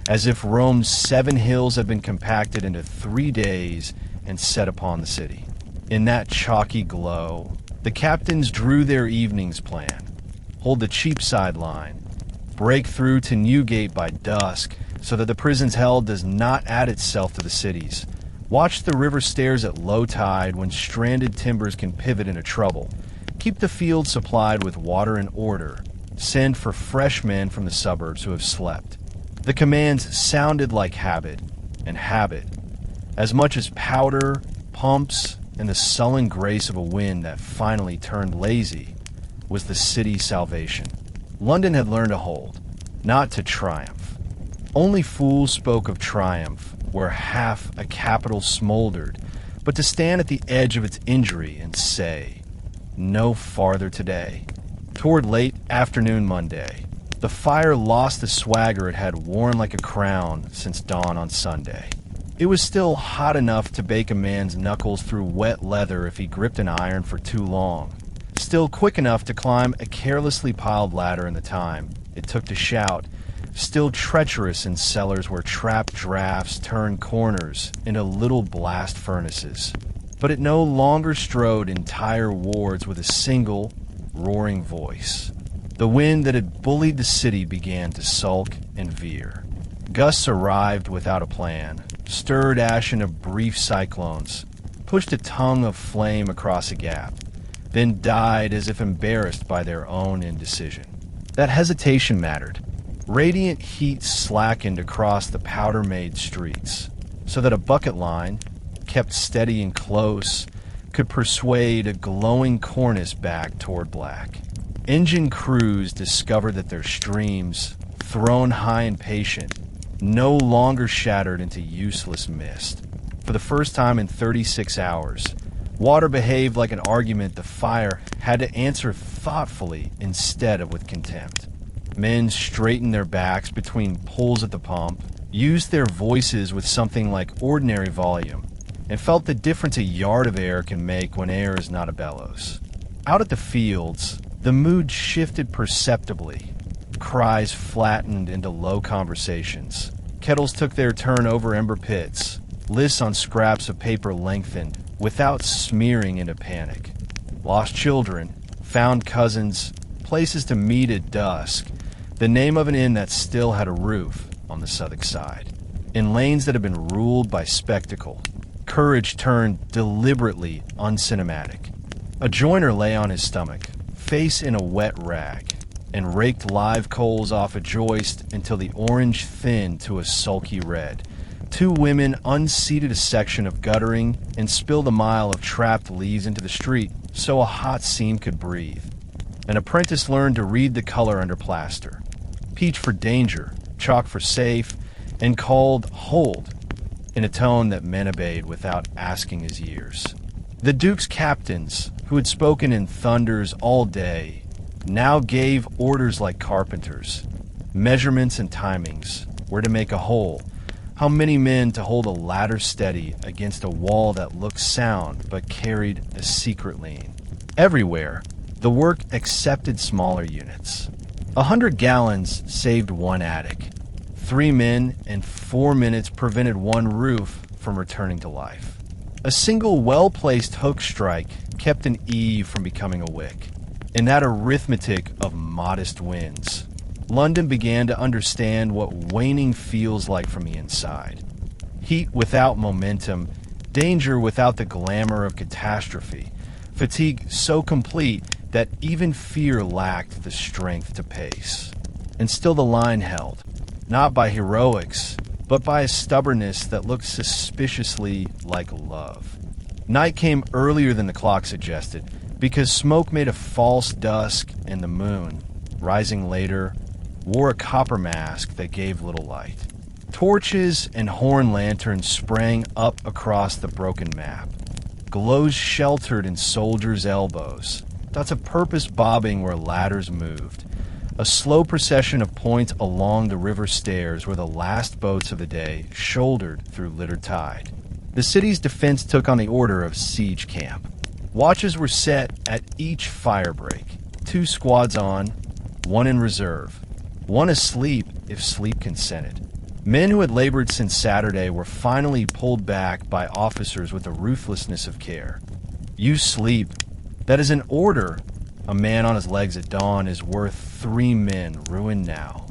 as if Rome's 7 hills had been compacted into 3 days and set upon the city. In that chalky glow, the captains drew their evening's plan: hold the Cheapside line, break through to Newgate by dusk so that the prison's hell does not add itself to the cities, watch the river stairs at low tide when stranded timbers can pivot into trouble, keep the field supplied with water and order, send for fresh men from the suburbs who have slept. The commands sounded like habit, and habit, as much as powder, pumps, and the sullen grace of a wind that finally turned lazy, was the city's salvation. London had learned to hold, not to triumph. Only fools spoke of triumph where half a capital smoldered, but to stand at the edge of its injury and say, "No farther today." Toward late afternoon Monday, the fire lost the swagger it had worn like a crown since dawn on Sunday. It was still hot enough to bake a man's knuckles through wet leather if he gripped an iron for too long. Still quick enough to climb a carelessly piled ladder in the time it took to shout. Still treacherous in cellars where trapped drafts turned corners into little blast furnaces. But it no longer strode entire wards with a single, roaring voice. The wind that had bullied the city began to sulk and veer. Gusts arrived without a plan, stirred ash into brief cyclones, pushed a tongue of flame across a gap, then died as if embarrassed by their own indecision. That hesitation mattered. Radiant heat slackened across the powder-made streets, so that a bucket line, kept steady and close, could persuade a glowing cornice back toward black. Engine crews discovered that their streams, thrown high and patient, no longer shattered into useless mist. For the first time in 36 hours, water behaved like an argument the fire had to answer thoughtfully instead of with contempt. Men straightened their backs between pulls at the pump, used their voices with something like ordinary volume, and felt the difference a yard of air can make when air is not a bellows. Out at the fields, the mood shifted perceptibly. Cries flattened into low conversations. Kettles took their turn over ember pits. Lists on scraps of paper lengthened without smearing into panic. Lost children, found cousins, places to meet at dusk, the name of an inn that still had a roof on the Southwark side. In lanes that had been ruled by spectacle, courage turned deliberately uncinematic. A joiner lay on his stomach, face in a wet rag, and raked live coals off a joist until the orange thinned to a sulky red. 2 women unseated a section of guttering and spilled a mile of trapped leaves into the street so a hot seam could breathe. An apprentice learned to read the color under plaster. Peach for danger, chalk for safe, and called "hold" in a tone that men obeyed without asking his ears. The Duke's captains, who had spoken in thunders all day, now gave orders like carpenters. Measurements and timings, where to make a hole, how many men to hold a ladder steady against a wall that looked sound but carried a secret lean. Everywhere, the work accepted smaller units. 100 gallons saved 1 attic. 3 men and 4 minutes prevented 1 roof from returning to life. A single well-placed hook strike kept an eave from becoming a wick. In that arithmetic of modest wins, London began to understand what waning feels like from the inside. Heat without momentum, danger without the glamour of catastrophe, fatigue so complete that even fear lacked the strength to pace. And still the line held, not by heroics, but by a stubbornness that looked suspiciously like love. Night came earlier than the clock suggested, because smoke made a false dusk and the moon, rising later, wore a copper mask that gave little light. Torches and horn lanterns sprang up across the broken map. Glows sheltered in soldiers' elbows, dots of purpose bobbing where ladders moved. A slow procession of points along the river stairs where the last boats of the day shouldered through littered tide. The city's defense took on the order of siege camp. Watches were set at each firebreak, 2 squads on, one in reserve, one asleep if sleep consented. Men who had labored since Saturday were finally pulled back by officers with the ruthlessness of care. You sleep. That is an order. A man on his legs at dawn is worth 3 men ruined now.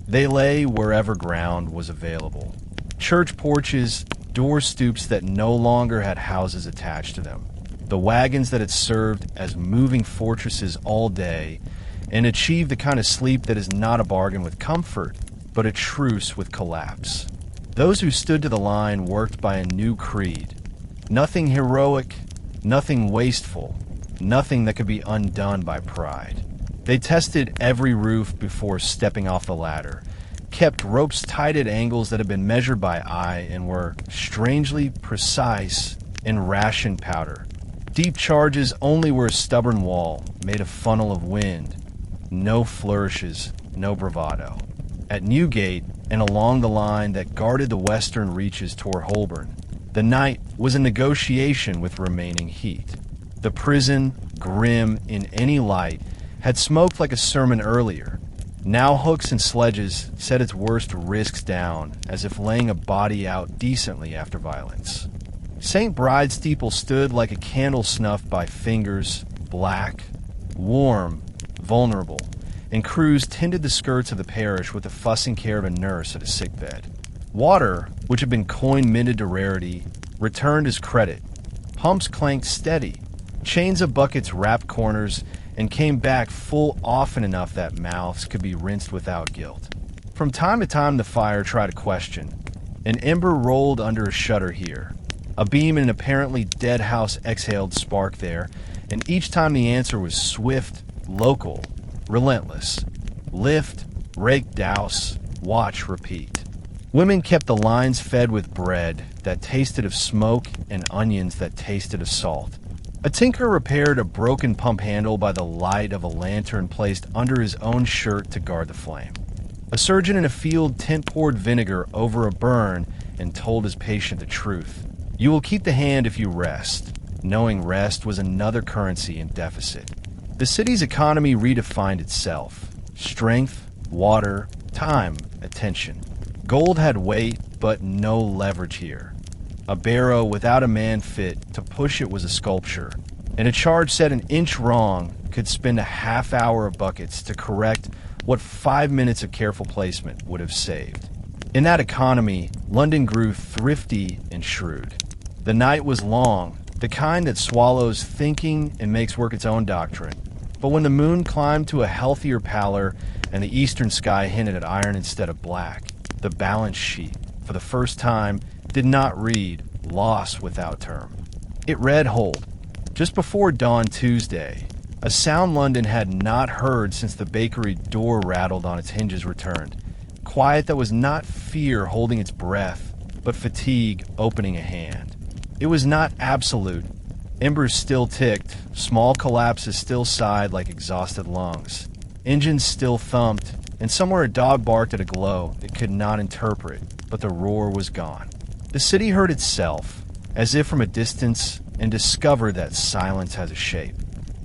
They lay wherever ground was available. Church porches, door stoops that no longer had houses attached to them. The wagons that had served as moving fortresses all day and achieved the kind of sleep that is not a bargain with comfort, but a truce with collapse. Those who stood to the line worked by a new creed. Nothing heroic, nothing wasteful, nothing that could be undone by pride. They tested every roof before stepping off the ladder, kept ropes tight at angles that had been measured by eye and were strangely precise in ration powder. Deep charges only were a stubborn wall made a funnel of wind. No flourishes, no bravado. At Newgate and along the line that guarded the western reaches toward Holborn, the night was a negotiation with remaining heat. The prison, grim in any light, had smoked like a sermon earlier. Now hooks and sledges set its worst risks down, as if laying a body out decently after violence. St. Bride's steeple stood like a candle snuffed by fingers, black, warm, vulnerable, and crews tended the skirts of the parish with the fussing care of a nurse at a sickbed. Water, which had been coin-minted to rarity, returned as credit. Pumps clanked steady. Chains of buckets wrapped corners and came back full often enough that mouths could be rinsed without guilt. From time to time the fire tried a question. An ember rolled under a shutter here. A beam in an apparently dead house exhaled spark there, and each time the answer was swift, local, relentless. Lift, rake, douse, watch, repeat. Women kept the lines fed with bread that tasted of smoke and onions that tasted of salt. A tinker repaired a broken pump handle by the light of a lantern placed under his own shirt to guard the flame. A surgeon in a field tent-poured vinegar over a burn and told his patient the truth. You will keep the hand if you rest. Knowing rest was another currency in deficit. The city's economy redefined itself. Strength, water, time, attention. Gold had weight, but no leverage here. A barrow without a man fit to push it was a sculpture, and a charge set an inch wrong could spend a half hour of buckets to correct what 5 minutes of careful placement would have saved. In that economy, London grew thrifty and shrewd. The night was long, the kind that swallows thinking and makes work its own doctrine. But when the moon climbed to a healthier pallor and the eastern sky hinted at iron instead of black, the balance sheet, for the first time, did not read loss without term. It read hold. Just before dawn Tuesday, a sound London had not heard since the bakery door rattled on its hinges returned. Quiet that was not fear holding its breath, but fatigue opening a hand. It was not absolute. Embers still ticked, small collapses still sighed like exhausted lungs. Engines still thumped, and somewhere a dog barked at a glow it could not interpret, but the roar was gone. The city heard itself, as if from a distance, and discovered that silence has a shape.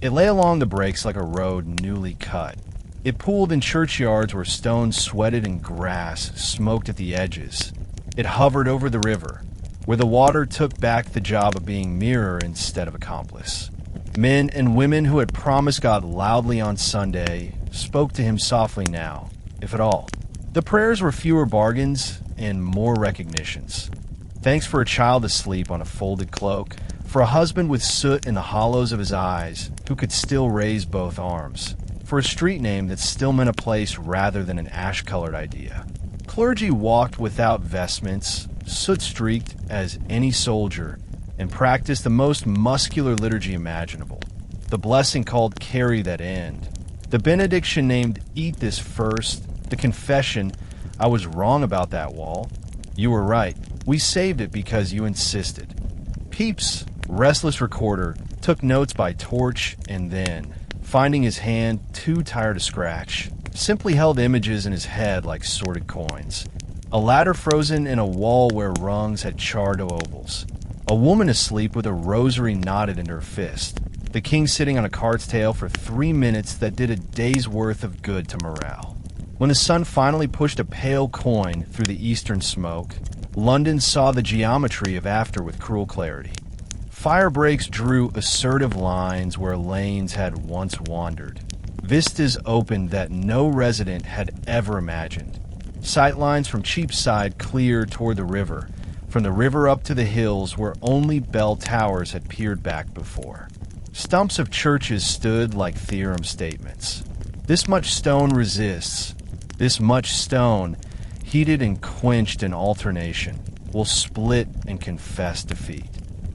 It lay along the breaks like a road newly cut. It pooled in churchyards where stones sweated and grass smoked at the edges. It hovered over the river, where the water took back the job of being mirror instead of accomplice. Men and women who had promised God loudly on Sunday spoke to him softly now, if at all. The prayers were fewer bargains and more recognitions. Thanks for a child asleep on a folded cloak, for a husband with soot in the hollows of his eyes who could still raise both arms, for a street name that still meant a place rather than an ash-colored idea. Clergy walked without vestments, soot-streaked as any soldier, and practiced the most muscular liturgy imaginable. The blessing called carry that end. The benediction named eat this first. The confession, I was wrong about that wall. You were right. We saved it because you insisted. Pepys, restless recorder, took notes by torch and then, finding his hand too tired to scratch, simply held images in his head like sorted coins. A ladder frozen in a wall where rungs had charred to ovals. A woman asleep with a rosary knotted in her fist. the king sitting on a cart's tail for 3 minutes that did a day's worth of good to morale. When the sun finally pushed a pale coin through the eastern smoke, London saw the geometry of after with cruel clarity. Fire breaks drew assertive lines where lanes had once wandered. Vistas opened that no resident had ever imagined. Sightlines from Cheapside cleared toward the river, from the river up to the hills where only bell towers had peered back before. Stumps of churches stood like theorem statements. This much stone resists. This much stone, heated and quenched in alternation, will split and confess defeat.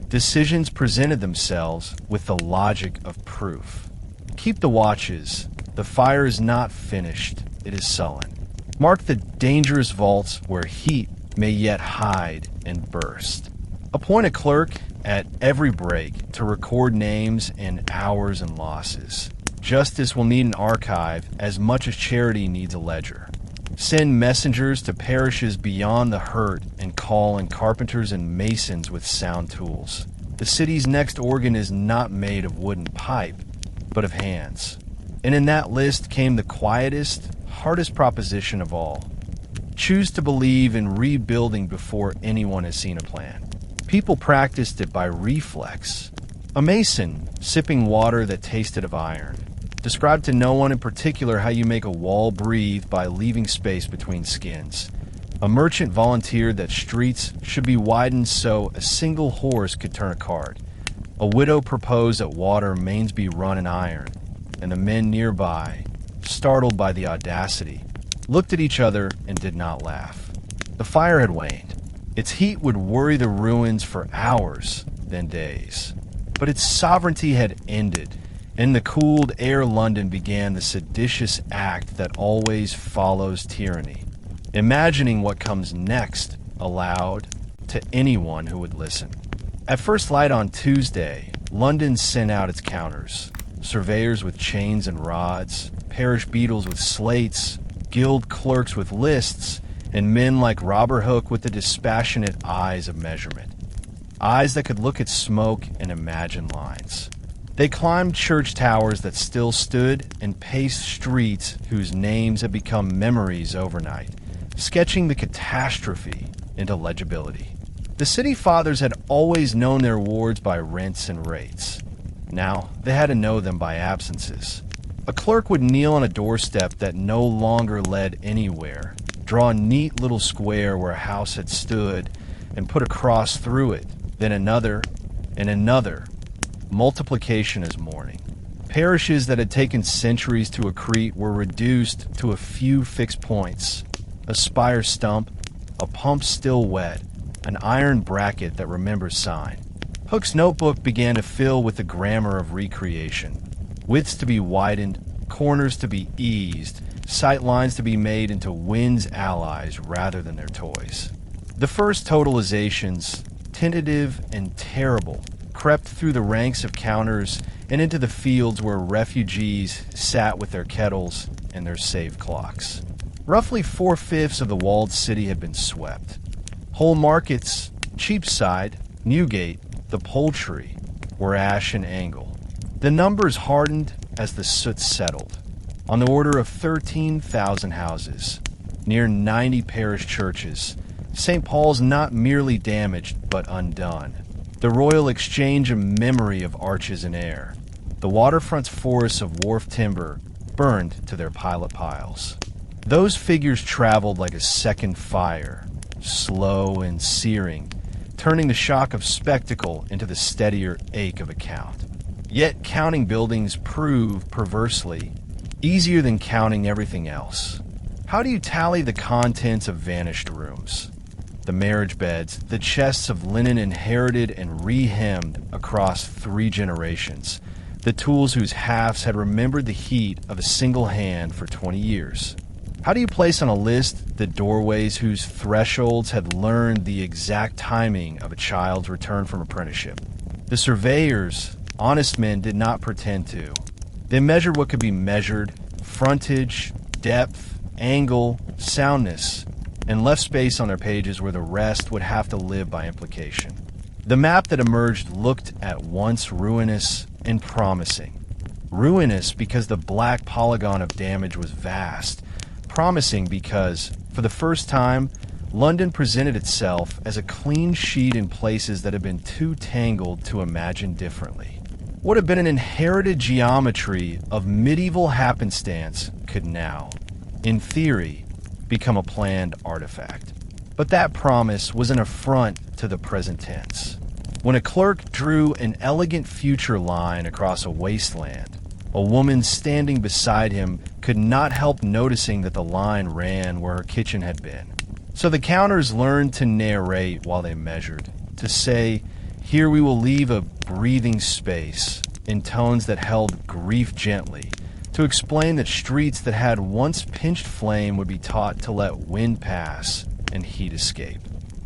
Decisions presented themselves with the logic of proof. Keep the watches. The fire is not finished. It is sullen. Mark the dangerous vaults where heat may yet hide and burst. Appoint a clerk at every break to record names and hours and losses. Justice will need an archive as much as charity needs a ledger. Send messengers to parishes beyond the hurt and call in carpenters and masons with sound tools. The city's next organ is not made of wooden pipe, but of hands. And in that list came the quietest, hardest proposition of all. Choose to believe in rebuilding before anyone has seen a plan. People practiced it by reflex. A mason, sipping water that tasted of iron, described to no one in particular how you make a wall breathe by leaving space between skins. A merchant volunteered that streets should be widened so a single horse could turn a cart. A widow proposed that water mains be run in iron, and the men nearby, startled by the audacity, looked at each other and did not laugh. The fire had waned. Its heat would worry the ruins for hours, then days. But its sovereignty had ended. In the cooled air London began the seditious act that always follows tyranny, imagining what comes next aloud to anyone who would listen. At first light on Tuesday, London sent out its counters, surveyors with chains and rods, parish beadles with slates, guild clerks with lists, and men like Reborn Hooke with the dispassionate eyes of measurement. Eyes that could look at smoke and imagine lines. They climbed church towers that still stood and paced streets whose names had become memories overnight, sketching the catastrophe into legibility. The city fathers had always known their wards by rents and rates. Now they had to know them by absences. A clerk would kneel on a doorstep that no longer led anywhere, draw a neat little square where a house had stood, and put a cross through it, then another and another. Multiplication is mourning. Parishes that had taken centuries to accrete were reduced to a few fixed points. A spire stump, a pump still wet, an iron bracket that remembers sign. Hooke's notebook began to fill with the grammar of recreation. Widths to be widened, corners to be eased, sight lines to be made into wind's allies rather than their toys. The first totalizations, tentative and terrible, crept through the ranks of counters and into the fields where refugees sat with their kettles and their save clocks. Roughly 4/5 of the walled city had been swept. Whole markets, Cheapside, Newgate, the Poultry, were ash and angle. The numbers hardened as the soot settled. On the order of 13,000 houses, near 90 parish churches, St. Paul's not merely damaged but undone. The Royal Exchange a memory of arches in air. The waterfront's forests of wharf timber burned to their pilot piles. Those figures traveled like a second fire, slow and searing, turning the shock of spectacle into the steadier ache of account. Yet counting buildings proved, perversely, easier than counting everything else. How do you tally the contents of vanished rooms? The marriage beds, the chests of linen inherited and re-hemmed across 3 generations, the tools whose halves had remembered the heat of a single hand for 20 years. How do you place on a list the doorways whose thresholds had learned the exact timing of a child's return from apprenticeship? The surveyors, honest men, did not pretend to. They measured what could be measured, frontage, depth, angle, soundness, and left space on their pages where the rest would have to live by implication. The map that emerged looked at once ruinous and promising. Ruinous because the black polygon of damage was vast. Promising because, for the first time, London presented itself as a clean sheet in places that had been too tangled to imagine differently. What had been an inherited geometry of medieval happenstance could now, in theory, become a planned artifact. But that promise was an affront to the present tense. When a clerk drew an elegant future line across a wasteland, a woman standing beside him could not help noticing that the line ran where her kitchen had been. So the counters learned to narrate while they measured, to say, "Here we will leave a breathing space," in tones that held grief gently, to explain that streets that had once pinched flame would be taught to let wind pass and heat escape.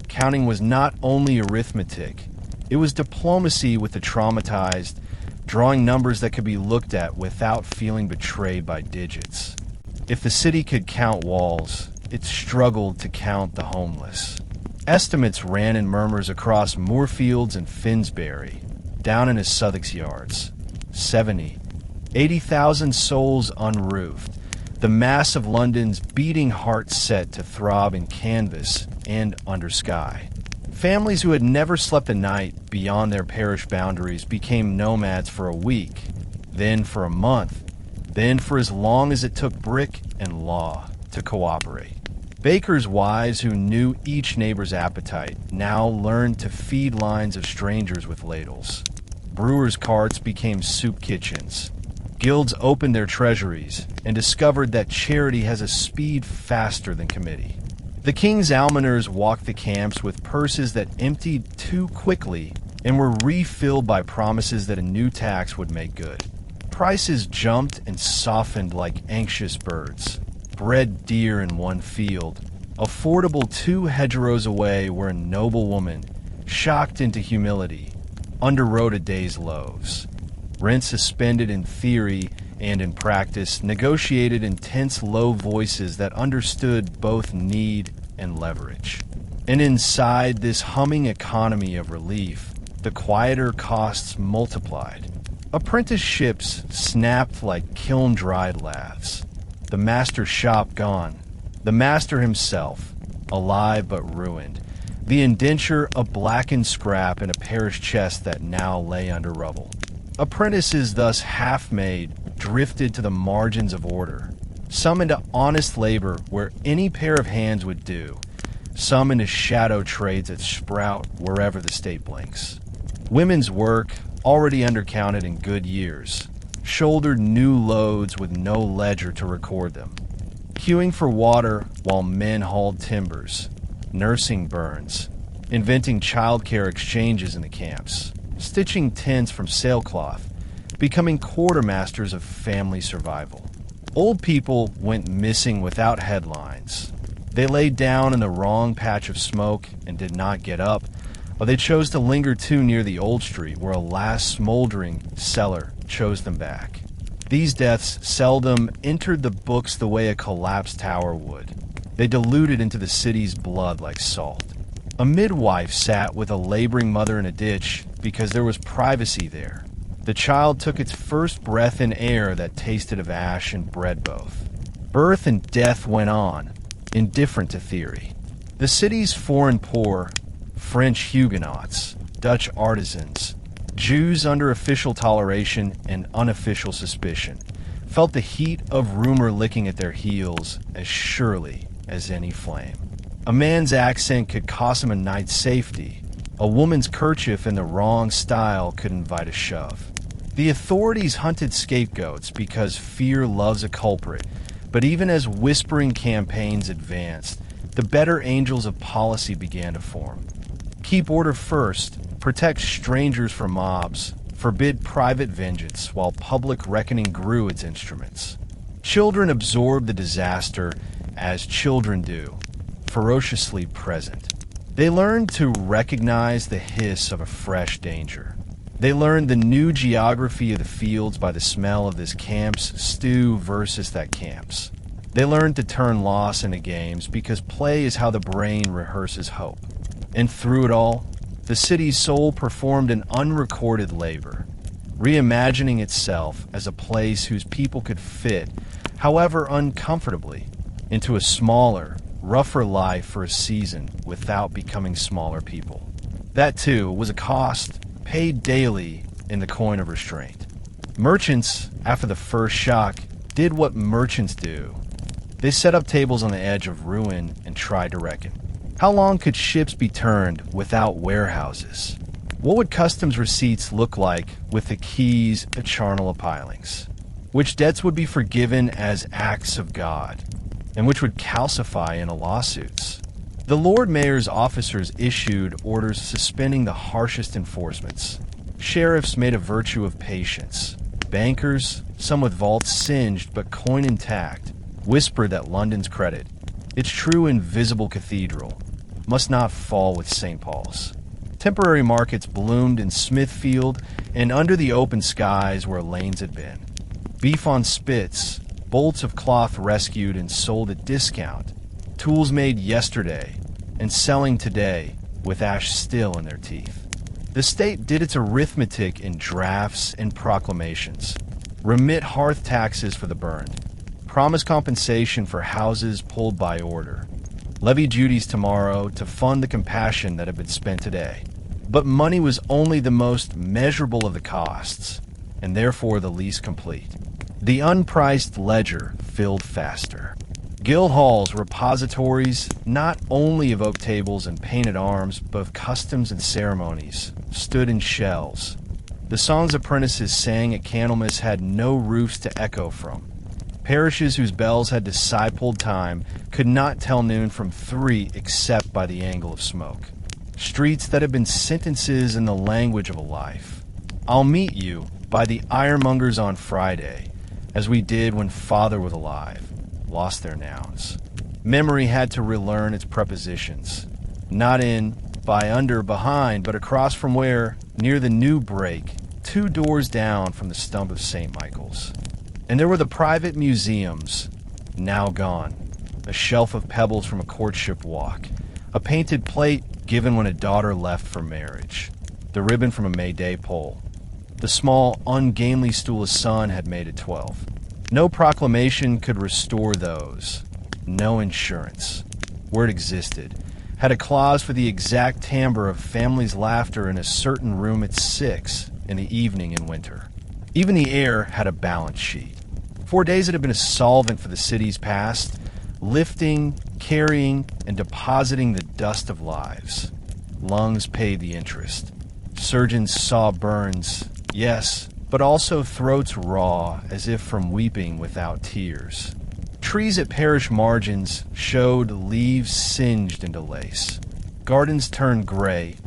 Counting was not only arithmetic, it was diplomacy with the traumatized, drawing numbers that could be looked at without feeling betrayed by digits. If the city could count walls, it struggled to count the homeless. Estimates ran in murmurs across Moorfields and Finsbury, down into Southwark's yards. 70, 80,000 souls unroofed, the mass of London's beating heart set to throb in canvas and under sky. Families who had never slept a night beyond their parish boundaries became nomads for a week, then for a month, then for as long as it took brick and law to cooperate. Bakers' wives who knew each neighbor's appetite now learned to feed lines of strangers with ladles. Brewers' carts became soup kitchens. Guilds opened their treasuries and discovered that charity has a speed faster than committee. The king's almoners walked the camps with purses that emptied too quickly and were refilled by promises that a new tax would make good. Prices jumped and softened like anxious birds. Bred deer in one field, affordable 2 hedgerows away where a noble woman, shocked into humility, underwrote a day's loaves. Rent suspended in theory and in practice, negotiated in tense low voices that understood both need and leverage. And inside this humming economy of relief, the quieter costs multiplied. Apprenticeships snapped like kiln-dried laths. The master's shop gone. The master himself, alive but ruined. The indenture a blackened scrap in a parish chest that now lay under rubble. Apprentices thus half-made drifted to the margins of order, some into honest labor where any pair of hands would do, some into shadow trades that sprout wherever the state blinks. Women's work, already undercounted in good years, shouldered new loads with no ledger to record them, queuing for water while men hauled timbers, nursing burns, inventing childcare exchanges in the camps, stitching tents from sailcloth, becoming quartermasters of family survival. Old people went missing without headlines. They lay down in the wrong patch of smoke and did not get up, or they chose to linger too near the old street where a last smoldering cellar chose them back. These deaths seldom entered the books the way a collapsed tower would. They diluted into the city's blood like salt. A midwife sat with a laboring mother in a ditch because there was privacy there. The child took its first breath in air that tasted of ash and bred both. Birth and death went on, indifferent to theory. The city's foreign poor, French Huguenots, Dutch artisans, Jews under official toleration and unofficial suspicion, felt the heat of rumor licking at their heels as surely as any flame. A man's accent could cost him a night's safety. A woman's kerchief in the wrong style could invite a shove. The authorities hunted scapegoats because fear loves a culprit, but even as whispering campaigns advanced, the better angels of policy began to form. Keep order first, protect strangers from mobs, forbid private vengeance while public reckoning grew its instruments. Children absorbed the disaster as children do, ferociously present. They learned to recognize the hiss of a fresh danger. They learned the new geography of the fields by the smell of this camp's stew versus that camp's. They learned to turn loss into games because play is how the brain rehearses hope. And through it all, the city's soul performed an unrecorded labor, reimagining itself as a place whose people could fit, however uncomfortably, into a smaller, rougher life for a season without becoming smaller people. That, too, was a cost paid daily in the coin of restraint. Merchants, after the first shock, did what merchants do. They set up tables on the edge of ruin and tried to reckon. How long could ships be turned without warehouses? What would customs receipts look like with the keys to charnel pilings? Which debts would be forgiven as acts of God, and which would calcify in lawsuits? The Lord Mayor's officers issued orders suspending the harshest enforcements. Sheriffs made a virtue of patience. Bankers, some with vaults singed but coin intact, whispered that London's credit, its true invisible cathedral, must not fall with St. Paul's. Temporary markets bloomed in Smithfield and under the open skies where lanes had been. Beef on spits, bolts of cloth rescued and sold at discount, tools made yesterday and selling today with ash still in their teeth. The state did its arithmetic in drafts and proclamations. Remit hearth taxes for the burned. Promise compensation for houses pulled by order. Levy duties tomorrow to fund the compassion that had been spent today. But money was only the most measurable of the costs, and therefore the least complete. The unpriced ledger filled faster. Guild halls, repositories, not only of oak tables and painted arms, but of customs and ceremonies, stood in shells. The songs apprentices sang at Candlemas had no roofs to echo from. Parishes whose bells had discipled time could not tell noon from 3 except by the angle of smoke. Streets that had been sentences in the language of a life. I'll meet you by the ironmongers on Friday, as we did when father was alive, lost their nouns. Memory had to relearn its prepositions, not in, by, under, behind, but across from where, near the new break, 2 doors down from the stump of St. Michael's. And there were the private museums, now gone, a shelf of pebbles from a courtship walk, a painted plate given when a daughter left for marriage, the ribbon from a May Day pole, the small, ungainly stool a son had made at 12. No proclamation could restore those, no insurance, where it existed, had a clause for the exact timbre of family's laughter in a certain room at 6 in the evening in winter. Even the air had a balance sheet. 4 days it had been a solvent for the city's past, lifting, carrying, and depositing the dust of lives. Lungs paid the interest. Surgeons saw burns, yes, but also throats raw as if from weeping without tears. Trees at parish margins showed leaves singed into lace. Gardens turned gray,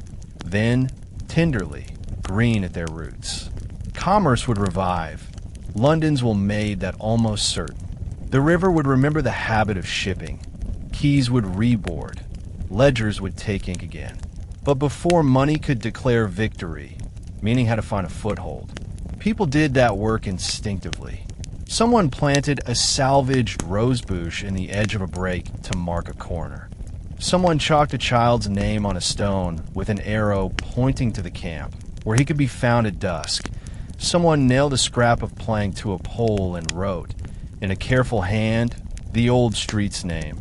then, tenderly, green at their roots. Commerce would revive. London's will made that almost certain. The river would remember the habit of shipping. Quays would reboard. Ledgers would take ink again. But before money could declare victory, meaning how to find a foothold, people did that work instinctively. Someone planted a salvaged rosebush in the edge of a break to mark a corner. Someone chalked a child's name on a stone with an arrow pointing to the camp, where he could be found at dusk. Someone nailed a scrap of plank to a pole and wrote, in a careful hand, the old street's name,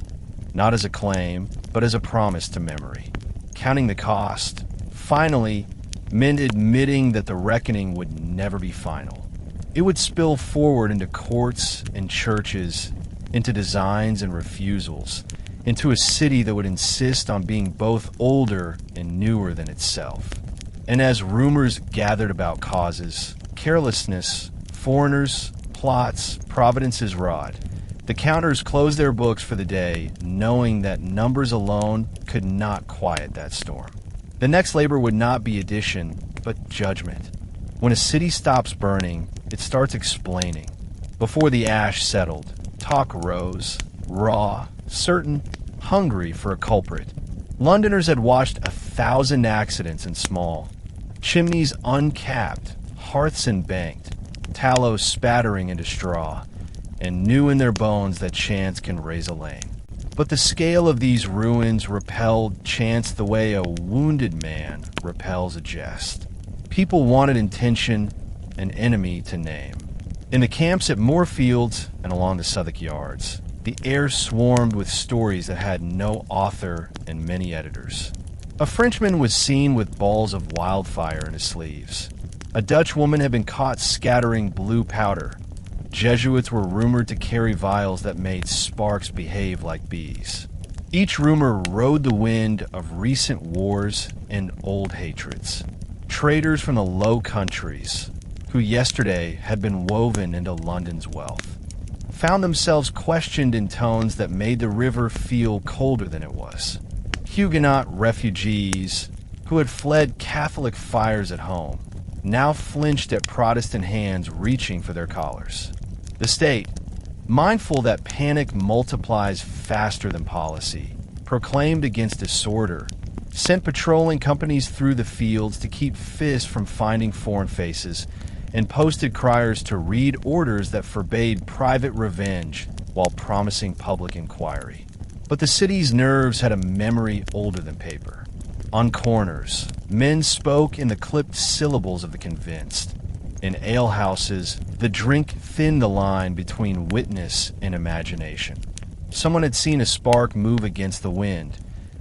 not as a claim, but as a promise to memory. Counting the cost, finally, men admitting that the reckoning would never be final. It would spill forward into courts and churches, into designs and refusals, into a city that would insist on being both older and newer than itself. And as rumors gathered about causes, carelessness, foreigners, plots, Providence's rod, the counters closed their books for the day, knowing that numbers alone could not quiet that storm. The next labor would not be addition, but judgment. When a city stops burning, it starts explaining. Before the ash settled, talk rose, raw, certain, hungry for a culprit. Londoners had watched 1,000 accidents in small. Chimneys uncapped, hearths embanked, tallow spattering into straw, and knew in their bones that chance can raise a lane. But the scale of these ruins repelled chance the way a wounded man repels a jest. People wanted intention, an enemy to name. In the camps at Moorfields and along the Southwark Yards, the air swarmed with stories that had no author and many editors. A Frenchman was seen with balls of wildfire in his sleeves. A Dutch woman had been caught scattering blue powder. Jesuits were rumored to carry vials that made sparks behave like bees. Each rumor rode the wind of recent wars and old hatreds. Traders from the Low Countries, who yesterday had been woven into London's wealth, found themselves questioned in tones that made the river feel colder than it was. Huguenot refugees who had fled Catholic fires at home now flinched at Protestant hands reaching for their collars. The state, mindful that panic multiplies faster than policy, proclaimed against disorder, sent patrolling companies through the fields to keep fists from finding foreign faces, and posted criers to read orders that forbade private revenge while promising public inquiry. But the city's nerves had a memory older than paper. On corners, men spoke in the clipped syllables of the convinced. In alehouses, the drink thinned the line between witness and imagination. Someone had seen a spark move against the wind.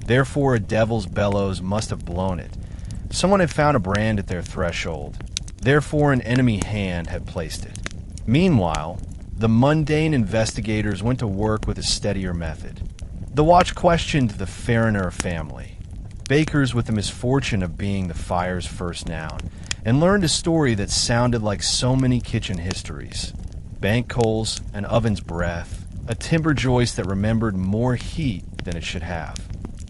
Therefore, a devil's bellows must have blown it. Someone had found a brand at their threshold. Therefore, an enemy hand had placed it. Meanwhile, the mundane investigators went to work with a steadier method. The watch questioned the Fariner family, bakers with the misfortune of being the fire's first noun, and learned a story that sounded like so many kitchen histories. Bank coals, an oven's breath, a timber joist that remembered more heat than it should have.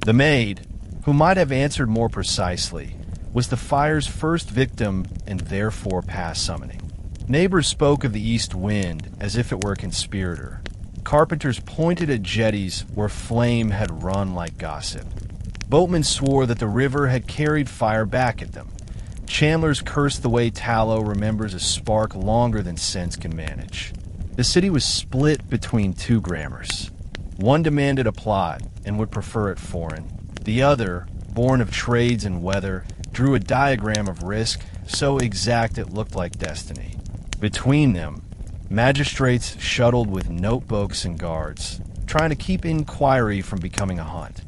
The maid, who might have answered more precisely, was the fire's first victim and therefore past summoning. Neighbors spoke of the east wind as if it were a conspirator. Carpenters pointed at jetties where flame had run like gossip. Boatmen swore that the river had carried fire back at them. Chandlers cursed the way tallow remembers a spark longer than sense can manage. The city was split between two grammars. One demanded a plot and would prefer it foreign. The other, born of trades and weather, drew a diagram of risk so exact it looked like destiny. Between them, magistrates shuttled with notebooks and guards, trying to keep inquiry from becoming a hunt.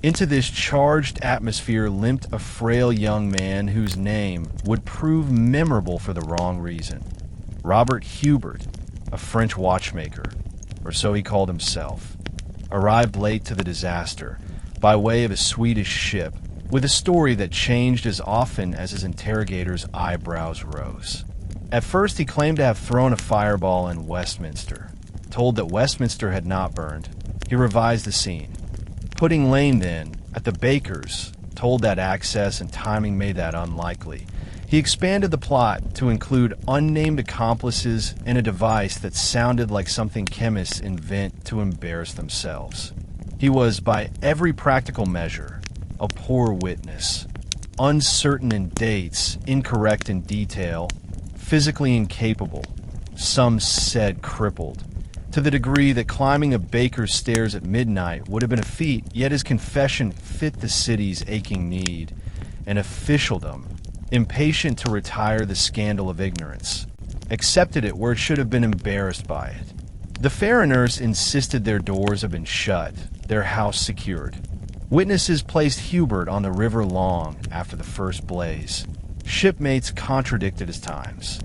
Into this charged atmosphere limped a frail young man whose name would prove memorable for the wrong reason. Robert Hubert, a French watchmaker, or so he called himself, arrived late to the disaster by way of a Swedish ship with a story that changed as often as his interrogator's eyebrows rose. At first he claimed to have thrown a fireball in Westminster. Told that Westminster had not burned, he revised the scene. Pudding Lane then, at the baker's, told that access and timing made that unlikely. He expanded the plot to include unnamed accomplices and a device that sounded like something chemists invent to embarrass themselves. He was, by every practical measure, a poor witness, uncertain in dates, incorrect in detail, physically incapable, some said crippled, to the degree that climbing a baker's stairs at midnight would have been a feat, yet his confession fit the city's aching need, and officialdom, impatient to retire the scandal of ignorance, accepted it where it should have been embarrassed by it. The Fariners insisted their doors had been shut, their house secured. Witnesses placed Hubert on the river long after the first blaze. Shipmates contradicted his times.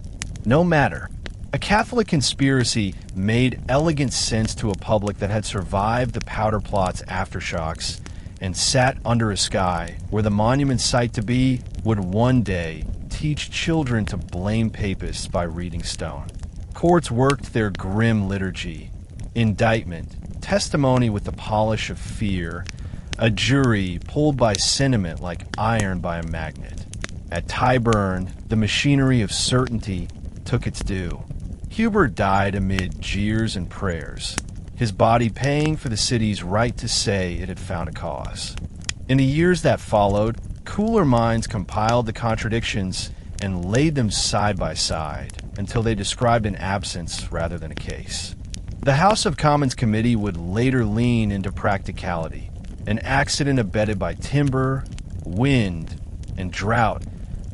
No matter. A Catholic conspiracy made elegant sense to a public that had survived the powder plot's aftershocks and sat under a sky where the monument site to be would one day teach children to blame papists by reading stone. Courts worked their grim liturgy, indictment, testimony with the polish of fear, a jury pulled by sentiment like iron by a magnet. At Tyburn, the machinery of certainty took its due. Hubert died amid jeers and prayers, his body paying for the city's right to say it had found a cause. In the years that followed, cooler minds compiled the contradictions and laid them side by side until they described an absence rather than a case. The House of Commons committee would later lean into practicality, an accident abetted by timber, wind, and drought,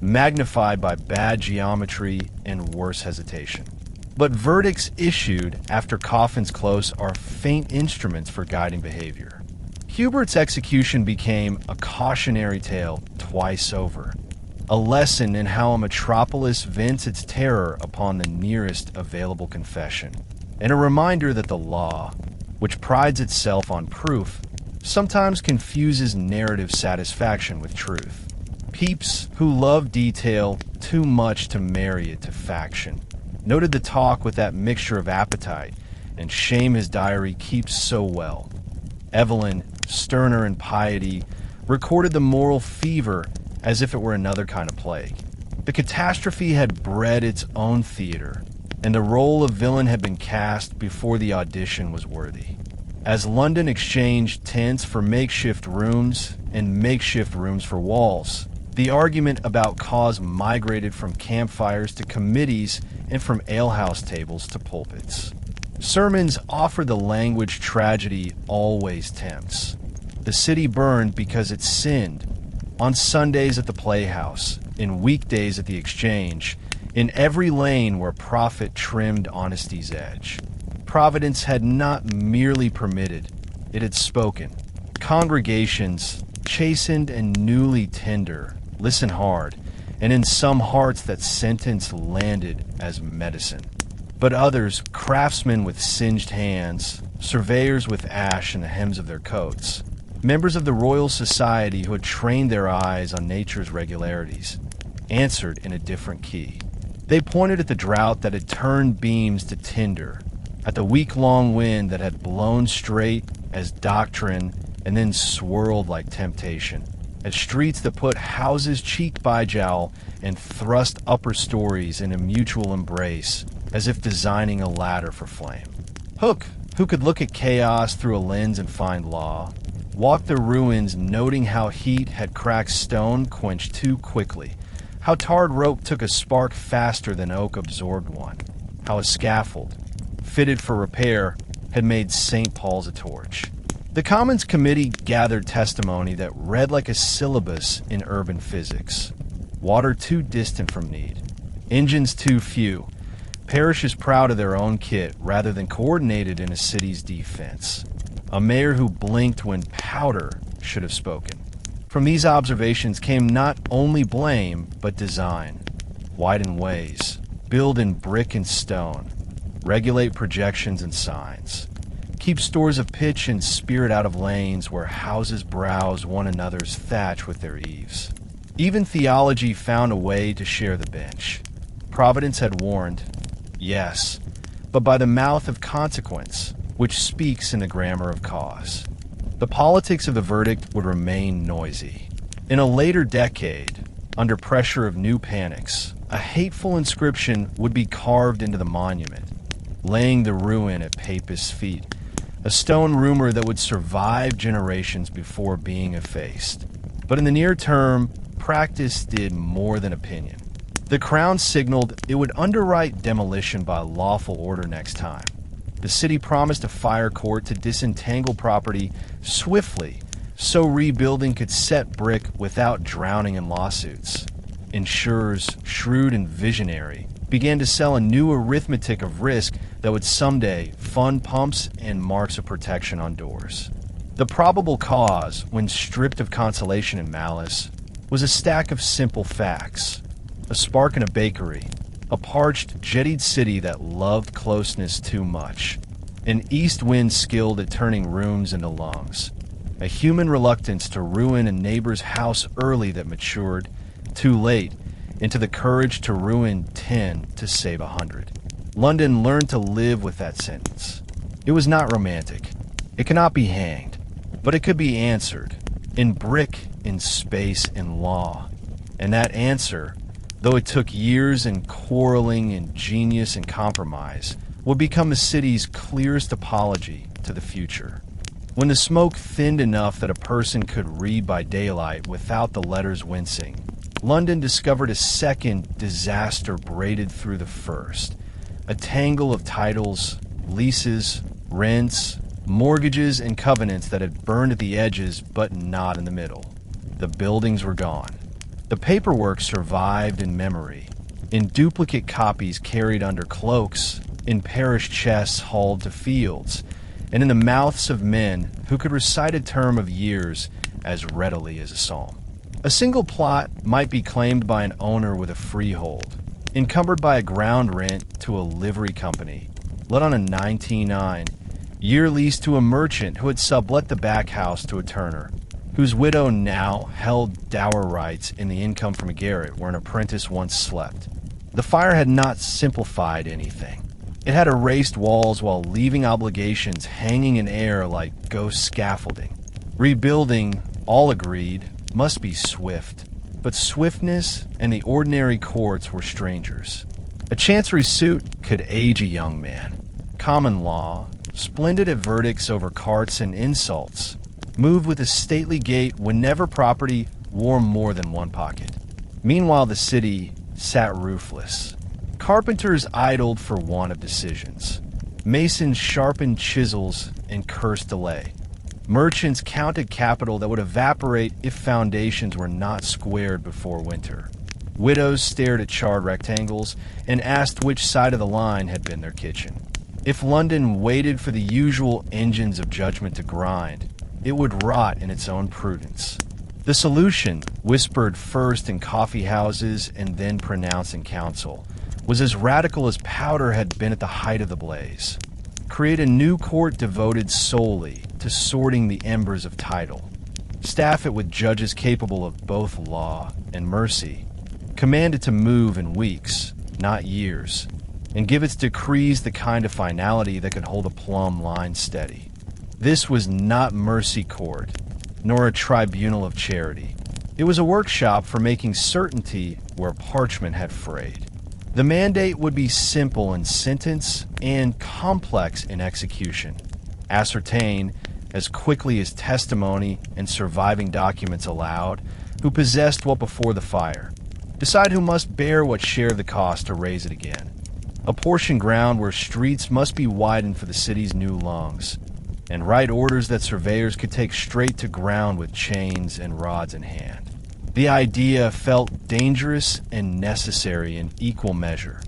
magnified by bad geometry and worse hesitation. But verdicts issued after coffins close are faint instruments for guiding behavior. Hubert's execution became a cautionary tale twice over, a lesson in how a metropolis vents its terror upon the nearest available confession, and a reminder that the law, which prides itself on proof, sometimes confuses narrative satisfaction with truth. Pepys, who loved detail too much to marry it to faction, noted the talk with that mixture of appetite and shame his diary keeps so well. Evelyn, sterner in piety, recorded the moral fever as if it were another kind of plague. The catastrophe had bred its own theater, and the role of villain had been cast before the audition was worthy. As London exchanged tents for makeshift rooms and makeshift rooms for walls, the argument about cause migrated from campfires to committees and from alehouse tables to pulpits. Sermons offer the language tragedy always tempts. The city burned because it sinned. On Sundays at the playhouse, in weekdays at the exchange, in every lane where profit trimmed honesty's edge. Providence had not merely permitted, it had spoken. Congregations, chastened and newly tender, listen hard, and in some hearts that sentence landed as medicine. But others, craftsmen with singed hands, surveyors with ash in the hems of their coats, members of the Royal Society who had trained their eyes on nature's regularities, answered in a different key. They pointed at the drought that had turned beams to tinder, at the week-long wind that had blown straight as doctrine and then swirled like temptation, at streets that put houses cheek by jowl and thrust upper stories in a mutual embrace, as if designing a ladder for flame. Hooke, who could look at chaos through a lens and find law, walked the ruins noting how heat had cracked stone quenched too quickly, how tarred rope took a spark faster than oak absorbed one, how a scaffold, fitted for repair, had made St. Paul's a torch. The Commons Committee gathered testimony that read like a syllabus in urban physics. Water too distant from need, engines too few, parishes proud of their own kit rather than coordinated in a city's defense. A mayor who blinked when powder should have spoken. From these observations came not only blame, but design. Widen ways, build in brick and stone, regulate projections and signs. Keep stores of pitch and spirit out of lanes where houses browse one another's thatch with their eaves. Even theology found a way to share the bench. Providence had warned, yes, but by the mouth of consequence, which speaks in the grammar of cause. The politics of the verdict would remain noisy. In a later decade, under pressure of new panics, a hateful inscription would be carved into the monument, laying the ruin at Papist feet, a stone rumor that would survive generations before being effaced. But in the near term, practice did more than opinion. The Crown signaled it would underwrite demolition by lawful order next time. The city promised a fire court to disentangle property swiftly so rebuilding could set brick without drowning in lawsuits. Insurers, shrewd and visionary, began to sell a new arithmetic of risk that would someday fund pumps and marks of protection on doors. The probable cause, when stripped of consolation and malice, was a stack of simple facts. A spark in a bakery, a parched, jettied city that loved closeness too much, an east wind skilled at turning rooms into lungs, a human reluctance to ruin a neighbor's house early that matured, too late, into the courage to ruin 10 to save 100. London learned to live with that sentence. It was not romantic. It cannot be hanged, but it could be answered, in brick, in space, in law. And that answer, though it took years and quarreling and genius and compromise, would become the city's clearest apology to the future. When the smoke thinned enough that a person could read by daylight without the letters wincing, London discovered a second disaster braided through the first, a tangle of titles, leases, rents, mortgages, and covenants that had burned at the edges but not in the middle. The buildings were gone. The paperwork survived in memory, in duplicate copies carried under cloaks, in parish chests hauled to fields, and in the mouths of men who could recite a term of years as readily as a psalm. A single plot might be claimed by an owner with a freehold, encumbered by a ground rent to a livery company, let on a 1909 year lease to a merchant who had sublet the bakehouse to a turner, whose widow now held dower rights in the income from a garret where an apprentice once slept. The fire had not simplified anything. It had erased walls while leaving obligations hanging in air like ghost scaffolding. Rebuilding, all agreed, must be swift, but swiftness and the ordinary courts were strangers. A chancery suit could age a young man. Common law, splendid at verdicts over carts and insults, moved with a stately gait whenever property wore more than one pocket. Meanwhile, the city sat roofless. Carpenters idled for want of decisions. Masons sharpened chisels and cursed delay. Merchants counted capital that would evaporate if foundations were not squared before winter. Widows stared at charred rectangles and asked which side of the line had been their kitchen. If London waited for the usual engines of judgment to grind, it would rot in its own prudence. The solution, whispered first in coffee houses and then pronounced in council, was as radical as powder had been at the height of the blaze. Create a new court devoted solely to sorting the embers of title. Staff it with judges capable of both law and mercy. Command it to move in weeks, not years, and give its decrees the kind of finality that could hold a plumb line steady. This was not mercy court, nor a tribunal of charity. It was a workshop for making certainty where parchment had frayed. The mandate would be simple in sentence and complex in execution. Ascertain, as quickly as testimony and surviving documents allowed, who possessed what before the fire. Decide who must bear what share of the cost to raise it again. Apportion ground where streets must be widened for the city's new lungs, and write orders that surveyors could take straight to ground with chains and rods in hand. The idea felt dangerous and necessary in equal measure.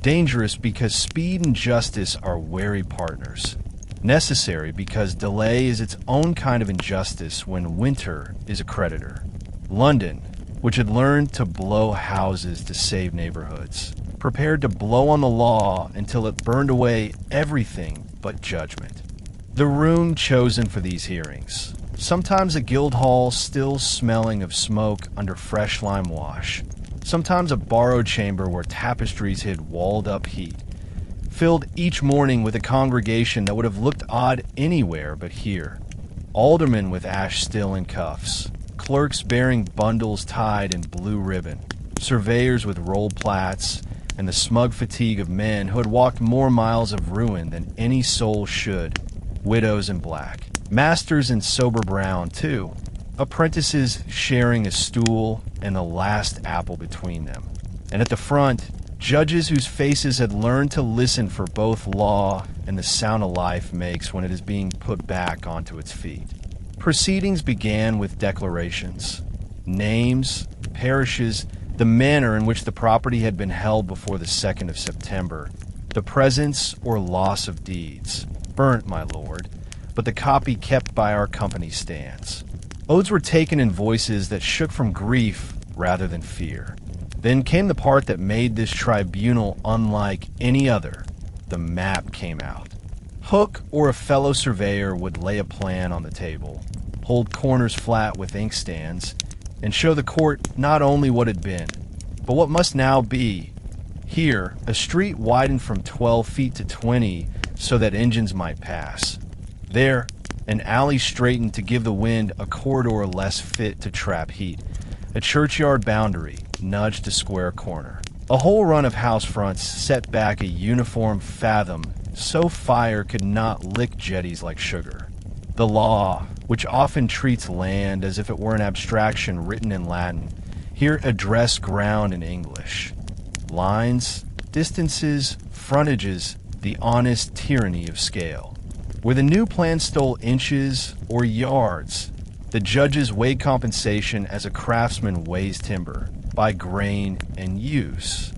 Dangerous because speed and justice are wary partners. Necessary because delay is its own kind of injustice when winter is a creditor. London, which had learned to blow houses to save neighborhoods, prepared to blow on the law until it burned away everything but judgment. The room chosen for these hearings, sometimes a guild hall still smelling of smoke under fresh lime wash, sometimes a borrowed chamber where tapestries hid walled-up heat, filled each morning with a congregation that would have looked odd anywhere but here. Aldermen with ash still in cuffs, clerks bearing bundles tied in blue ribbon, surveyors with rolled plats, and the smug fatigue of men who had walked more miles of ruin than any soul should, widows in black. Masters in sober brown, too. Apprentices sharing a stool and the last apple between them. And at the front, judges whose faces had learned to listen for both law and the sound of life makes when it is being put back onto its feet. Proceedings began with declarations. Names, parishes, the manner in which the property had been held before the 2nd of September, the presence or loss of deeds. Burnt, my lord, but the copy kept by our company stands. Oaths were taken in voices that shook from grief rather than fear. Then came the part that made this tribunal unlike any other. The map came out. Hooke or a fellow surveyor would lay a plan on the table, hold corners flat with inkstands, and show the court not only what had been, but what must now be. Here, a street widened from 12 feet to 20 so that engines might pass. There, an alley straightened to give the wind a corridor less fit to trap heat. A churchyard boundary nudged a square corner. A whole run of house fronts set back a uniform fathom so fire could not lick jetties like sugar. The law, which often treats land as if it were an abstraction written in Latin, here addressed ground in English. Lines, distances, frontages, the honest tyranny of scale. Where the new plan stole inches or yards, the judges weighed compensation as a craftsman weighs timber, by grain and use,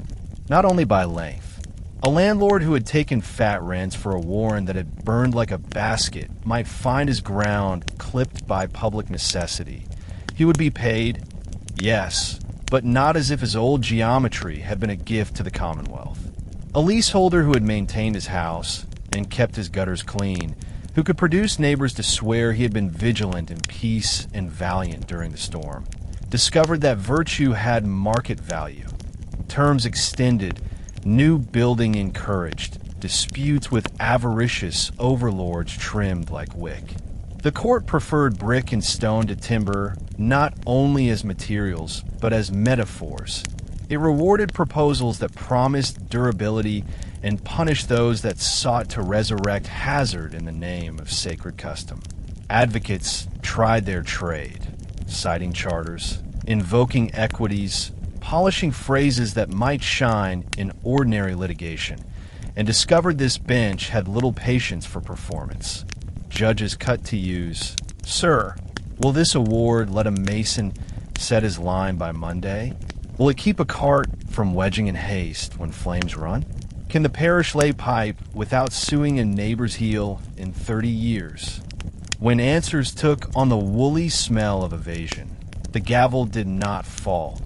not only by length. A landlord who had taken fat rents for a warren that had burned like a basket might find his ground clipped by public necessity. He would be paid, yes, but not as if his old geometry had been a gift to the Commonwealth. A leaseholder who had maintained his house and kept his gutters clean, who could produce neighbors to swear he had been vigilant in peace and valiant during the storm, discovered that virtue had market value. Terms extended, new building encouraged, disputes with avaricious overlords trimmed like wick. The court preferred brick and stone to timber not only as materials, but as metaphors. It rewarded proposals that promised durability and punished those that sought to resurrect hazard in the name of sacred custom. Advocates tried their trade, citing charters, invoking equities, polishing phrases that might shine in ordinary litigation, and discovered this bench had little patience for performance. Judges cut to use, "Sir, will this award let a mason set his line by Monday? Will it keep a cart from wedging in haste when flames run? Can the parish lay pipe without suing a neighbor's heel in 30 years?" When answers took on the woolly smell of evasion, the gavel did not fall.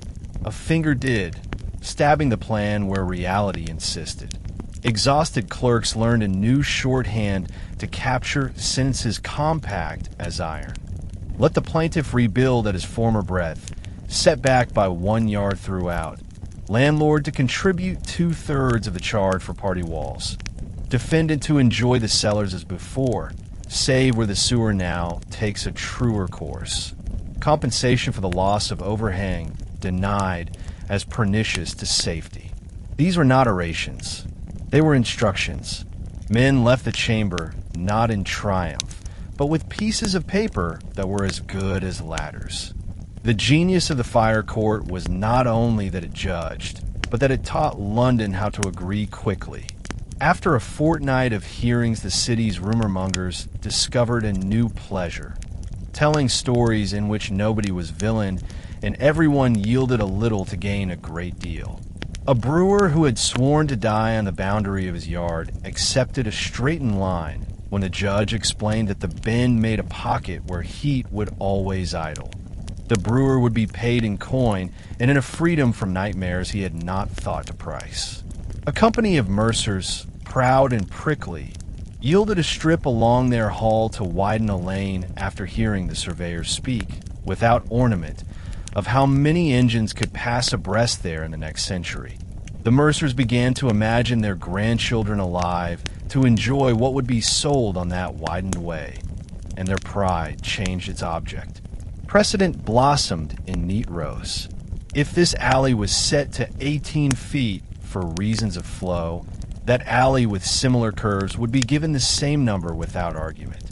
A finger did, stabbing the plan where reality insisted. Exhausted clerks learned a new shorthand to capture sentences compact as iron. Let the plaintiff rebuild at his former breadth, set back by 1 yard throughout. Landlord to contribute 2/3 of the charge for party walls. Defendant to enjoy the cellars as before, save where the sewer now takes a truer course. Compensation for the loss of overhang denied as pernicious to safety. These were not orations. They were instructions. Men left the chamber not in triumph, but with pieces of paper that were as good as ladders. The genius of the fire court was not only that it judged, but that it taught London how to agree quickly. After a fortnight of hearings, the city's rumor-mongers discovered a new pleasure, telling stories in which nobody was villain and everyone yielded a little to gain a great deal. A brewer who had sworn to die on the boundary of his yard accepted a straightened line when the judge explained that the bend made a pocket where heat would always idle. The brewer would be paid in coin and in a freedom from nightmares he had not thought to price. A company of mercers, proud and prickly, yielded a strip along their hall to widen a lane after hearing the surveyor speak, without ornament, of how many engines could pass abreast there in the next century. The mercers began to imagine their grandchildren alive to enjoy what would be sold on that widened way, and their pride changed its object. Precedent blossomed in neat rows. If this alley was set to 18 feet for reasons of flow, that alley with similar curves would be given the same number without argument.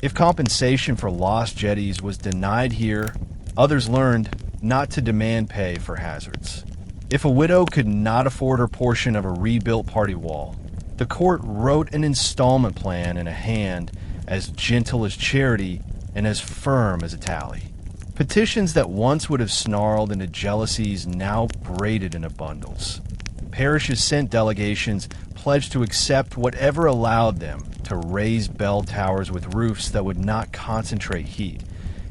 If compensation for lost jetties was denied here, others learned not to demand pay for hazards. If a widow could not afford her portion of a rebuilt party wall, the court wrote an installment plan in a hand as gentle as charity and as firm as a tally. Petitions that once would have snarled into jealousies now braided into bundles. Parishes sent delegations pledged to accept whatever allowed them to raise bell towers with roofs that would not concentrate heat.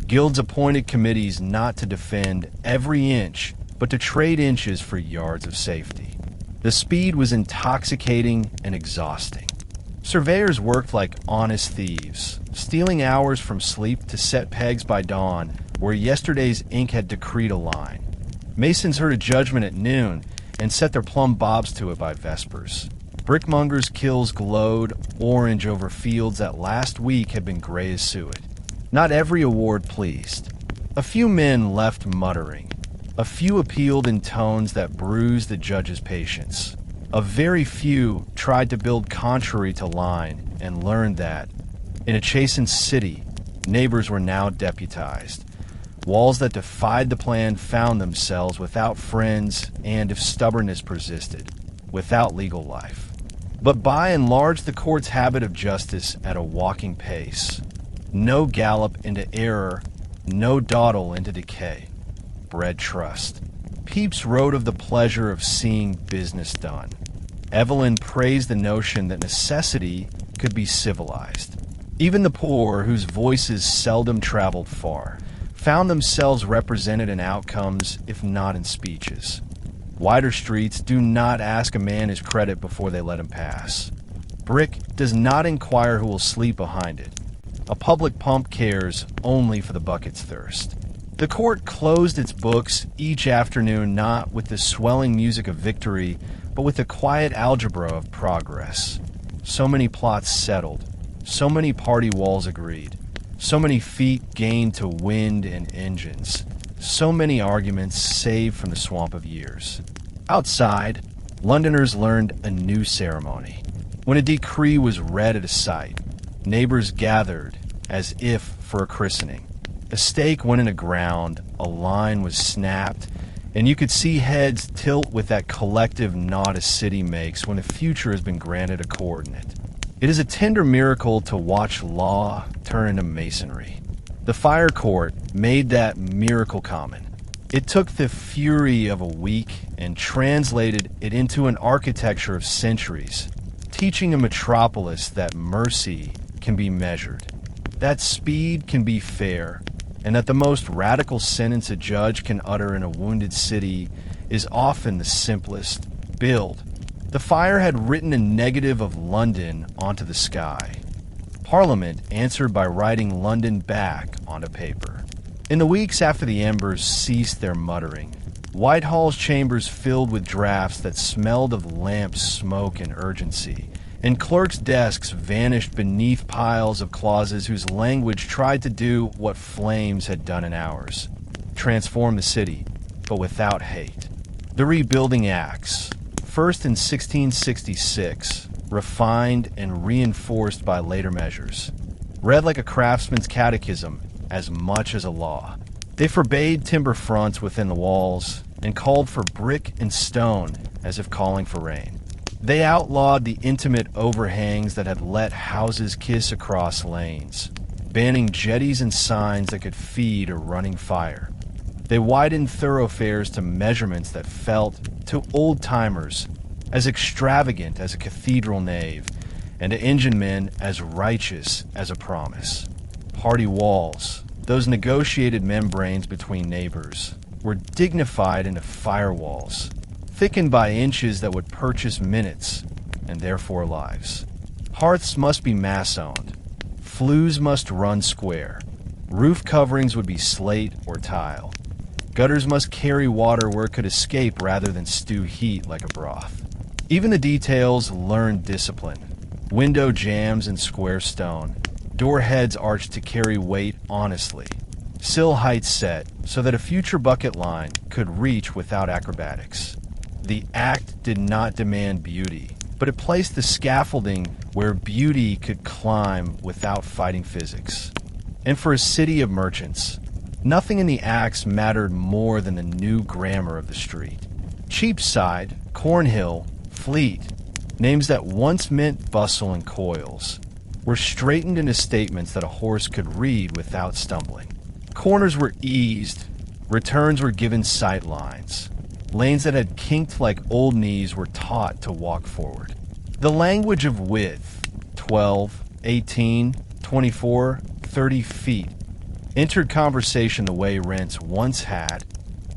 Guilds appointed committees not to defend every inch, but to trade inches for yards of safety. The speed was intoxicating and exhausting. Surveyors worked like honest thieves, stealing hours from sleep to set pegs by dawn where yesterday's ink had decreed a line. Masons heard a judgment at noon and set their plumb bobs to it by vespers. Brickmongers' kills glowed orange over fields that last week had been gray as suet. Not every award pleased. A few men left muttering. A few appealed in tones that bruised the judge's patience. A very few tried to build contrary to line and learned that, in a chastened city, neighbors were now deputized. Walls that defied the plan found themselves without friends and, if stubbornness persisted, without legal life. But by and large, the court's habit of justice at a walking pace. No gallop into error, no dawdle into decay. Bred trust. Pepys wrote of the pleasure of seeing business done. Evelyn praised the notion that necessity could be civilized. Even the poor, whose voices seldom traveled far, found themselves represented in outcomes, if not in speeches. Wider streets do not ask a man his credit before they let him pass. Brick does not inquire who will sleep behind it. A public pump cares only for the bucket's thirst. The court closed its books each afternoon not with the swelling music of victory, but with the quiet algebra of progress. So many plots settled, so many party walls agreed, so many feet gained to wind and engines, so many arguments saved from the swamp of years. Outside, Londoners learned a new ceremony. When a decree was read at a site, neighbors gathered as if for a christening. A stake went in the ground, a line was snapped, and you could see heads tilt with that collective nod a city makes when a future has been granted a coordinate. It is a tender miracle to watch law turn into masonry. The fire court made that miracle common. It took the fury of a week and translated it into an architecture of centuries, teaching a metropolis that mercy can be measured, that speed can be fair, and that the most radical sentence a judge can utter in a wounded city is often the simplest: build. The fire had written a negative of London onto the sky. Parliament answered by writing London back onto paper. In the weeks after the embers ceased their muttering, Whitehall's chambers filled with drafts that smelled of lamp smoke and urgency, and clerks' desks vanished beneath piles of clauses whose language tried to do what flames had done in ours: transform the city, but without hate. The rebuilding acts, first in 1666, refined and reinforced by later measures, read like a craftsman's catechism as much as a law. They forbade timber fronts within the walls and called for brick and stone as if calling for rain. They outlawed the intimate overhangs that had let houses kiss across lanes, banning jetties and signs that could feed a running fire. They widened thoroughfares to measurements that felt, to old-timers, as extravagant as a cathedral nave, and to engine men as righteous as a promise. Party walls, those negotiated membranes between neighbors, were dignified into firewalls, thickened by inches that would purchase minutes, and therefore lives. Hearths must be mass-owned. Flues must run square. Roof coverings would be slate or tile. Gutters must carry water where it could escape rather than stew heat like a broth. Even the details learned discipline. Window jambs in square stone. Door heads arched to carry weight honestly. Sill heights set so that a future bucket line could reach without acrobatics. The act did not demand beauty, but it placed the scaffolding where beauty could climb without fighting physics. And for a city of merchants, nothing in the acts mattered more than the new grammar of the street. Cheapside, Cornhill, Fleet, names that once meant bustle and coils, were straightened into statements that a horse could read without stumbling. Corners were eased, returns were given sight lines. Lanes that had kinked like old knees were taught to walk forward. The language of width, 12, 18, 24, 30 feet, entered conversation the way rents once had,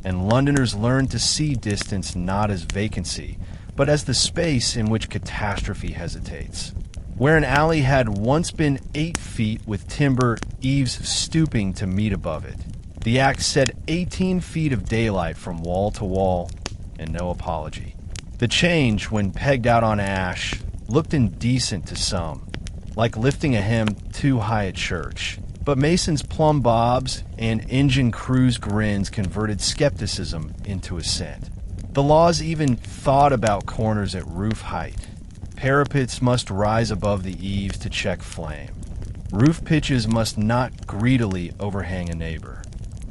and Londoners learned to see distance not as vacancy, but as the space in which catastrophe hesitates. Where an alley had once been 8 feet with timber eaves stooping to meet above it, the act said 18 feet of daylight from wall to wall, and no apology. The change, when pegged out on ash, looked indecent to some, like lifting a hem too high at church. But Mason's plumb bobs and engine crews' grins converted skepticism into assent. The laws even thought about corners at roof height. Parapets must rise above the eaves to check flame. Roof pitches must not greedily overhang a neighbor.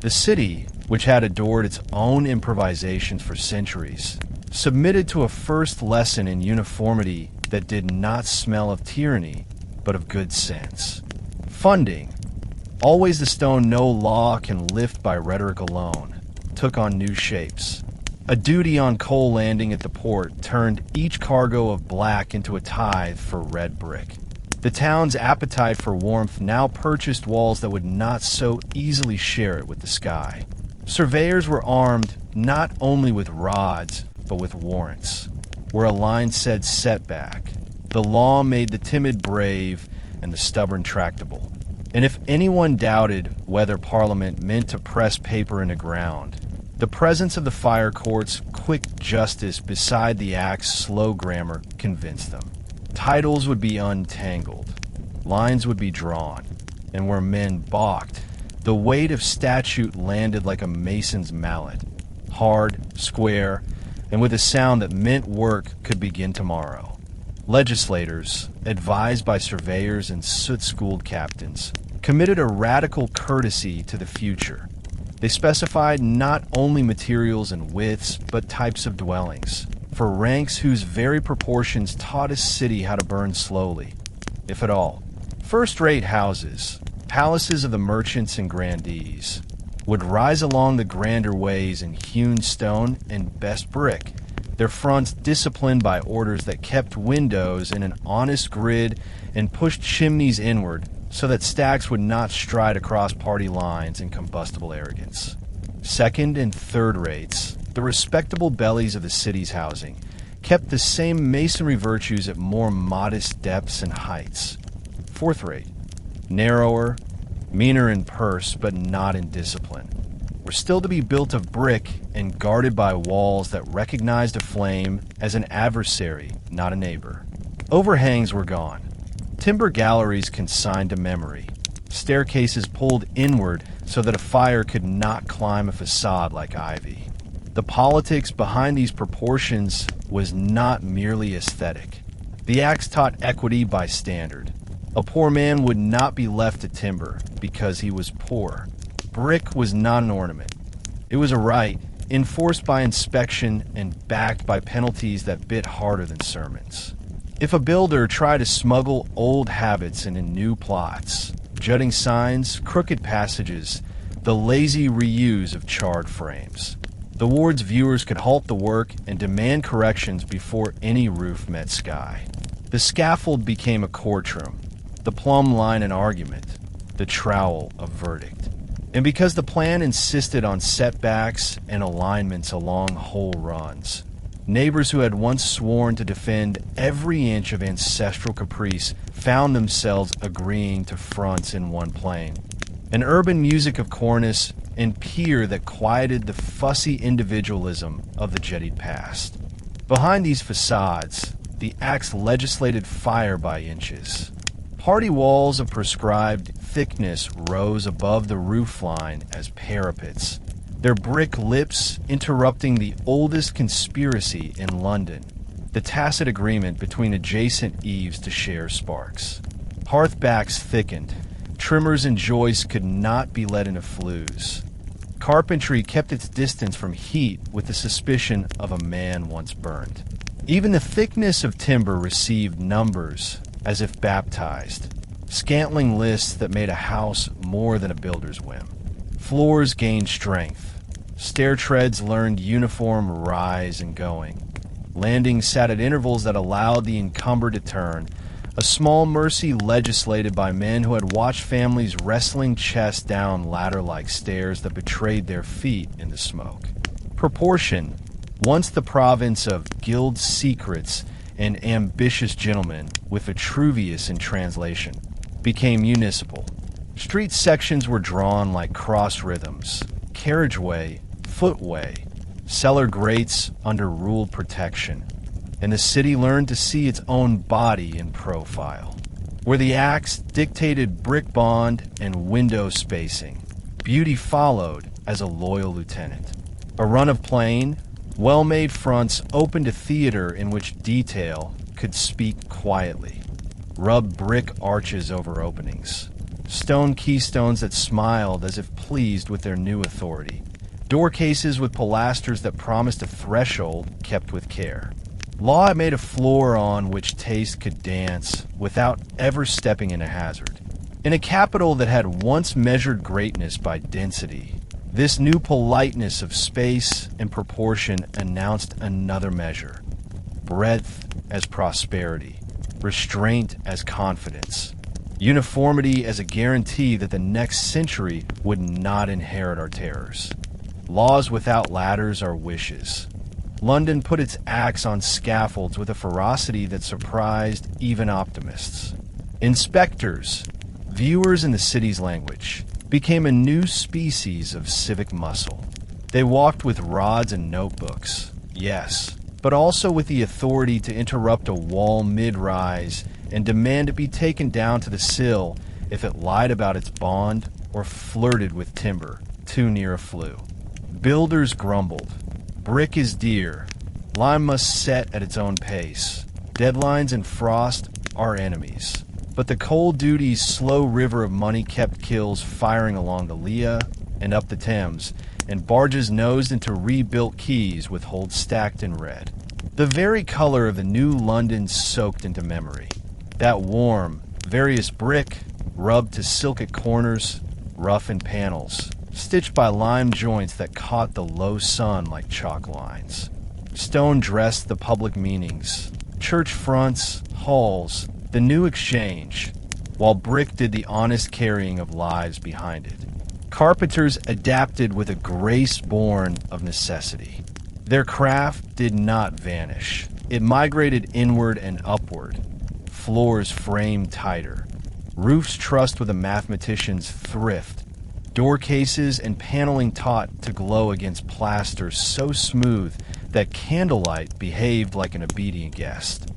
The city, which had adored its own improvisations for centuries, submitted to a first lesson in uniformity that did not smell of tyranny, but of good sense. Funding, always the stone no law can lift by rhetoric alone, took on new shapes. A duty on coal landing at the port turned each cargo of black into a tithe for red brick. The town's appetite for warmth now purchased walls that would not so easily share it with the sky. Surveyors were armed not only with rods, but with warrants. Where a line said setback, the law made the timid brave and the stubborn tractable. And if anyone doubted whether Parliament meant to press paper into ground, the presence of the fire court's quick justice beside the act's slow grammar convinced them. Titles would be untangled, lines would be drawn, and where men balked, the weight of statute landed like a mason's mallet, hard, square, and with a sound that meant work could begin tomorrow. Legislators, advised by surveyors and soot-schooled captains, committed a radical courtesy to the future. They specified not only materials and widths, but types of dwellings, for ranks whose very proportions taught a city how to burn slowly, if at all. First-rate houses, palaces of the merchants and grandees, would rise along the grander ways in hewn stone and best brick, their fronts disciplined by orders that kept windows in an honest grid and pushed chimneys inward so that stacks would not stride across party lines in combustible arrogance. Second and third rates, the respectable bellies of the city's housing, kept the same masonry virtues at more modest depths and heights. Fourth rate, narrower, meaner in purse but not in discipline, were still to be built of brick and guarded by walls that recognized a flame as an adversary, not a neighbor. Overhangs were gone. Timber galleries consigned to memory. Staircases pulled inward so that a fire could not climb a facade like ivy. The politics behind these proportions was not merely aesthetic. The axe taught equity by standard. A poor man would not be left to timber because he was poor. Brick was not an ornament. It was a right, enforced by inspection and backed by penalties that bit harder than sermons. If a builder tried to smuggle old habits into new plots, jutting signs, crooked passages, the lazy reuse of charred frames, the ward's viewers could halt the work and demand corrections before any roof met sky. The scaffold became a courtroom, the plumb line an argument, the trowel a verdict. And because the plan insisted on setbacks and alignments along whole runs, neighbors who had once sworn to defend every inch of ancestral caprice found themselves agreeing to fronts in one plane. An urban music of cornice and pier that quieted the fussy individualism of the jettied past. Behind these facades, the axe legislated fire by inches. Party walls of prescribed thickness rose above the roofline as parapets, their brick lips interrupting the oldest conspiracy in London, the tacit agreement between adjacent eaves to share sparks. Hearth backs thickened. Trimmers and joists could not be let into flues. Carpentry kept its distance from heat with the suspicion of a man once burned. Even the thickness of timber received numbers as if baptized, scantling lists that made a house more than a builder's whim. Floors gained strength. Stair treads learned uniform rise and going. Landings sat at intervals that allowed the encumbered to turn, a small mercy legislated by men who had watched families wrestling chests down ladder-like stairs that betrayed their feet in the smoke. Proportion, once the province of guild secrets and ambitious gentlemen with Vitruvius in translation, became municipal. Street sections were drawn like cross rhythms, carriageway, footway, cellar grates under ruled protection, and the city learned to see its own body in profile. Where the axe dictated brick bond and window spacing, beauty followed as a loyal lieutenant. A run of plain, well-made fronts opened a theater in which detail could speak quietly. Rubbed brick arches over openings. Stone keystones that smiled as if pleased with their new authority. Door cases with pilasters that promised a threshold kept with care. Law had made a floor on which taste could dance without ever stepping in a hazard. In a capital that had once measured greatness by density, this new politeness of space and proportion announced another measure: breadth as prosperity, restraint as confidence, uniformity as a guarantee that the next century would not inherit our terrors. Laws without ladders are wishes. London put its axe on scaffolds with a ferocity that surprised even optimists. Inspectors, viewers in the city's language, became a new species of civic muscle. They walked with rods and notebooks, yes, but also with the authority to interrupt a wall mid-rise and demand it be taken down to the sill if it lied about its bond or flirted with timber too near a flue. Builders grumbled. Brick is dear. Lime must set at its own pace. Deadlines and frost are enemies. But the cold duty's slow river of money kept kills firing along the Lea and up the Thames, and barges nosed into rebuilt quays with holds stacked in red. The very color of the new London soaked into memory. That warm, various brick, rubbed to silk at corners, rough in panels, stitched by lime joints that caught the low sun like chalk lines. Stone dressed the public meanings, church fronts, halls, the new exchange, while brick did the honest carrying of lives behind it. Carpenters adapted with a grace born of necessity. Their craft did not vanish. It migrated inward and upward. Floors framed tighter. Roofs trussed with a mathematician's thrift. Door cases and paneling taught to glow against plaster so smooth that candlelight behaved like an obedient guest.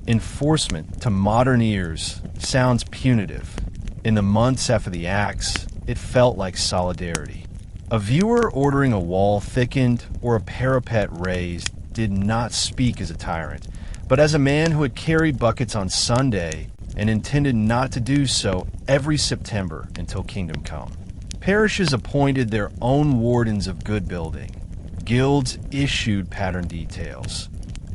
Enforcement, to modern ears, sounds punitive. In the months after the axe, it felt like solidarity. A viewer ordering a wall thickened or a parapet raised did not speak as a tyrant, but as a man who had carried buckets on Sunday and intended not to do so every September until Kingdom Come. Parishes appointed their own wardens of good building. Guilds issued pattern details.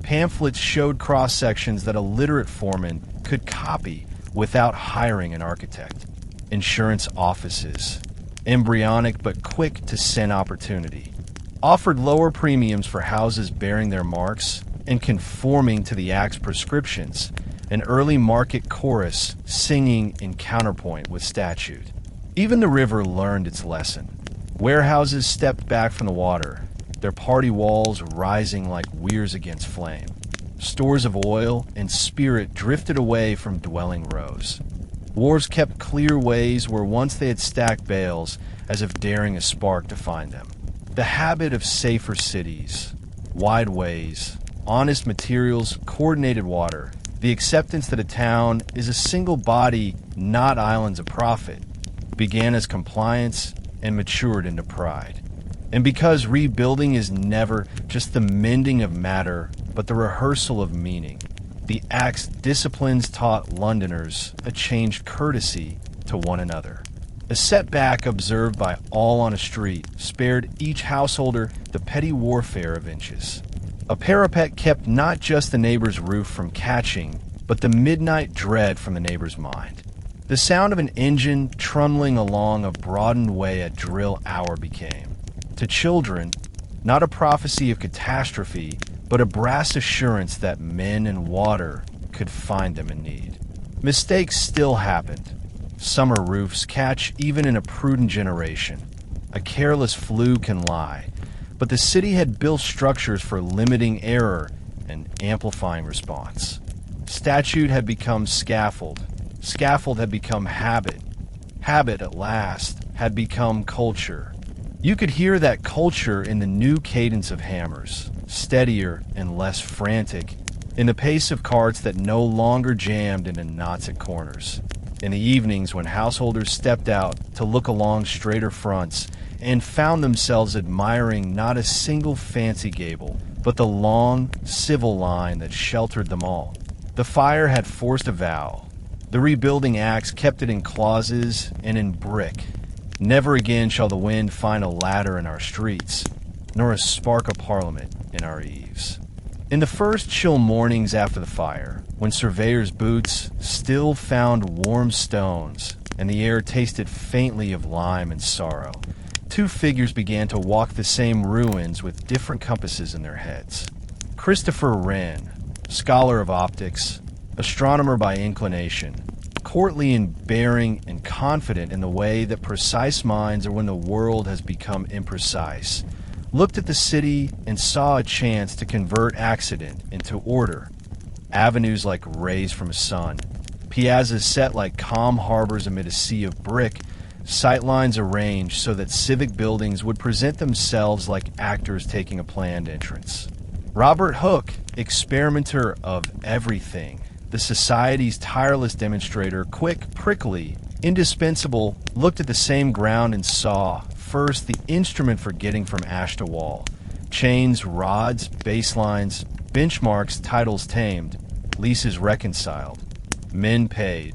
Pamphlets showed cross-sections that a literate foreman could copy without hiring an architect. Insurance offices, embryonic but quick to scent opportunity, offered lower premiums for houses bearing their marks and conforming to the Act's prescriptions, an early market chorus singing in counterpoint with statute. Even the river learned its lesson. Warehouses stepped back from the water, their party walls rising like weirs against flame. Stores of oil and spirit drifted away from dwelling rows. Wharves kept clear ways where once they had stacked bales, as if daring a spark to find them. The habit of safer cities, wide ways, honest materials, coordinated water, the acceptance that a town is a single body, not islands of profit, began as compliance and matured into pride. And because rebuilding is never just the mending of matter, but the rehearsal of meaning, the Act's disciplines taught Londoners a changed courtesy to one another. A setback observed by all on a street spared each householder the petty warfare of inches. A parapet kept not just the neighbor's roof from catching, but the midnight dread from the neighbor's mind. The sound of an engine trundling along a broadened way at drill hour became, to children, not a prophecy of catastrophe, but a brass assurance that men and water could find them in need. Mistakes still happened. Summer roofs catch even in a prudent generation. A careless flue can lie, but the city had built structures for limiting error and amplifying response. Statute had become scaffold. Scaffold had become habit. Habit, at last, had become culture. You could hear that culture in the new cadence of hammers, steadier and less frantic, in the pace of carts that no longer jammed into knots at corners. In the evenings when householders stepped out to look along straighter fronts and found themselves admiring not a single fancy gable, but the long, civil line that sheltered them all. The fire had forced a vow. The rebuilding axe kept it in clauses and in brick. Never again shall the wind find a ladder in our streets, nor a spark of parliament in our eaves. In the first chill mornings after the fire, when surveyors' boots still found warm stones and the air tasted faintly of lime and sorrow, two figures began to walk the same ruins with different compasses in their heads. Christopher Wren, scholar of optics, astronomer by inclination, courtly in bearing and confident in the way that precise minds are when the world has become imprecise, looked at the city and saw a chance to convert accident into order. Avenues like rays from a sun, piazzas set like calm harbors amid a sea of brick, sightlines arranged so that civic buildings would present themselves like actors taking a planned entrance. Robert Hooke, experimenter of everything, the society's tireless demonstrator, quick, prickly, indispensable, looked at the same ground and saw, first, the instrument for getting from ash to wall. Chains, rods, baselines, benchmarks, titles tamed, leases reconciled, men paid,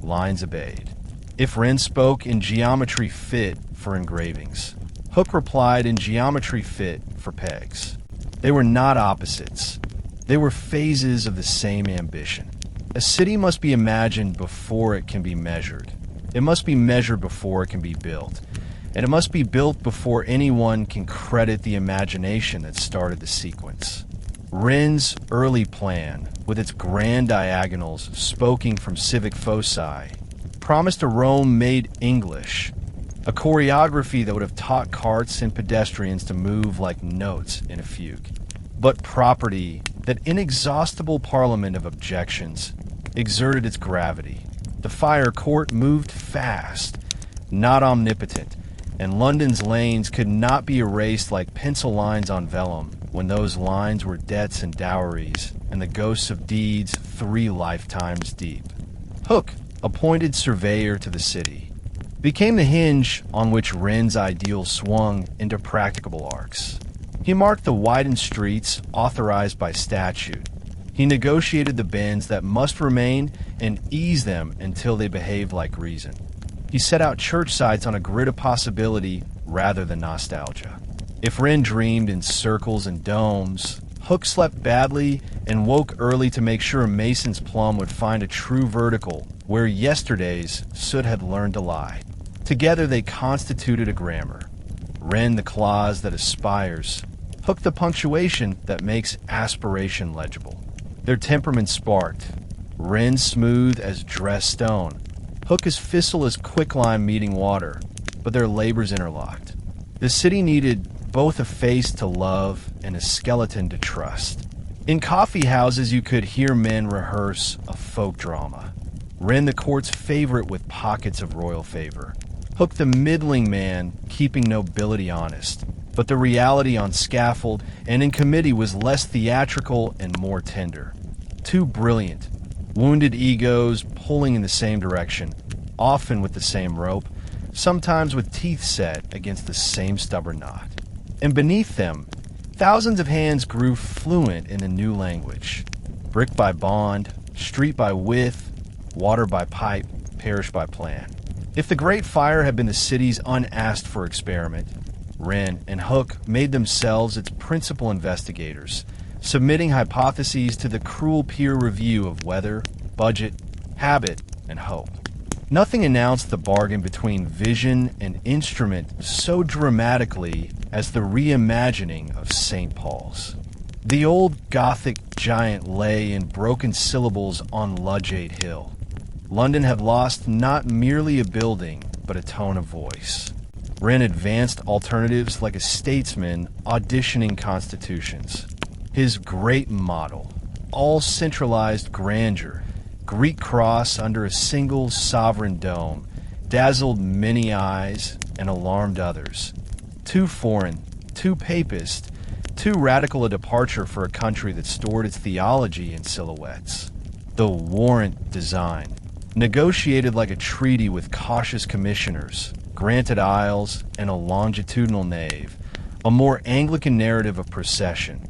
lines obeyed. If Wren spoke in geometry fit for engravings, Hooke replied in geometry fit for pegs. They were not opposites. They were phases of the same ambition. A city must be imagined before it can be measured. It must be measured before it can be built. And it must be built before anyone can credit the imagination that started the sequence. Wren's early plan, with its grand diagonals spoken from civic foci, promised a Rome made English, a choreography that would have taught carts and pedestrians to move like notes in a fugue. But property, that inexhaustible parliament of objections, exerted its gravity. The fire court moved fast, not omnipotent, and London's lanes could not be erased like pencil lines on vellum when those lines were debts and dowries and the ghosts of deeds 3 lifetimes deep. Hooke, appointed surveyor to the city, became the hinge on which Wren's ideals swung into practicable arcs. He marked the widened streets authorized by statute. He negotiated the bends that must remain and eased them until they behaved like reason. He set out church sites on a grid of possibility rather than nostalgia. If Wren dreamed in circles and domes, Hooke slept badly and woke early to make sure Mason's plum would find a true vertical where yesterday's should have learned to lie. Together they constituted a grammar. Wren the clause that aspires, Hooke the punctuation that makes aspiration legible. Their temperament sparked. Wren smooth as dressed stone, Hooke as fissile as quicklime meeting water, but their labors interlocked. The city needed both a face to love and a skeleton to trust. In coffee houses you could hear men rehearse a folk drama. Wren the court's favorite with pockets of royal favor. Hooke the middling man keeping nobility honest. But the reality on scaffold and in committee was less theatrical and more tender. Too brilliant. Wounded egos pulling in the same direction, often with the same rope, sometimes with teeth set against the same stubborn knot. And beneath them, thousands of hands grew fluent in a new language. Brick by bond, street by width, water by pipe, parish by plan. If the Great Fire had been the city's unasked for experiment, Wren and Hooke made themselves its principal investigators, submitting hypotheses to the cruel peer review of weather, budget, habit, and hope. Nothing announced the bargain between vision and instrument so dramatically as the reimagining of St. Paul's. The old Gothic giant lay in broken syllables on Ludgate Hill. London had lost not merely a building, but a tone of voice. Wren advanced alternatives like a statesman auditioning constitutions. His great model, all centralized grandeur, Greek cross under a single sovereign dome, dazzled many eyes and alarmed others. Too foreign, too papist, too radical a departure for a country that stored its theology in silhouettes. The warrant design, negotiated like a treaty with cautious commissioners, granted aisles and a longitudinal nave, a more Anglican narrative of procession,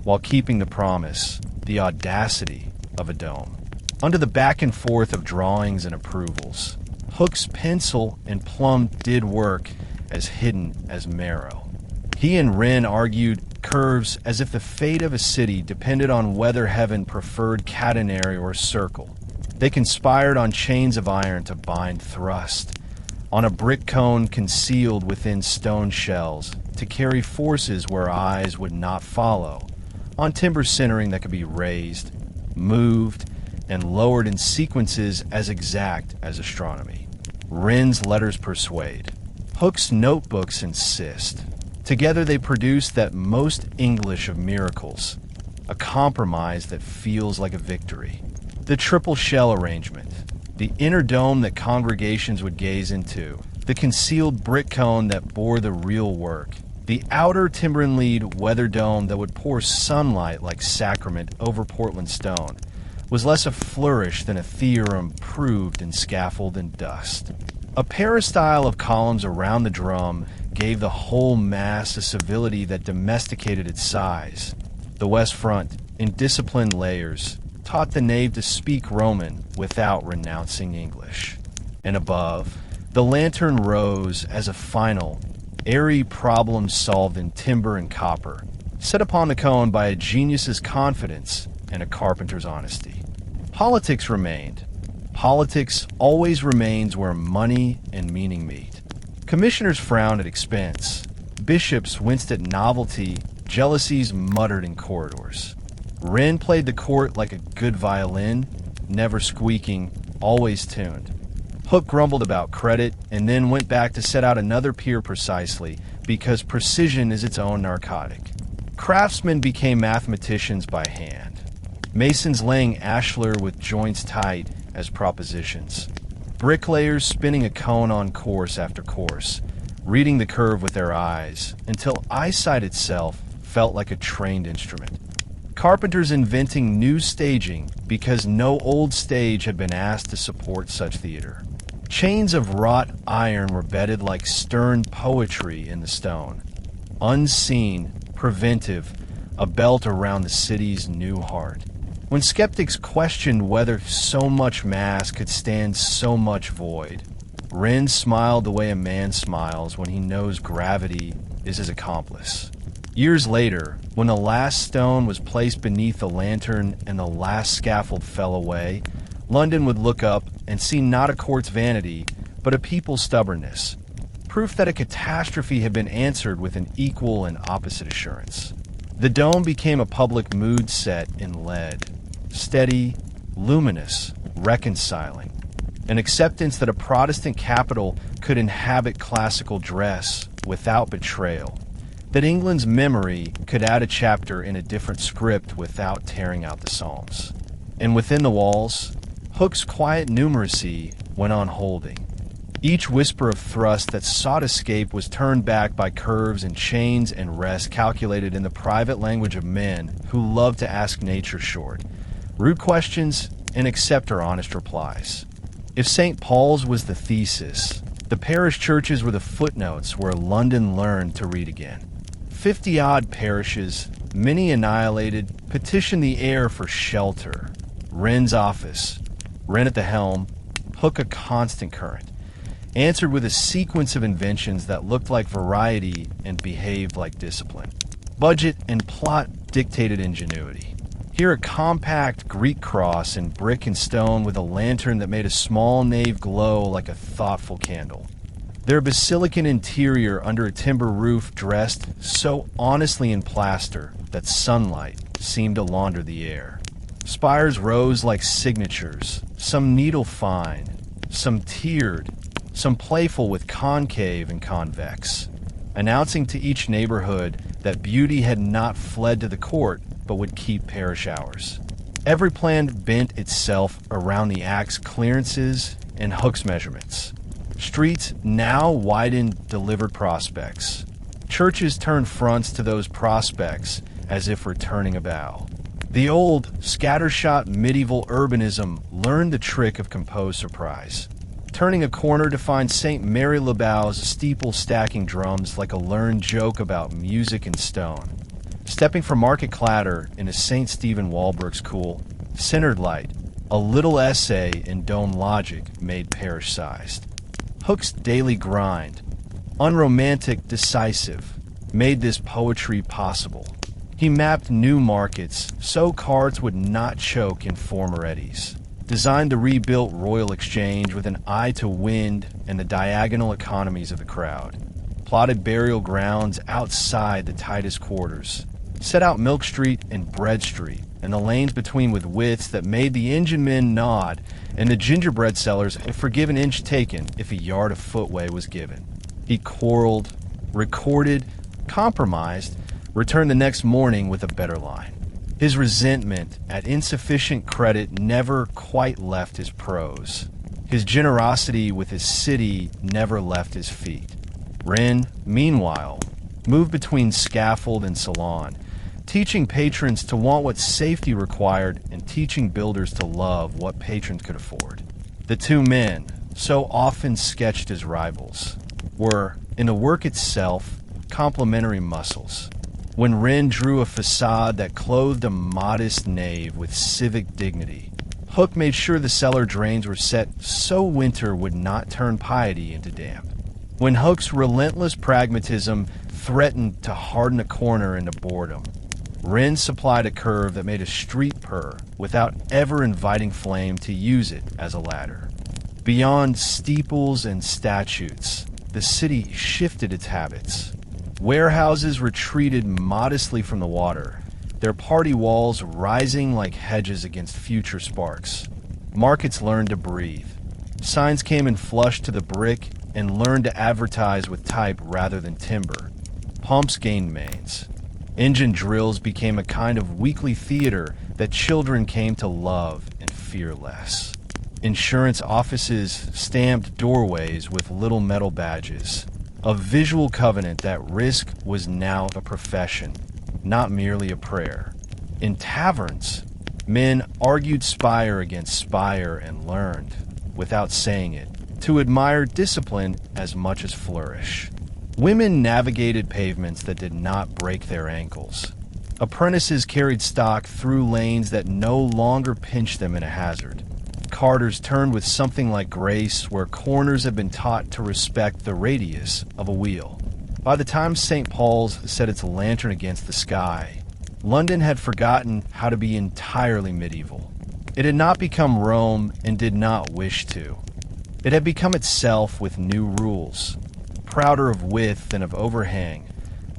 while keeping the promise, the audacity of a dome. Under the back and forth of drawings and approvals, Hooke's pencil and plum did work as hidden as marrow. He and Wren argued curves as if the fate of a city depended on whether heaven preferred catenary or circle. They conspired on chains of iron to bind thrust, on a brick cone concealed within stone shells to carry forces where eyes would not follow, on timber centering that could be raised, moved, and lowered in sequences as exact as astronomy. Wren's letters persuade. Hooke's notebooks insist. Together they produce that most English of miracles, a compromise that feels like a victory. The triple shell arrangement, the inner dome that congregations would gaze into, the concealed brick cone that bore the real work, the outer timber-and-lead weather dome that would pour sunlight like sacrament over Portland stone, was less a flourish than a theorem proved in scaffold and dust. A peristyle of columns around the drum gave the whole mass a civility that domesticated its size. The west front, in disciplined layers, taught the nave to speak Roman without renouncing English. And above, the lantern rose as a final, airy problem solved in timber and copper, set upon the cone by a genius's confidence and a carpenter's honesty. Politics remained. Politics always remains where money and meaning meet. Commissioners frowned at expense. Bishops winced at novelty. Jealousies muttered in corridors. Wren played the court like a good violin, never squeaking, always tuned. Hooke grumbled about credit and then went back to set out another pier precisely because precision is its own narcotic. Craftsmen became mathematicians by hand. Masons laying ashlar with joints tight as propositions. Bricklayers spinning a cone on course after course, reading the curve with their eyes, until eyesight itself felt like a trained instrument. Carpenters inventing new staging because no old stage had been asked to support such theater. Chains of wrought iron were bedded like stern poetry in the stone. Unseen, preventive, a belt around the city's new heart. When skeptics questioned whether so much mass could stand so much void, Wren smiled the way a man smiles when he knows gravity is his accomplice. Years later, when the last stone was placed beneath the lantern and the last scaffold fell away, London would look up and see not a court's vanity, but a people's stubbornness. Proof that a catastrophe had been answered with an equal and opposite assurance. The dome became a public mood set in lead. Steady, luminous, reconciling. An acceptance that a Protestant capital could inhabit classical dress without betrayal. That England's memory could add a chapter in a different script without tearing out the Psalms. And within the walls, Hooke's quiet numeracy went on holding. Each whisper of thrust that sought escape was turned back by curves and chains and rest calculated in the private language of men who love to ask nature short, rude questions and accept her honest replies. If St. Paul's was the thesis, the parish churches were the footnotes where London learned to read again. 50-odd parishes, many annihilated, petitioned the air for shelter. Wren's office, Wren at the helm, Hooke a constant current, answered with a sequence of inventions that looked like variety and behaved like discipline. Budget and plot dictated ingenuity. Here a compact Greek cross in brick and stone with a lantern that made a small nave glow like a thoughtful candle. Their basilican interior under a timber roof dressed so honestly in plaster that sunlight seemed to launder the air. Spires rose like signatures, some needle fine, some tiered, some playful with concave and convex, announcing to each neighborhood that beauty had not fled to the court but would keep parish hours. Every plan bent itself around the act's clearances and Hooke's measurements. Streets now widened delivered prospects. Churches turned fronts to those prospects as if returning a bow. The old, scattershot medieval urbanism learned the trick of composed surprise, turning a corner to find St. Mary Le Bow's steeple stacking drums like a learned joke about music and stone. Stepping from market clatter into St. Stephen Walbrook's cool, centered light, a little essay in dome logic made parish-sized. Hooke's daily grind, unromantic, decisive, made this poetry possible. He mapped new markets so carts would not choke in former eddies, designed the rebuilt Royal Exchange with an eye to wind and the diagonal economies of the crowd, plotted burial grounds outside the tightest quarters, set out Milk Street and Bread Street, and the lanes between with widths that made the engine men nod and the gingerbread sellers forgive an inch taken if a yard of footway was given. He quarreled, recorded, compromised, returned the next morning with a better line. His resentment at insufficient credit never quite left his prose. His generosity with his city never left his feet. Wren, meanwhile, moved between scaffold and salon, teaching patrons to want what safety required and teaching builders to love what patrons could afford. The two men, so often sketched as rivals, were, in the work itself, complementary muscles. When Wren drew a facade that clothed a modest nave with civic dignity, Hooke made sure the cellar drains were set so winter would not turn piety into damp. When Hooke's relentless pragmatism threatened to harden a corner into boredom, Wren supplied a curve that made a street purr without ever inviting flame to use it as a ladder. Beyond steeples and statutes, the city shifted its habits. Warehouses retreated modestly from the water, their party walls rising like hedges against future sparks. Markets learned to breathe. Signs came in flush to the brick and learned to advertise with type rather than timber. Pumps gained mains. Engine drills became a kind of weekly theater that children came to love and fear less. Insurance offices stamped doorways with little metal badges, a visual covenant that risk was now a profession, not merely a prayer. In taverns, men argued spire against spire and learned, without saying it, to admire discipline as much as flourish. Women navigated pavements that did not break their ankles. Apprentices carried stock through lanes that no longer pinched them in a hazard. Carters turned with something like grace where corners had been taught to respect the radius of a wheel. By the time St. Paul's set its lantern against the sky, London had forgotten how to be entirely medieval. It had not become Rome and did not wish to. It had become itself with new rules, prouder of width than of overhang,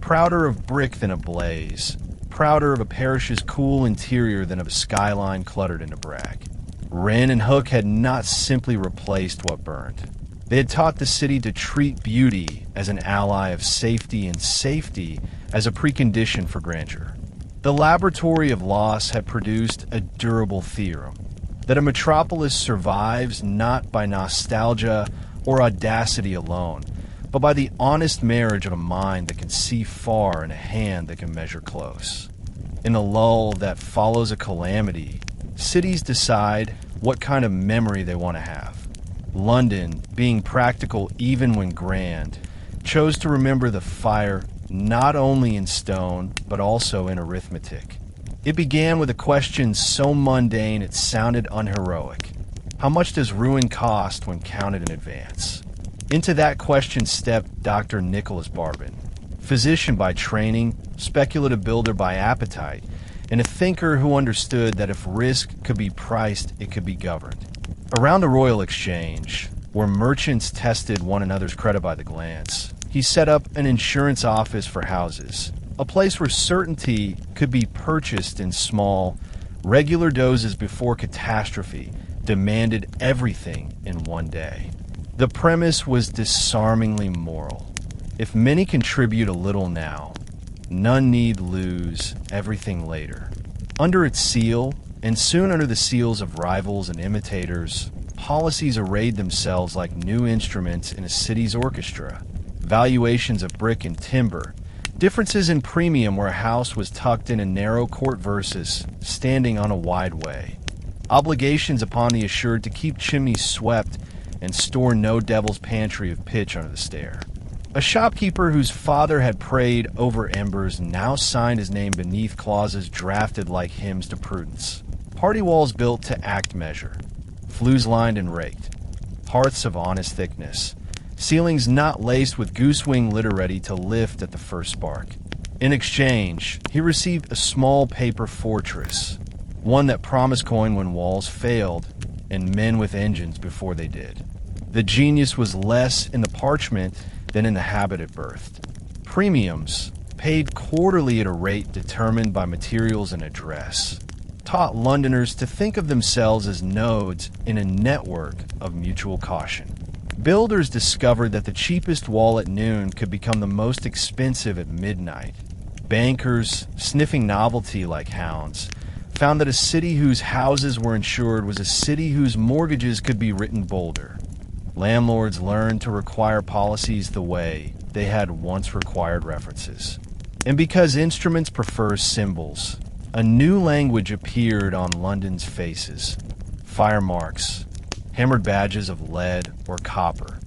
prouder of brick than of blaze, prouder of a parish's cool interior than of a skyline cluttered into brag. Wren and Hooke had not simply replaced what burned. They had taught the city to treat beauty as an ally of safety and safety as a precondition for grandeur. The laboratory of loss had produced a durable theorem that a metropolis survives not by nostalgia or audacity alone, but by the honest marriage of a mind that can see far and a hand that can measure close. In the lull that follows a calamity, cities decide what kind of memory they want to have. London, being practical even when grand, chose to remember the fire not only in stone, but also in arithmetic. It began with a question so mundane it sounded unheroic. How much does ruin cost when counted in advance? Into that question stepped Dr. Nicholas Barbin, physician by training, speculative builder by appetite, and a thinker who understood that if risk could be priced, it could be governed. Around the Royal Exchange, where merchants tested one another's credit by the glance, he set up an insurance office for houses, a place where certainty could be purchased in small, regular doses before catastrophe demanded everything in one day. The premise was disarmingly moral. If many contribute a little now, none need lose everything later. Under its seal, and soon under the seals of rivals and imitators, policies arrayed themselves like new instruments in a city's orchestra. Valuations of brick and timber, differences in premium where a house was tucked in a narrow court versus standing on a wide way. Obligations upon the assured to keep chimneys swept and store no devil's pantry of pitch under the stair. A shopkeeper whose father had prayed over embers now signed his name beneath clauses drafted like hymns to prudence. Party walls built to act measure, flues lined and raked, hearths of honest thickness, ceilings not laced with goosewing litter ready to lift at the first spark. In exchange, he received a small paper fortress, one that promised coin when walls failed and men with engines before they did. The genius was less in the parchment than in the habit it birthed. Premiums, paid quarterly at a rate determined by materials and address, taught Londoners to think of themselves as nodes in a network of mutual caution. Builders discovered that the cheapest wall at noon could become the most expensive at midnight. Bankers, sniffing novelty like hounds, found that a city whose houses were insured was a city whose mortgages could be written bolder. Landlords learned to require policies the way they had once required references. And because instruments prefer symbols, a new language appeared on London's faces. Fire marks, hammered badges of lead or copper,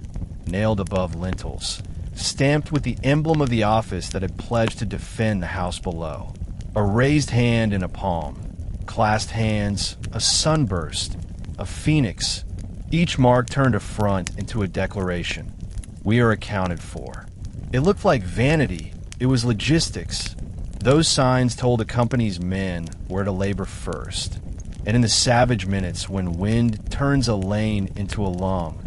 nailed above lintels, stamped with the emblem of the office that had pledged to defend the house below. A raised hand in a palm, clasped hands, a sunburst, a phoenix. Each mark turned a front into a declaration. We are accounted for. It looked like vanity. It was logistics. Those signs told a company's men where to labor first. And in the savage minutes when wind turns a lane into a lung,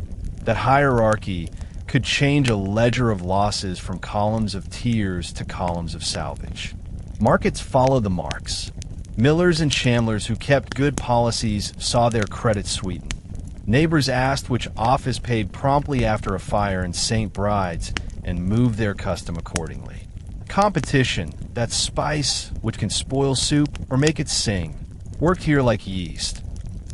that hierarchy could change a ledger of losses from columns of tears to columns of salvage. Markets follow the marks. Millers and chandlers who kept good policies saw their credit sweetened. Neighbors asked which office paid promptly after a fire in St. Bride's and moved their custom accordingly. Competition, that spice which can spoil soup or make it sing, worked here like yeast.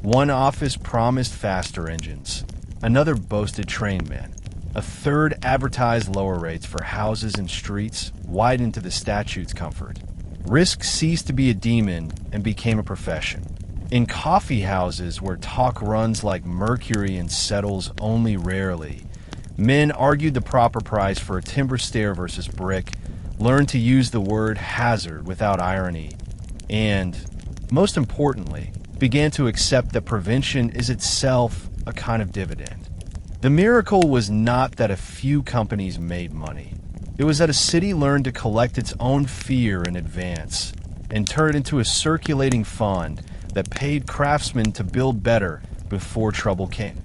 One office promised faster engines. Another boasted trainmen. A third advertised lower rates for houses and streets wide into the statute's comfort. Risk ceased to be a demon and became a profession. In coffee houses where talk runs like mercury and settles only rarely, men argued the proper price for a timber stair versus brick, learned to use the word hazard without irony, and, most importantly, began to accept that prevention is itself a kind of dividend. The miracle was not that a few companies made money. It was that a city learned to collect its own fear in advance and turn it into a circulating fund that paid craftsmen to build better before trouble came.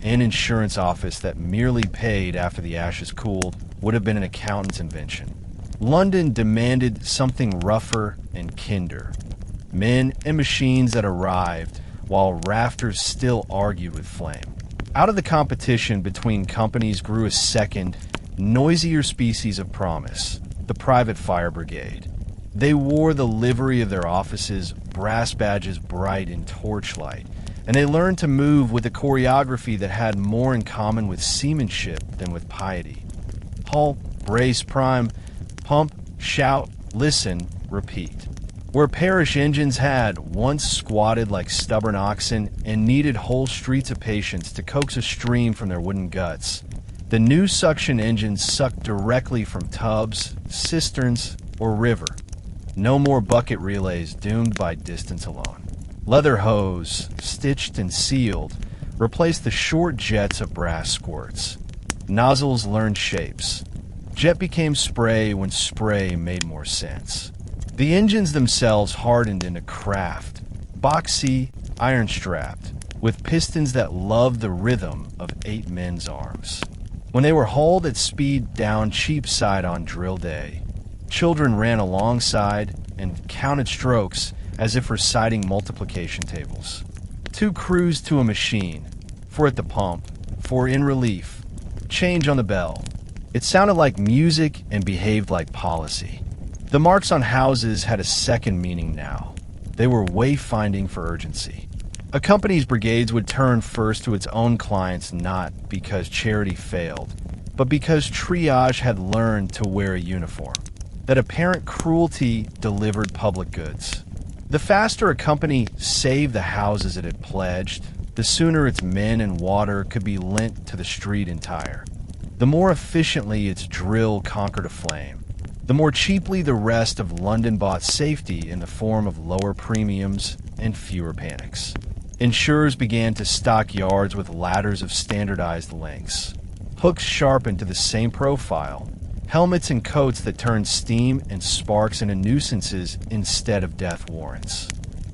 An insurance office that merely paid after the ashes cooled would have been an accountant's invention. London demanded something rougher and kinder. Men and machines that arrived while rafters still argued with flame. Out of the competition between companies grew a second, noisier species of promise, the private fire brigade. They wore the livery of their offices, brass badges bright in torchlight, and they learned to move with a choreography that had more in common with seamanship than with piety. Halt, brace, prime, pump, shout, listen, repeat. Where parish engines had once squatted like stubborn oxen and needed whole streets of patience to coax a stream from their wooden guts, the new suction engines sucked directly from tubs, cisterns, or river. No more bucket relays doomed by distance alone. Leather hose, stitched and sealed, replaced the short jets of brass squirts. Nozzles learned shapes. Jet became spray when spray made more sense. The engines themselves hardened into craft, boxy, iron-strapped, with pistons that loved the rhythm of 8 men's arms. When they were hauled at speed down Cheapside on drill day, children ran alongside and counted strokes as if reciting multiplication tables. 2 crews to a machine, 4 at the pump, 4 in relief, change on the bell. It sounded like music and behaved like policy. The marks on houses had a second meaning now. They were wayfinding for urgency. A company's brigades would turn first to its own clients not because charity failed, but because triage had learned to wear a uniform. That apparent cruelty delivered public goods. The faster a company saved the houses it had pledged, the sooner its men and water could be lent to the street entire. The more efficiently its drill conquered a flame, the more cheaply the rest of London bought safety in the form of lower premiums and fewer panics. Insurers began to stock yards with ladders of standardized lengths. hooks sharpened to the same profile, helmets and coats that turned steam and sparks into nuisances instead of death warrants.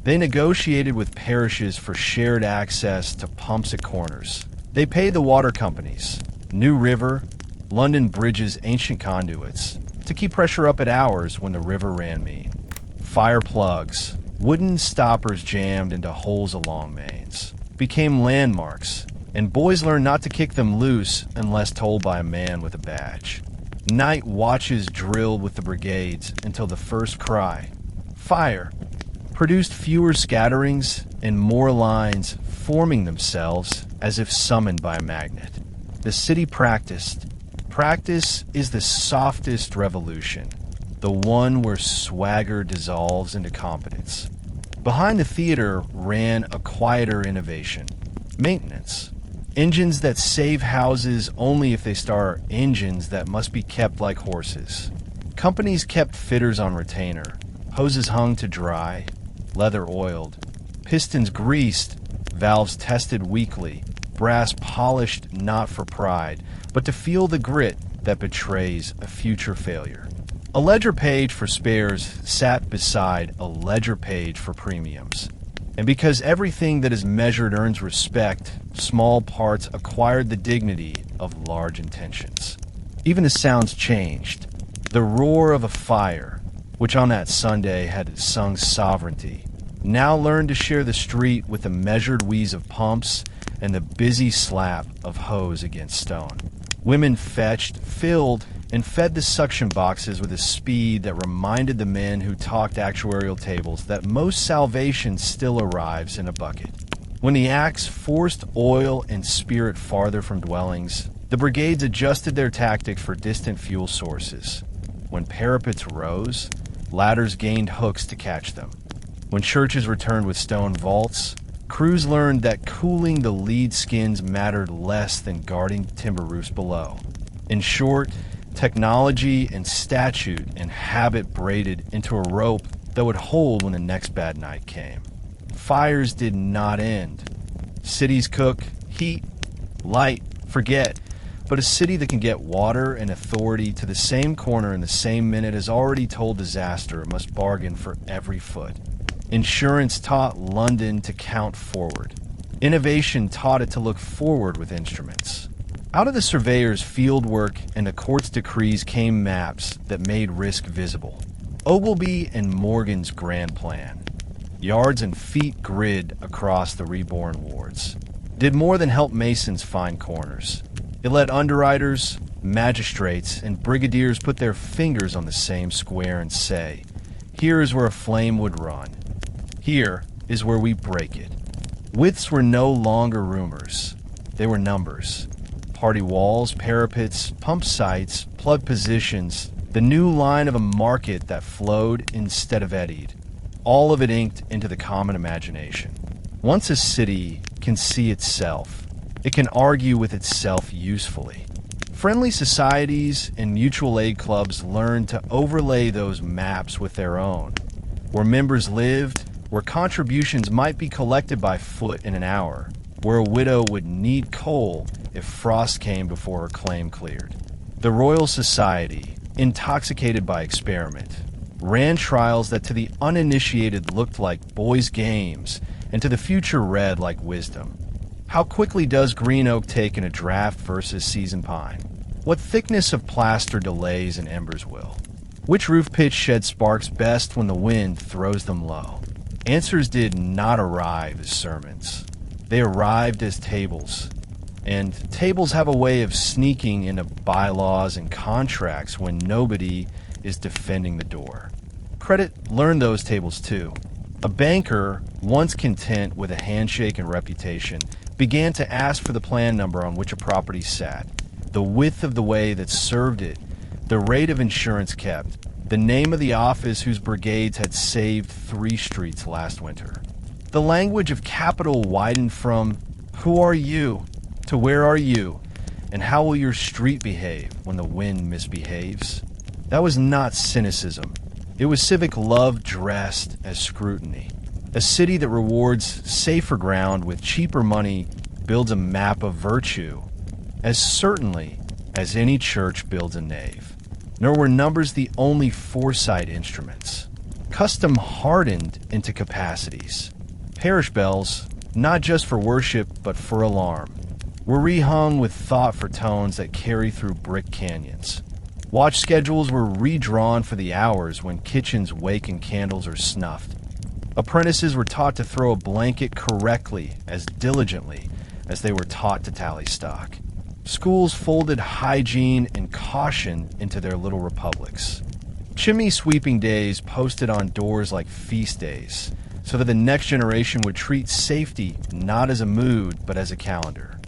They negotiated with parishes for shared access to pumps at corners. They paid the water companies, New River, London Bridge's ancient conduits, to keep pressure up at hours when the river ran mean. Fire plugs, wooden stoppers jammed into holes along mains, became landmarks, and boys learned not to kick them loose unless told by a man with a badge. Night watches drilled with the brigades until the first cry, fire, produced fewer scatterings and more lines forming themselves as if summoned by a magnet. The city practiced. Practice is the softest revolution, the one where swagger dissolves into competence. Behind the theater ran a quieter innovation, maintenance. Engines that save houses only if they star engines that must be kept like horses. Companies kept fitters on retainer, hoses hung to dry, leather oiled, pistons greased, valves tested weekly, brass polished not for pride, but to feel the grit that betrays a future failure. A ledger page for spares sat beside a ledger page for premiums. And because everything that is measured earns respect, small parts acquired the dignity of large intentions. Even the sounds changed. The roar of a fire, which on that Sunday had sung sovereignty, now learned to share the street with the measured wheeze of pumps and the busy slap of hose against stone. Women fetched, filled, and fed the suction boxes with a speed that reminded the men who talked actuarial tables that most salvation still arrives in a bucket. When the axe forced oil and spirit farther from dwellings, the brigades adjusted their tactics for distant fuel sources. When parapets rose, ladders gained hooks to catch them. When churches returned with stone vaults, crews learned that cooling the lead skins mattered less than guarding timber roofs below. In short, technology and statute and habit braided into a rope that would hold when the next bad night came. Fires did not end. Cities cook, heat, light, forget. But a city that can get water and authority to the same corner in the same minute has already told disaster must bargain for every foot. Insurance taught London to count forward. Innovation taught it to look forward with instruments. Out of the surveyor's fieldwork and the court's decrees came maps that made risk visible. Ogilvy and Morgan's grand plan. Yards and feet grid across the Reborn wards. Did more than help masons find corners. It let underwriters, magistrates, and brigadiers put their fingers on the same square and say, here is where a flame would run. Here is where we break it. Widths were no longer rumors. They were numbers. Party walls, parapets, pump sites, plug positions, the new line of a market that flowed instead of eddied. All of it inked into the common imagination. Once a city can see itself, it can argue with itself usefully. Friendly societies and mutual aid clubs learned to overlay those maps with their own. Where members lived, where contributions might be collected by foot in an hour, where a widow would need coal if frost came before her claim cleared. The Royal Society, intoxicated by experiment, ran trials that to the uninitiated looked like boys' games and to the future read like wisdom. How quickly does green oak take in a draft versus seasoned pine? What thickness of plaster delays and embers will? Which roof pitch sheds sparks best when the wind throws them low? Answers did not arrive as sermons. They arrived as tables. And tables have a way of sneaking into bylaws and contracts when nobody is defending the door. Credit learned those tables too. A banker, once content with a handshake and reputation, began to ask for the plan number on which a property sat, the width of the way that served it, the rate of insurance kept, the name of the office whose brigades had saved 3 streets last winter. The language of capital widened from, who are you, to where are you, and how will your street behave when the wind misbehaves? That was not cynicism. It was civic love dressed as scrutiny. A city that rewards safer ground with cheaper money builds a map of virtue. as certainly as any church builds a nave. Nor were numbers the only foresight instruments. Custom hardened into capacities. Parish bells, not just for worship but for alarm, were rehung with thought for tones that carry through brick canyons. Watch schedules were redrawn for the hours when kitchens wake and candles are snuffed. Apprentices were taught to throw a blanket correctly as diligently as they were taught to tally stock. Schools folded hygiene and caution into their little republics. Chimney sweeping days posted on doors like feast days, so that the next generation would treat safety not as a mood but as a calendar.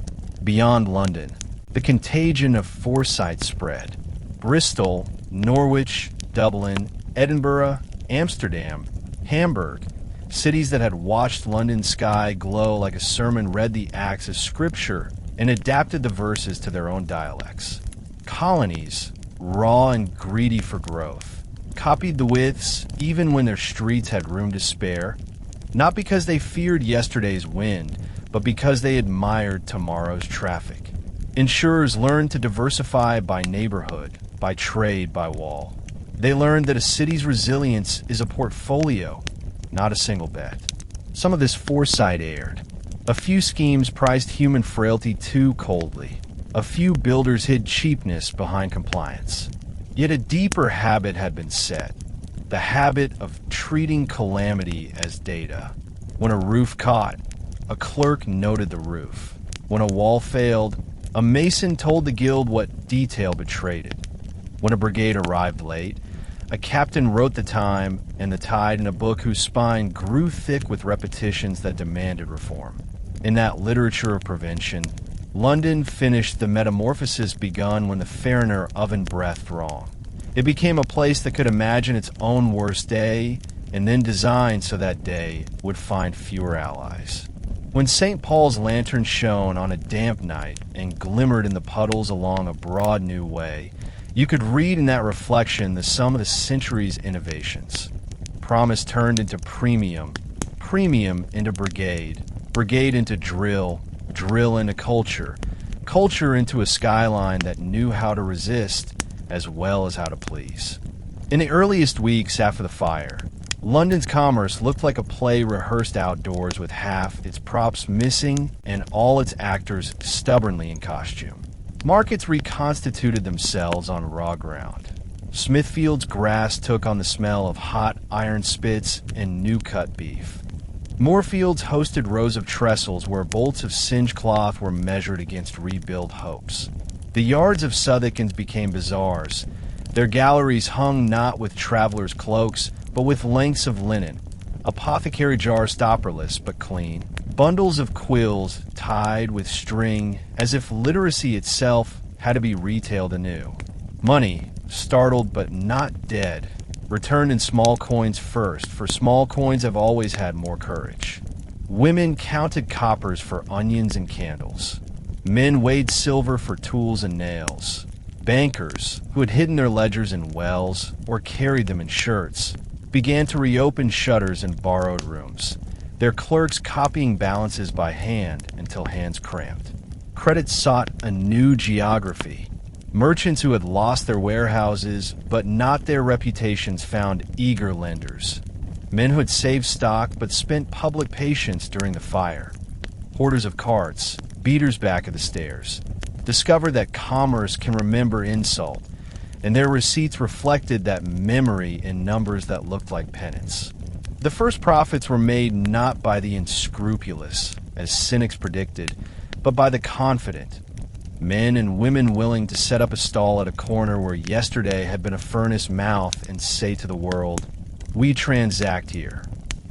Beyond London, the contagion of foresight spread. Bristol, Norwich, Dublin, Edinburgh, Amsterdam, Hamburg, cities that had watched London's sky glow like a sermon read the acts as scripture and adapted the verses to their own dialects. Colonies, raw and greedy for growth, copied the widths even when their streets had room to spare, not because they feared yesterday's wind, but because they admired tomorrow's traffic. Insurers learned to diversify by neighborhood, by trade, by wall. They learned that a city's resilience is a portfolio, not a single bet. Some of this foresight aired. A few schemes prized human frailty too coldly. A few builders hid cheapness behind compliance. Yet a deeper habit had been set. The habit of treating calamity as data. When a roof caught, a clerk noted the roof. When a wall failed, a mason told the guild what detail betrayed it. When a brigade arrived late, a captain wrote the time and the tide in a book whose spine grew thick with repetitions that demanded reform. In that literature of prevention, London finished the metamorphosis begun when the fariner oven-breathed wrong. It became a place that could imagine its own worst day and then design so that day would find fewer allies. When St. Paul's lantern shone on a damp night and glimmered in the puddles along a broad new way, you could read in that reflection the sum of the century's innovations. Promise turned into premium, premium into brigade, brigade into drill, drill into culture, culture into a skyline that knew how to resist as well as how to please. In the earliest weeks after the fire, London's commerce looked like a play rehearsed outdoors with half its props missing and all its actors stubbornly in costume. Markets reconstituted themselves on raw ground. Smithfield's grass took on the smell of hot iron spits and new-cut beef. Moorfields hosted rows of trestles where bolts of singed cloth were measured against rebuild hopes. The yards of Southwickens became bazaars. Their galleries hung not with travelers' cloaks, but with lengths of linen, apothecary jars stopperless but clean, bundles of quills tied with string as if literacy itself had to be retailed anew. Money, startled but not dead, returned in small coins first, for small coins have always had more courage. Women counted coppers for onions and candles. Men weighed silver for tools and nails. Bankers, who had hidden their ledgers in wells or carried them in shirts, began to reopen shutters in borrowed rooms, their clerks copying balances by hand until hands cramped. Credit sought a new geography. Merchants who had lost their warehouses but not their reputations found eager lenders. Men who had saved stock but spent public patience during the fire. Hoarders of carts, beaters back of the stairs, discovered that commerce can remember insult, and their receipts reflected that memory in numbers that looked like penance. The first profits were made not by the unscrupulous, as cynics predicted, but by the confident. Men and women willing to set up a stall at a corner where yesterday had been a furnace mouth and say to the world, "We transact here."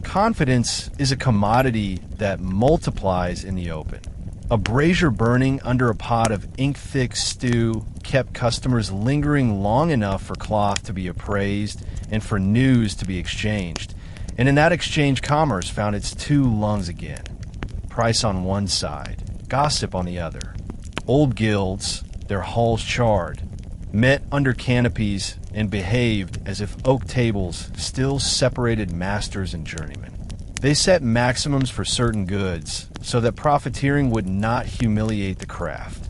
Confidence is a commodity that multiplies in the open. A brazier burning under a pot of ink-thick stew kept customers lingering long enough for cloth to be appraised and for news to be exchanged. And in that exchange, commerce found its two lungs again. Price on one side, gossip on the other. Old guilds, their halls charred, met under canopies and behaved as if oak tables still separated masters and journeymen. They set maximums for certain goods so that profiteering would not humiliate the craft.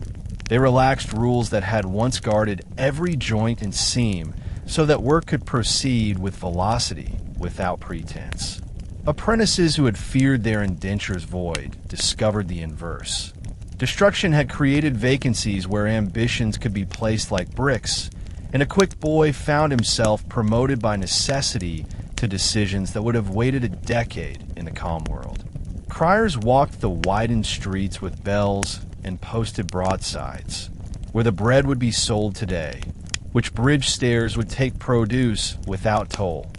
They relaxed rules that had once guarded every joint and seam so that work could proceed with velocity without pretense. Apprentices who had feared their indentures void discovered the inverse. Destruction had created vacancies where ambitions could be placed like bricks, and a quick boy found himself promoted by necessity to decisions that would have waited a decade in the calm world. Criers walked the widened streets with bells and posted broadsides, where the bread would be sold today, which bridge stairs would take produce without toll,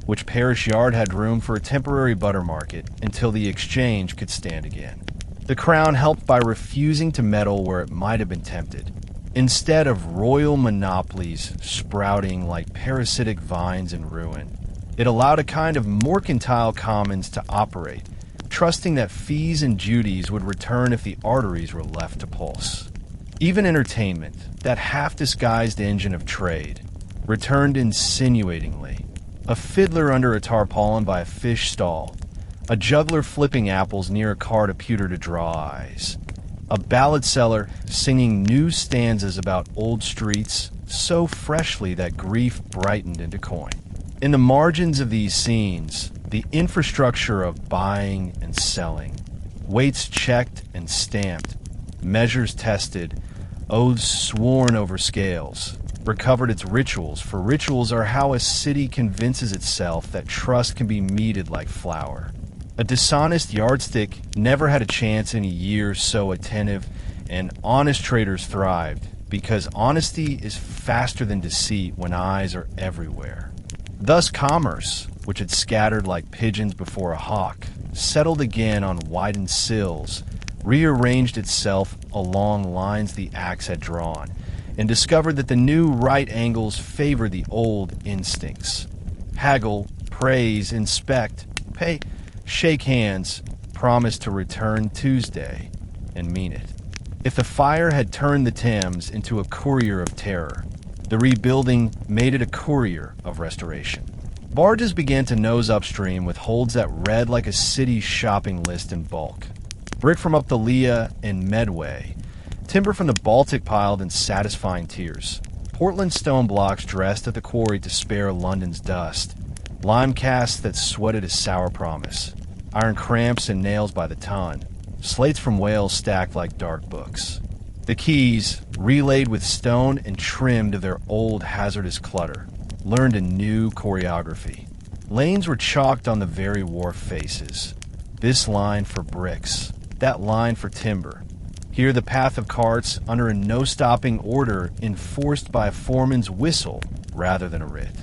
which parish yard had room for a temporary butter market until the exchange could stand again. The crown helped by refusing to meddle where it might have been tempted, instead of royal monopolies sprouting like parasitic vines in ruin. It allowed a kind of mercantile commons to operate, trusting that fees and duties would return if the arteries were left to pulse. Even entertainment, that half-disguised engine of trade, returned insinuatingly. A fiddler under a tarpaulin by a fish stall, a juggler flipping apples near a car to pewter to draw eyes, a ballad seller singing new stanzas about old streets so freshly that grief brightened into coin. In the margins of these scenes, the infrastructure of buying and selling, weights checked and stamped, measures tested, oaths sworn over scales, recovered its rituals, for rituals are how a city convinces itself that trust can be meted like flour. A dishonest yardstick never had a chance in a year so attentive, and honest traders thrived, because honesty is faster than deceit when eyes are everywhere. Thus commerce, which had scattered like pigeons before a hawk, settled again on widened sills, rearranged itself along lines the axe had drawn, and discovered that the new right angles favor the old instincts. Haggle, praise, inspect, pay, shake hands, promise to return Tuesday, and mean it. If the fire had turned the Thames into a courier of terror, the rebuilding made it a courier of restoration. Barges began to nose upstream with holds that read like a city's shopping list in bulk. Brick from up the Lea and Medway, timber from the Baltic piled in satisfying tiers, Portland stone blocks dressed at the quarry to spare London's dust, lime casts that sweated a sour promise, iron cramps and nails by the ton, slates from Wales stacked like dark books. The quays, relayed with stone and trimmed of their old hazardous clutter, learned a new choreography. Lanes were chalked on the very wharf faces. This line for bricks, that line for timber. Here the path of carts under a no-stopping order enforced by a foreman's whistle rather than a writ.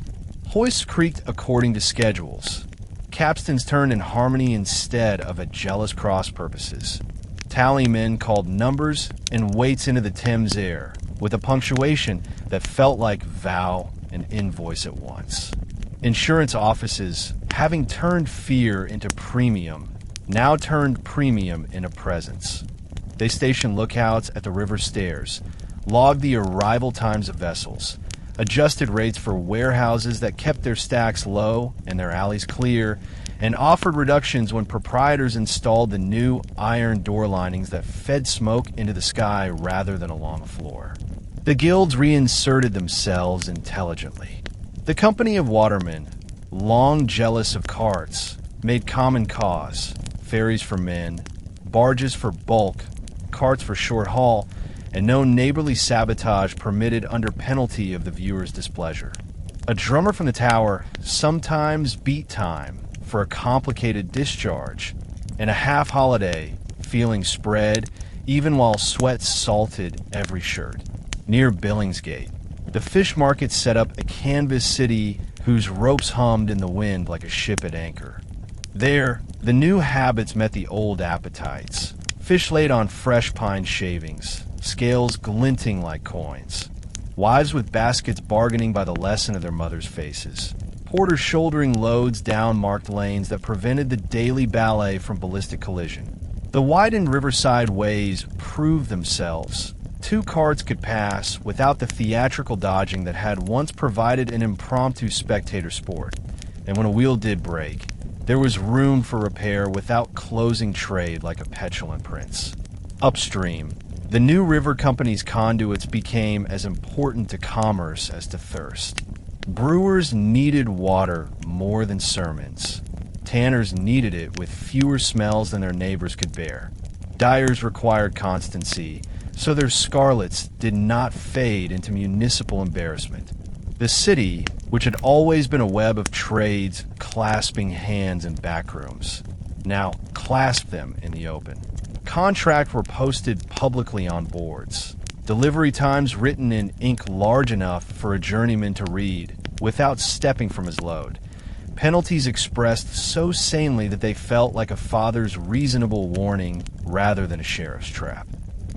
Hoists creaked according to schedules. Capstans turned in harmony instead of at jealous cross purposes. Tallymen called numbers and weights into the Thames air, with a punctuation that felt like vow and invoice at once. Insurance offices, having turned fear into premium, now turned premium into presence. They stationed lookouts at the river stairs, logged the arrival times of vessels, adjusted rates for warehouses that kept their stacks low and their alleys clear, and offered reductions when proprietors installed the new iron door linings that fed smoke into the sky rather than along a floor. The guilds reinserted themselves intelligently. The company of watermen, long jealous of carts, made common cause, ferries for men, barges for bulk, carts for short haul, and no neighborly sabotage permitted under penalty of the viewer's displeasure. A drummer from the tower sometimes beat time for a complicated discharge, and a half-holiday feeling spread even while sweat salted every shirt. Near Billingsgate, the fish market set up a canvas city whose ropes hummed in the wind like a ship at anchor. There, the new habits met the old appetites. Fish laid on fresh pine shavings, scales glinting like coins. Wives with baskets bargaining by the lesson of their mothers' faces. Porters shouldering loads down marked lanes that prevented the daily ballet from ballistic collision. The widened riverside ways proved themselves. Two carts could pass without the theatrical dodging that had once provided an impromptu spectator sport. And when a wheel did break, there was room for repair without closing trade like a petulant prince. Upstream, The new river company's conduits became as important to commerce as to thirst. Brewers needed water more than sermons. Tanners needed it with fewer smells than their neighbors could bear. Dyers required constancy, so their scarlets did not fade into municipal embarrassment. The city, which had always been a web of trades clasping hands in backrooms, now clasped them in the open. Contracts were posted publicly on boards. Delivery times written in ink large enough for a journeyman to read without stepping from his load. Penalties expressed so sanely that they felt like a father's reasonable warning rather than a sheriff's trap.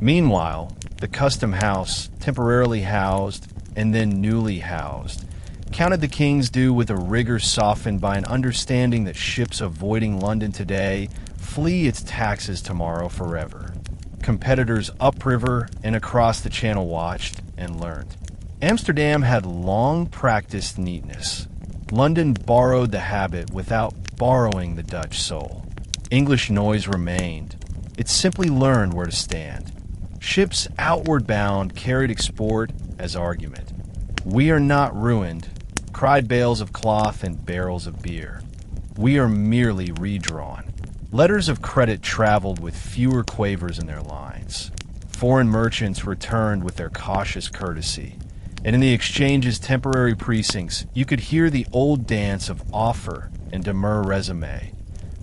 Meanwhile, the custom house, temporarily housed and then newly housed, counted the king's due with a rigor softened by an understanding that ships avoiding London today flee its taxes tomorrow forever. Competitors upriver and across the channel watched and learned. Amsterdam had long practiced neatness. London borrowed the habit without borrowing the Dutch soul. English noise remained. It simply learned where to stand. Ships outward bound carried export as argument. "We are not ruined," cried bales of cloth and barrels of beer. "We are merely redrawn." Letters of credit traveled with fewer quavers in their lines. Foreign merchants returned with their cautious courtesy. And in the exchange's temporary precincts, you could hear the old dance of offer and demur resume.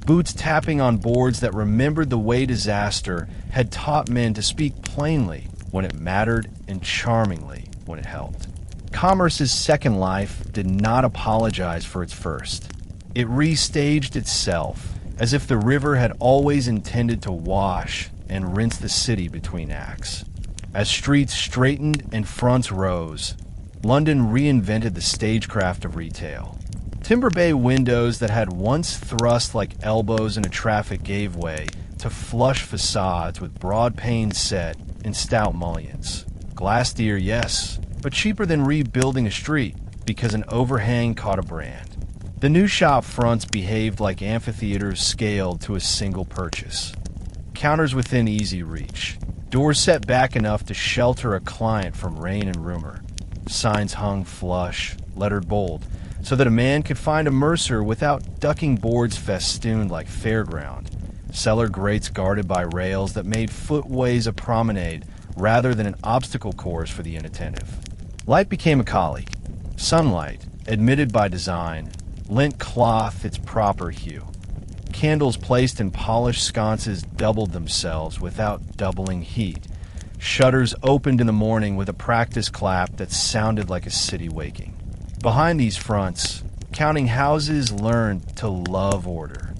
Boots tapping on boards that remembered the way disaster had taught men to speak plainly when it mattered and charmingly when it helped. Commerce's second life did not apologize for its first. It restaged itself, as if the river had always intended to wash and rinse the city between acts. As streets straightened and fronts rose, London reinvented the stagecraft of retail. Timber bay windows that had once thrust like elbows in a traffic gave way to flush facades with broad panes set in stout mullions. Glass dear, yes, but cheaper than rebuilding a street because an overhang caught a brand. The new shop fronts behaved like amphitheaters scaled to a single purchase. Counters within easy reach. Doors set back enough to shelter a client from rain and rumor. Signs hung flush, lettered bold, so that a man could find a mercer without ducking boards festooned like fairground. Cellar grates guarded by rails that made footways a promenade rather than an obstacle course for the inattentive. Light became a colleague. Sunlight, admitted by design, lent cloth its proper hue. Candles placed in polished sconces doubled themselves without doubling heat. Shutters opened in the morning with a practice clap that sounded like a city waking. Behind these fronts, counting houses learned to love order.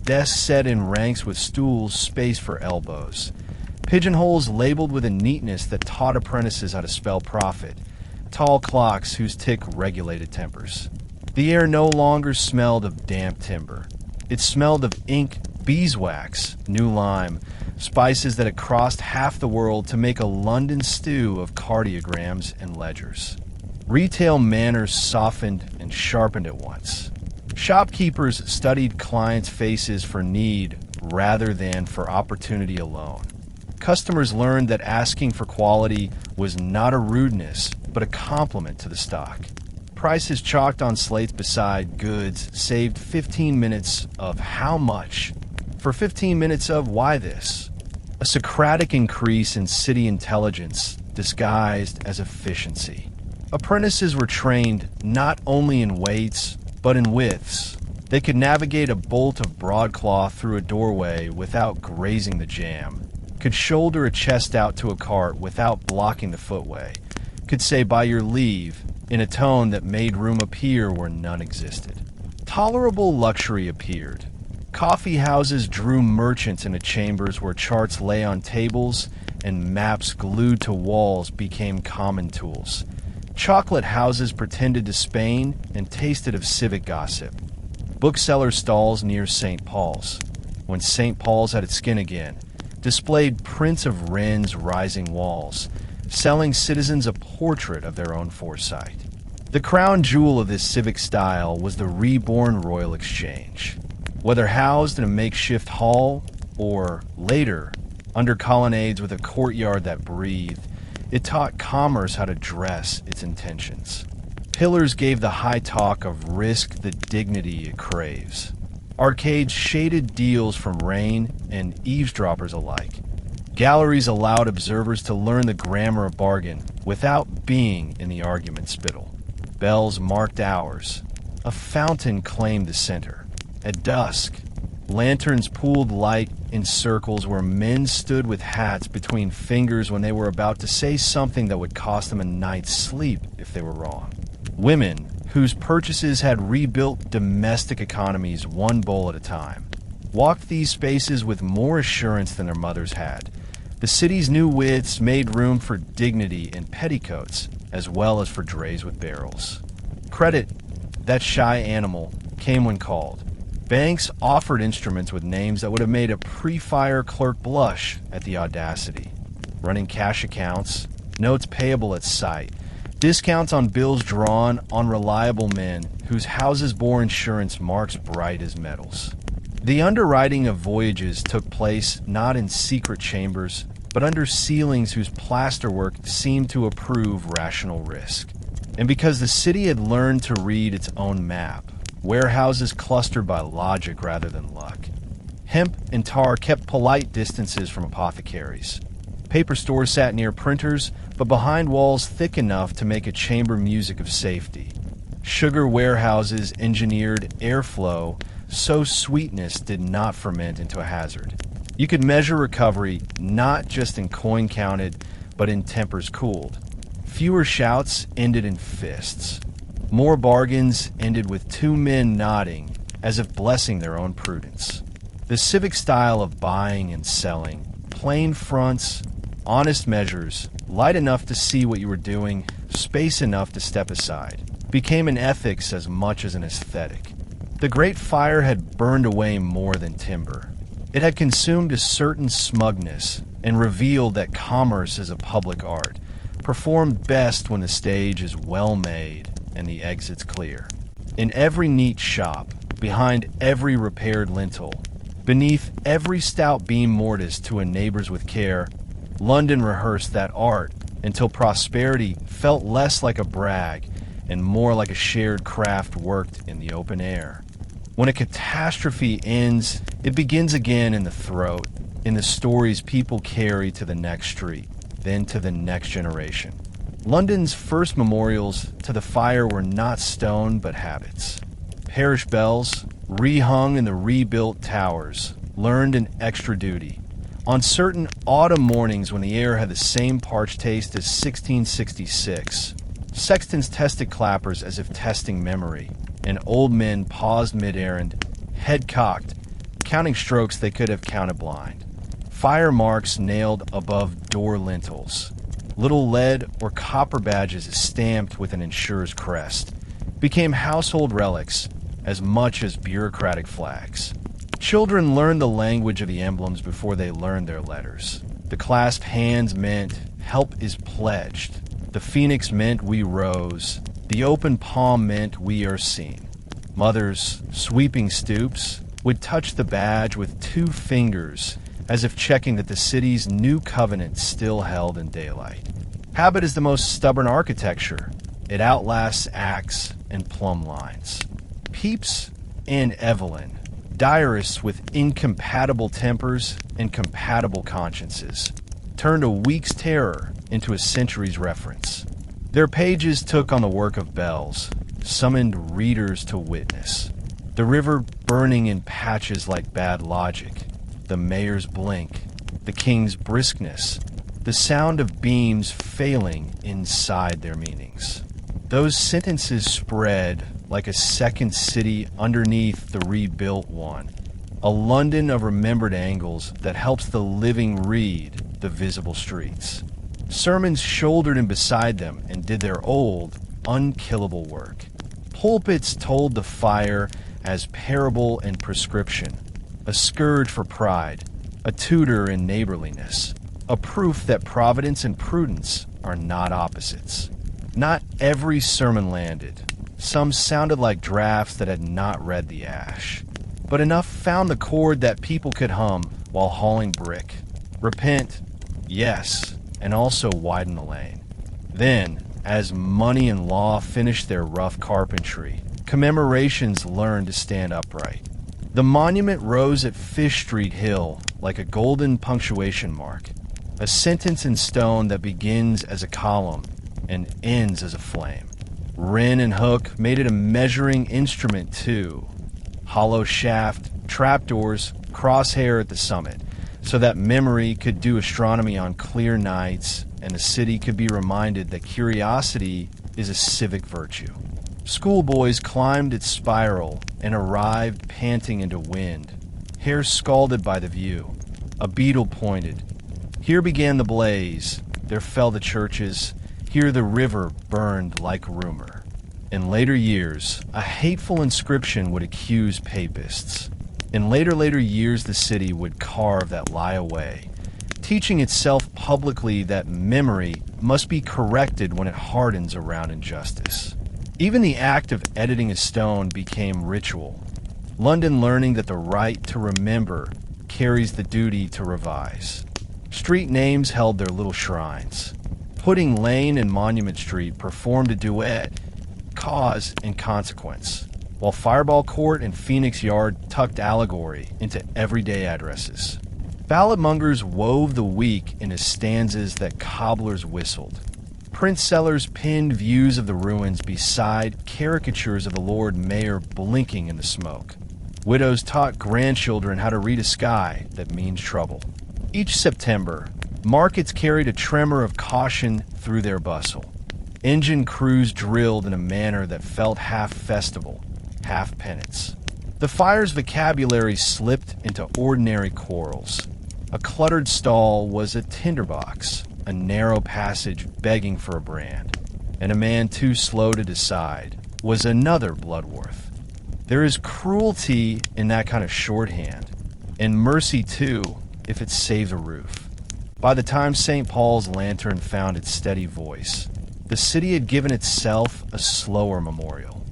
Desks set in ranks with stools spaced for elbows. Pigeonholes labeled with a neatness that taught apprentices how to spell profit. Tall clocks whose tick regulated tempers. The air no longer smelled of damp timber. It smelled of ink, beeswax, new lime, spices that had crossed half the world to make a London stew of cardiograms and ledgers. Retail manners softened and sharpened at once. Shopkeepers studied clients' faces for need rather than for opportunity alone. Customers learned that asking for quality was not a rudeness, but a compliment to the stock. Prices chalked on slates beside goods saved 15 minutes of how much for 15 minutes of why this. A Socratic increase in city intelligence disguised as efficiency. Apprentices were trained not only in weights, but in widths. They could navigate a bolt of broadcloth through a doorway without grazing the jamb, could shoulder a chest out to a cart without blocking the footway, could say by your leave in a tone that made room appear where none existed. Tolerable luxury appeared. Coffee houses drew merchants into chambers where charts lay on tables and maps glued to walls became common tools. Chocolate houses pretended to Spain and tasted of civic gossip. Bookseller stalls near St. Paul's, when St. Paul's had its skin again, displayed prints of Wren's rising walls, selling citizens a portrait of their own foresight. The crown jewel of this civic style was the Reborn Royal Exchange. Whether housed in a makeshift hall or, later, Under colonnades with a courtyard that breathed, it taught commerce how to dress its intentions. Pillars gave the high talk of risk the dignity it craves. Arcades shaded deals from rain and eavesdroppers alike. Galleries allowed observers to learn the grammar of bargain without being in the argument spittle. Bells marked hours. A fountain claimed the center. At dusk, lanterns pooled light in circles where men stood with hats between fingers when they were about to say something that would cost them a night's sleep if they were wrong. Women, whose purchases had rebuilt domestic economies one bowl at a time, walked these spaces with more assurance than their mothers had. The city's new wits made room for dignity in petticoats, as well as for drays with barrels. Credit, that shy animal, came when called. Banks offered instruments with names that would have made a pre-fire clerk blush at the audacity. Running cash accounts, notes payable at sight, discounts on bills drawn on reliable men whose houses bore insurance marks bright as metals. The underwriting of voyages took place not in secret chambers, but under ceilings whose plasterwork seemed to approve rational risk. And because the city had learned to read its own map, warehouses clustered by logic rather than luck. Hemp and tar kept polite distances from apothecaries. Paper stores sat near printers, but behind walls thick enough to make a chamber music of safety. Sugar warehouses engineered airflow so sweetness did not ferment into a hazard. You could measure recovery not just in coin counted, but in tempers cooled. Fewer shouts ended in fists. More bargains ended with two men nodding, as if blessing their own prudence. The civic style of buying and selling, plain fronts, honest measures, light enough to see what you were doing, space enough to step aside, became an ethics as much as an aesthetic. The Great Fire had burned away more than timber. It had consumed a certain smugness and revealed that commerce is a public art, performed best when the stage is well made and the exits clear. In every neat shop, behind every repaired lintel, beneath every stout beam mortise to a neighbor's with care, London rehearsed that art until prosperity felt less like a brag and more like a shared craft worked in the open air. When a catastrophe ends, it begins again in the throat, in the stories people carry to the next street, then to the next generation. London's first memorials to the fire were not stone but habits. Parish bells, rehung in the rebuilt towers, learned an extra duty. On certain autumn mornings when the air had the same parched taste as 1666, sextons tested clappers as if testing memory, and old men paused mid-errand, head cocked, counting strokes they could have counted blind. Fire marks nailed above door lintels, little lead or copper badges stamped with an insurer's crest, became household relics as much as bureaucratic flags. Children learned the language of the emblems before they learned their letters. The clasped hands meant help is pledged. The phoenix meant we rose. The open palm meant we are seen. Mothers, sweeping stoops, would touch the badge with 2 fingers as if checking that the city's new covenant still held in daylight. Habit is the most stubborn architecture. It outlasts axe and plumb lines. Pepys and Evelyn, diarists with incompatible tempers and compatible consciences, turned a week's terror into a century's reference. Their pages took on the work of bells, summoned readers to witness. The river burning in patches like bad logic, the mayor's blink, the king's briskness, the sound of beams failing inside their meanings. Those sentences spread like a second city underneath the rebuilt one, a London of remembered angles that helps the living read the visible streets. Sermons shouldered in beside them and did their old, unkillable work. Pulpits told the fire as parable and prescription, a scourge for pride, a tutor in neighborliness, a proof that providence and prudence are not opposites. Not every sermon landed. Some sounded like drafts that had not read the ash. But enough found the chord that people could hum while hauling brick. Repent, yes, and also widen the lane. Then, as money and law finished their rough carpentry, commemorations learned to stand upright. The monument rose at Fish Street Hill like a golden punctuation mark, a sentence in stone that begins as a column and ends as a flame. Wren and Hooke made it a measuring instrument too. Hollow shaft, trapdoors, crosshair at the summit, so that memory could do astronomy on clear nights and the city could be reminded that curiosity is a civic virtue. Schoolboys climbed its spiral and arrived panting into wind, hair scalded by the view. A beetle pointed. Here began the blaze, there fell the churches, here the river burned like rumor. In later years, a hateful inscription would accuse papists. In later years, the city would carve that lie away, teaching itself publicly that memory must be corrected when it hardens around injustice. Even the act of editing a stone became ritual, London learning that the right to remember carries the duty to revise. Street names held their little shrines. Pudding Lane and Monument Street performed a duet, cause and consequence, while Fireball Court and Phoenix Yard tucked allegory into everyday addresses. Balladmongers wove the week into stanzas that cobblers whistled. Print sellers pinned views of the ruins beside caricatures of the Lord Mayor blinking in the smoke. Widows taught grandchildren how to read a sky that means trouble. Each September, markets carried a tremor of caution through their bustle. Engine crews drilled in a manner that felt half festival, half penance. The fire's vocabulary slipped into ordinary quarrels. A cluttered stall was a tinderbox, a narrow passage begging for a brand, and a man too slow to decide was another Bloodworth. There is cruelty in that kind of shorthand, and mercy too, if it saves a roof. By the time St. Paul's lantern found its steady voice, the city had given itself a slower memorial.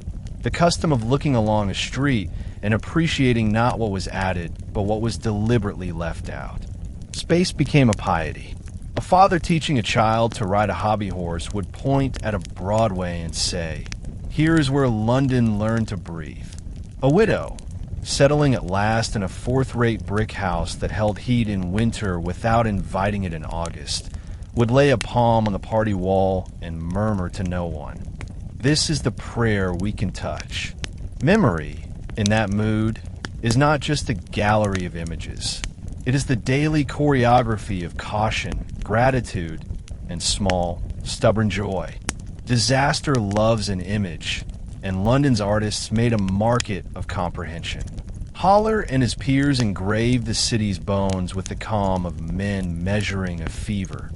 The custom of looking along a street and appreciating not what was added, but what was deliberately left out. Space became a piety. A father teaching a child to ride a hobby horse would point at a Broadway and say, "Here is where London learned to breathe." A widow, settling at last in a fourth-rate brick house that held heat in winter without inviting it in August, would lay a palm on the party wall and murmur to no one, "This is the prayer we can touch." Memory, in that mood, is not just a gallery of images. It is the daily choreography of caution, gratitude, and small, stubborn joy. Disaster loves an image, and London's artists made a market of comprehension. Haller and his peers engraved the city's bones with the calm of men measuring a fever.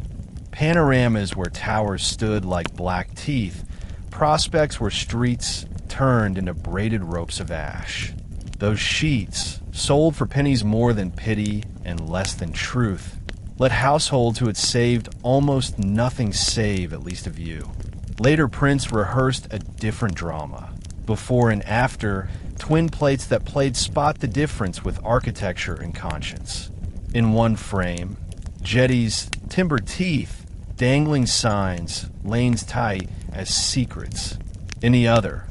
Panoramas where towers stood like black teeth, prospects where streets turned into braided ropes of ash. Those sheets, sold for pennies more than pity and less than truth, let households who had saved almost nothing save at least a view. Later prints rehearsed a different drama. Before and after, twin plates that played spot the difference with architecture and conscience. In one frame, jetties, timber teeth, dangling signs, lanes tight as secrets. In the other,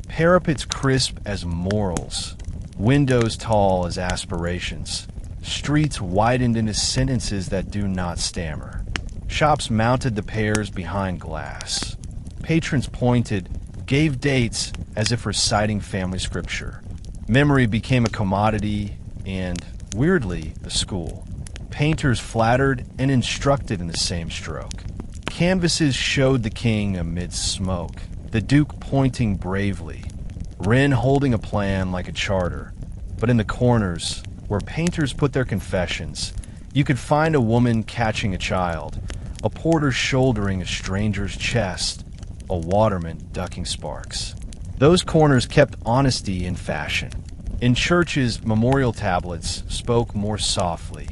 parapets crisp as morals, windows tall as aspirations, streets widened into sentences that do not stammer. Shops mounted the pairs behind glass. Patrons pointed, gave dates as if reciting family scripture. Memory became a commodity and, weirdly, a school. Painters flattered and instructed in the same stroke. Canvases showed the king amidst smoke, the duke pointing bravely, Wren holding a plan like a charter. But in the corners, where painters put their confessions, you could find a woman catching a child, a porter shouldering a stranger's chest, a waterman ducking sparks. Those corners kept honesty in fashion. In churches, memorial tablets spoke more softly.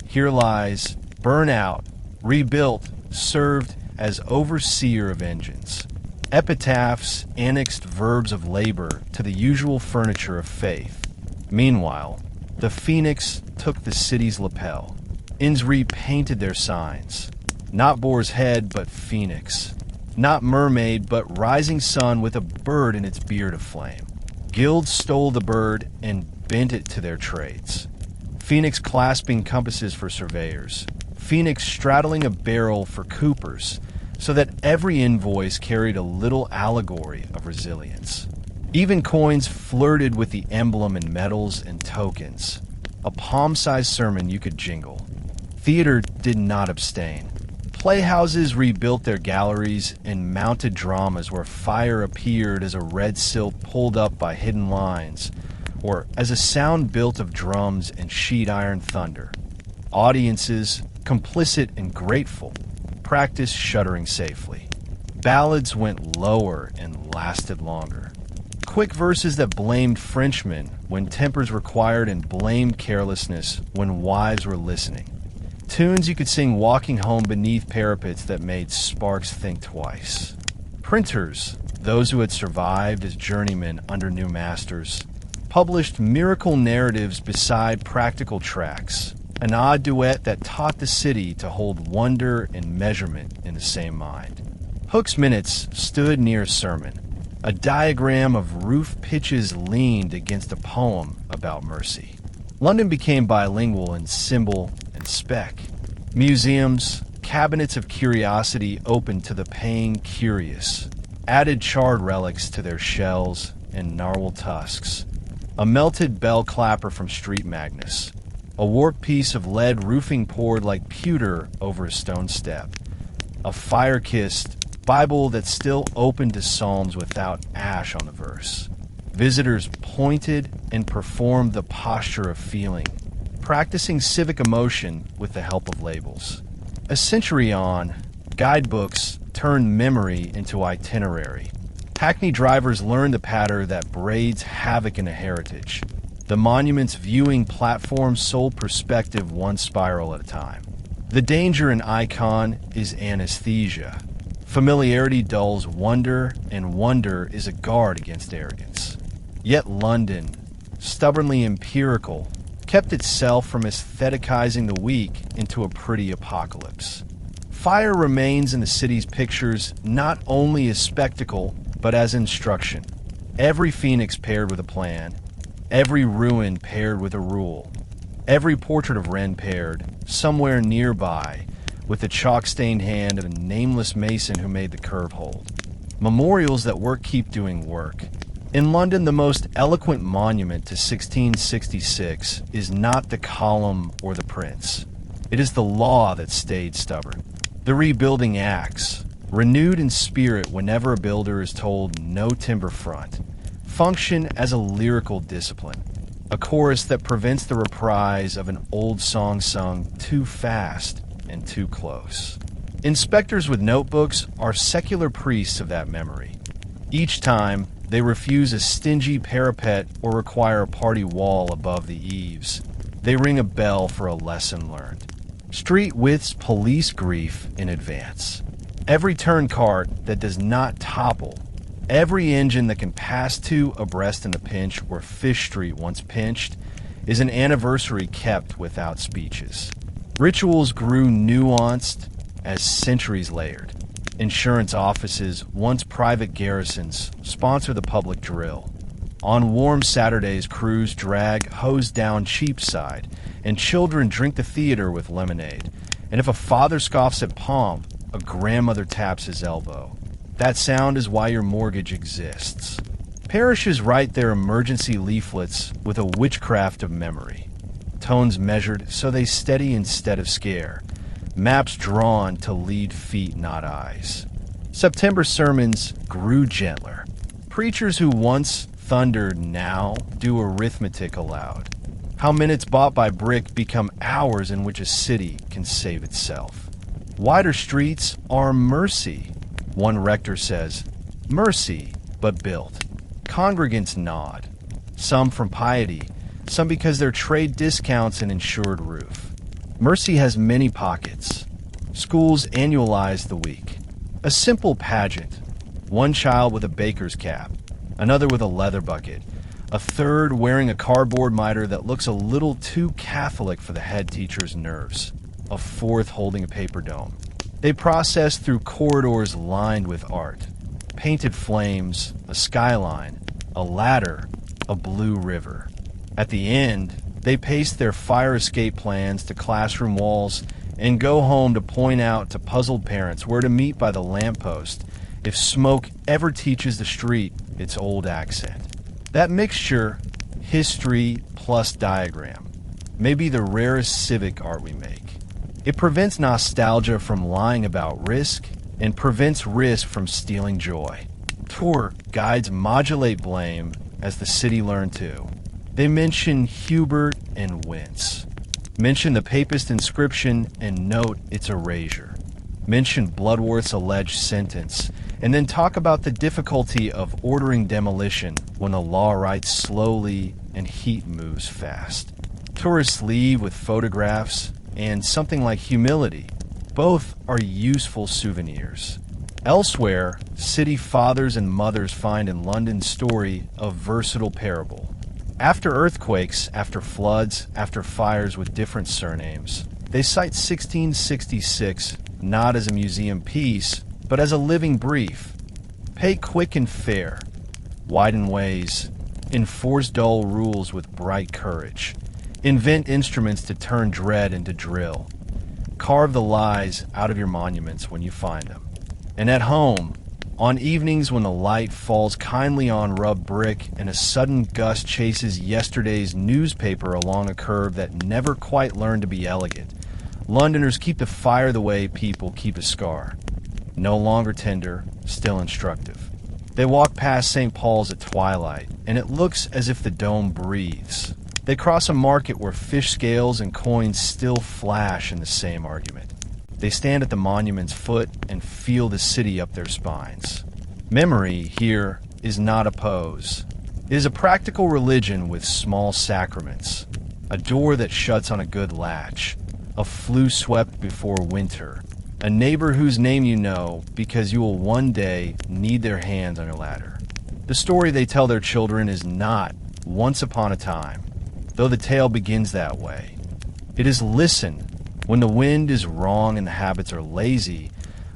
Here lies, burn out, rebuilt, served as overseer of engines. Epitaphs annexed verbs of labor to the usual furniture of faith. Meanwhile, the phoenix took the city's lapel. Inns repainted their signs. Not boar's head, but phoenix. Not mermaid, but rising sun with a bird in its beard of flame. Guilds stole the bird and bent it to their trades. Phoenix clasping compasses for surveyors. Phoenix straddling a barrel for coopers, so that every invoice carried a little allegory of resilience. Even coins flirted with the emblem in medals and tokens. A palm-sized sermon you could jingle. Theater did not abstain. Playhouses rebuilt their galleries and mounted dramas where fire appeared as a red silk pulled up by hidden lines, or as a sound built of drums and sheet iron thunder. Audiences, complicit and grateful, practiced shuddering safely. Ballads went lower and lasted longer. Quick verses that blamed Frenchmen when tempers required and blamed carelessness when wives were listening. Tunes you could sing walking home beneath parapets that made sparks think twice. Printers, those who had survived as journeymen under new masters, published miracle narratives beside practical tracks, an odd duet that taught the city to hold wonder and measurement in the same mind. Hooke's minutes stood near a sermon. A diagram of roof pitches leaned against a poem about mercy. London became bilingual in symbol and spec. Museums, cabinets of curiosity opened to the paying curious, added charred relics to their shells and gnarled tusks. A melted bell clapper from Street Magnus. A warped piece of lead roofing poured like pewter over a stone step. A fire-kissed Bible that still opened to psalms without ash on the verse. Visitors pointed and performed the posture of feeling, practicing civic emotion with the help of labels. A century on, guidebooks turned memory into itinerary. Hackney drivers learned the patter that braids havoc in a heritage. The monument's viewing platform sold perspective one spiral at a time. The danger in icon is anesthesia. Familiarity dulls wonder, and wonder is a guard against arrogance. Yet London, stubbornly empirical, kept itself from aestheticizing the weak into a pretty apocalypse. Fire remains in the city's pictures not only as spectacle, but as instruction. Every phoenix paired with a plan, every ruin paired with a rule, every portrait of Wren paired, somewhere nearby, with the chalk-stained hand of a nameless mason who made the curve hold. Memorials that work keep doing work. In London, the most eloquent monument to 1666 is not the column or the prince. It is the law that stayed stubborn. The rebuilding axe, renewed in spirit whenever a builder is told no timber front, function as a lyrical discipline, a chorus that prevents the reprise of an old song sung too fast and too close. Inspectors with notebooks are secular priests of that memory. Each time, they refuse a stingy parapet or require a party wall above the eaves. They ring a bell for a lesson learned. Street widths police grief in advance. Every turn cart that does not topple, every engine that can pass two abreast in the pinch where Fish Street once pinched, is an anniversary kept without speeches. Rituals grew nuanced as centuries layered. Insurance offices, once private garrisons, sponsor the public drill. On warm Saturdays, crews drag hose down Cheapside, and children drink the theater with lemonade. And if a father scoffs at pomp, a grandmother taps his elbow. That sound is why your mortgage exists. Parishes write their emergency leaflets with a witchcraft of memory. Tones measured so they steady instead of scare. Maps drawn to lead feet, not eyes. September sermons grew gentler. Preachers who once thundered now do arithmetic aloud. How minutes bought by brick become hours in which a city can save itself. Wider streets are mercy. One rector says, mercy, but built. Congregants nod. Some from piety, some because their trade discounts an insured roof. Mercy has many pockets. Schools annualize the week. A simple pageant. One child with a baker's cap, another with a leather bucket, a third wearing a cardboard mitre that looks a little too Catholic for the head teacher's nerves. a fourth holding a paper dome. They process through corridors lined with art, painted flames, a skyline, a ladder, a blue river. At the end, they paste their fire escape plans to classroom walls and go home to point out to puzzled parents where to meet by the lamppost if smoke ever teaches the street its old accent. That mixture, history plus diagram, may be the rarest civic art we make. It prevents nostalgia from lying about risk and prevents risk from stealing joy. Tour guides modulate blame as the city learned to. They mention Hubert and wince. Mention the papist inscription and note its erasure. Mention Bloodworth's alleged sentence, and then talk about the difficulty of ordering demolition when the law writes slowly and heat moves fast. Tourists leave with photographs and something like humility. Both are useful souvenirs. Elsewhere, city fathers and mothers find in London's story a versatile parable. After earthquakes, after floods, after fires with different surnames, they cite 1666 not as a museum piece, but as a living brief. Pay quick and fair, widen ways, enforce dull rules with bright courage, invent instruments to turn dread into drill, carve the lies out of your monuments when you find them. And at home, on evenings when the light falls kindly on rubbed brick and a sudden gust chases yesterday's newspaper along a curve that never quite learned to be elegant, Londoners keep the fire the way people keep a scar. No longer tender, still instructive. They walk past St. Paul's at twilight, and it looks as if the dome breathes. They cross a market where fish scales and coins still flash in the same argument. They stand at the monument's foot and feel the city up their spines. Memory here is not a pose. It is a practical religion with small sacraments. A door that shuts on a good latch. A flue swept before winter. A neighbor whose name you know because you will one day need their hand on your ladder. The story they tell their children is not once upon a time, though the tale begins that way. It is listen. When the wind is wrong and the habits are lazy,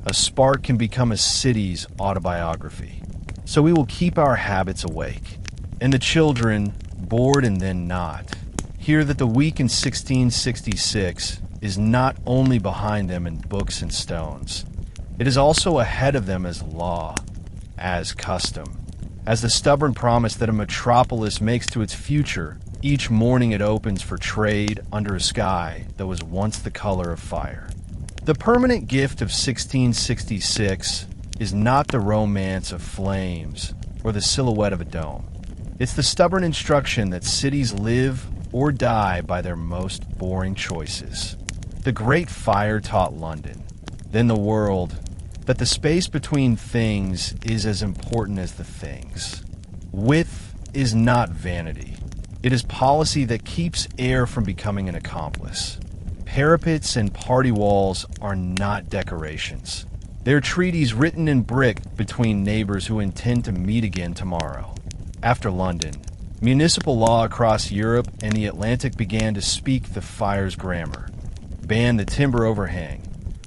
a spark can become a city's autobiography. So we will keep our habits awake. And the children, bored and then not, hear that the week in 1666 is not only behind them in books and stones. It is also ahead of them as law, as custom, as the stubborn promise that a metropolis makes to its future each morning it opens for trade under a sky that was once the color of fire. The permanent gift of 1666 is not the romance of flames or the silhouette of a dome. It's the stubborn instruction that cities live or die by their most boring choices. The Great Fire taught London, then the world, that the space between things is as important as the things. Width is not vanity. It is policy that keeps air from becoming an accomplice. Parapets and party walls are not decorations. They're treaties written in brick between neighbors who intend to meet again tomorrow. After London, municipal law across Europe and the Atlantic began to speak the fire's grammar. Ban the timber overhang,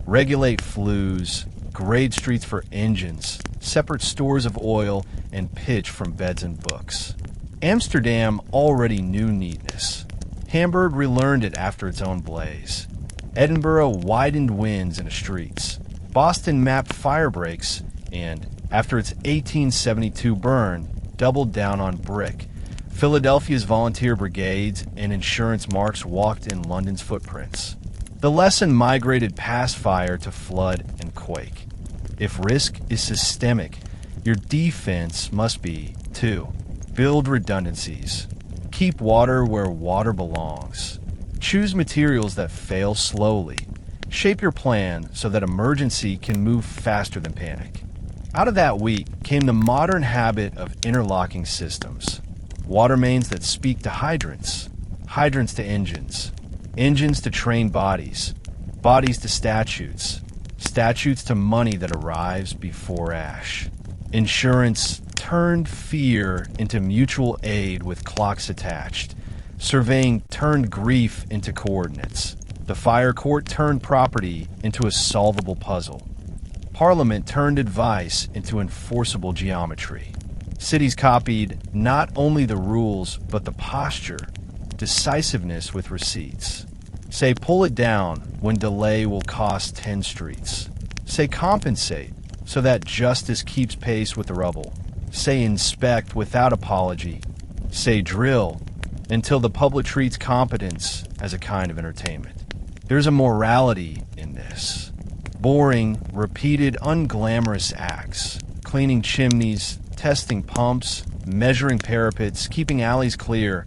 regulate flues, grade streets for engines, separate stores of oil and pitch from beds and books. Amsterdam already knew neatness. Hamburg relearned it after its own blaze. Edinburgh widened winds in the streets. Boston mapped fire breaks and, after its 1872 burn, doubled down on brick. Philadelphia's volunteer brigades and insurance marks walked in London's footprints. The lesson migrated past fire to flood and quake. If risk is systemic, your defense must be, too. Build redundancies. Keep water where water belongs. Choose materials that fail slowly. Shape your plan so that emergency can move faster than panic. Out of that week came the modern habit of interlocking systems. Water mains that speak to hydrants. Hydrants to engines. Engines to trained bodies. Bodies to statutes. Statutes to money that arrives before ash. Insurance turned fear into mutual aid with clocks attached. Surveying turned grief into coordinates. The fire court turned property into a solvable puzzle. Parliament turned advice into enforceable geometry. Cities copied not only the rules, but the posture, decisiveness with receipts. Say pull it down when delay will cost 10 streets. Say compensate so that justice keeps pace with the rubble. Say inspect without apology. Say drill until the public treats competence as a kind of entertainment. There's a morality in this. Boring, repeated, unglamorous acts. Cleaning chimneys, testing pumps, measuring parapets, keeping alleys clear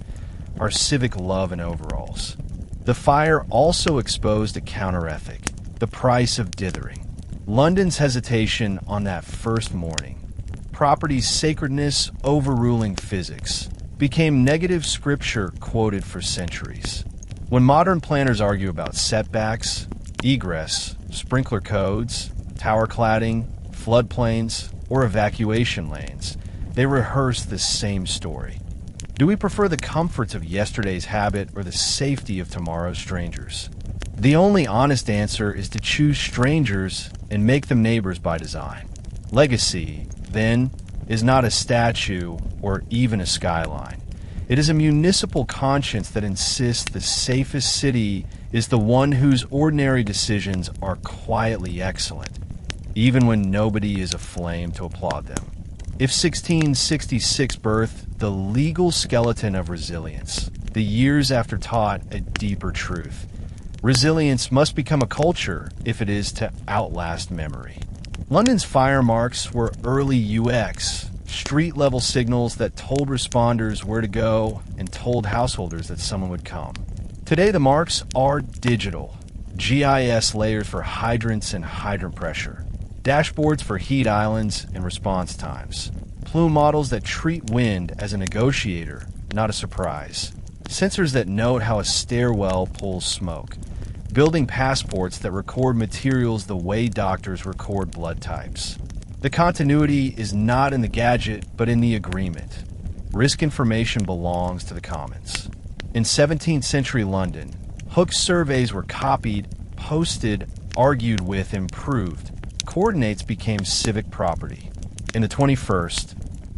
are civic love in overalls. The fire also exposed a counter-ethic, the price of dithering. London's hesitation on that first morning, property's sacredness overruling physics, became negative scripture quoted for centuries. When modern planners argue about setbacks, egress, sprinkler codes, tower cladding, floodplains, or evacuation lanes, they rehearse the same story. Do we prefer the comforts of yesterday's habit or the safety of tomorrow's strangers? The only honest answer is to choose strangers and make them neighbors by design. Legacy, then, is not a statue or even a skyline. It is a municipal conscience that insists the safest city is the one whose ordinary decisions are quietly excellent, even when nobody is aflame to applaud them. If 1666 birthed the legal skeleton of resilience, the years after taught a deeper truth. Resilience must become a culture if it is to outlast memory. London's fire marks were early UX, street-level signals that told responders where to go and told householders that someone would come. Today, the marks are digital. GIS layers for hydrants and hydrant pressure. Dashboards for heat islands and response times. Plume models that treat wind as a negotiator, not a surprise. Sensors that note how a stairwell pulls smoke. Building passports that record materials the way doctors record blood types. The continuity is not in the gadget, but in the agreement. Risk information belongs to the commons. In 17th century London, Hooke's surveys were copied, posted, argued with, improved. Coordinates became civic property. In the 21st,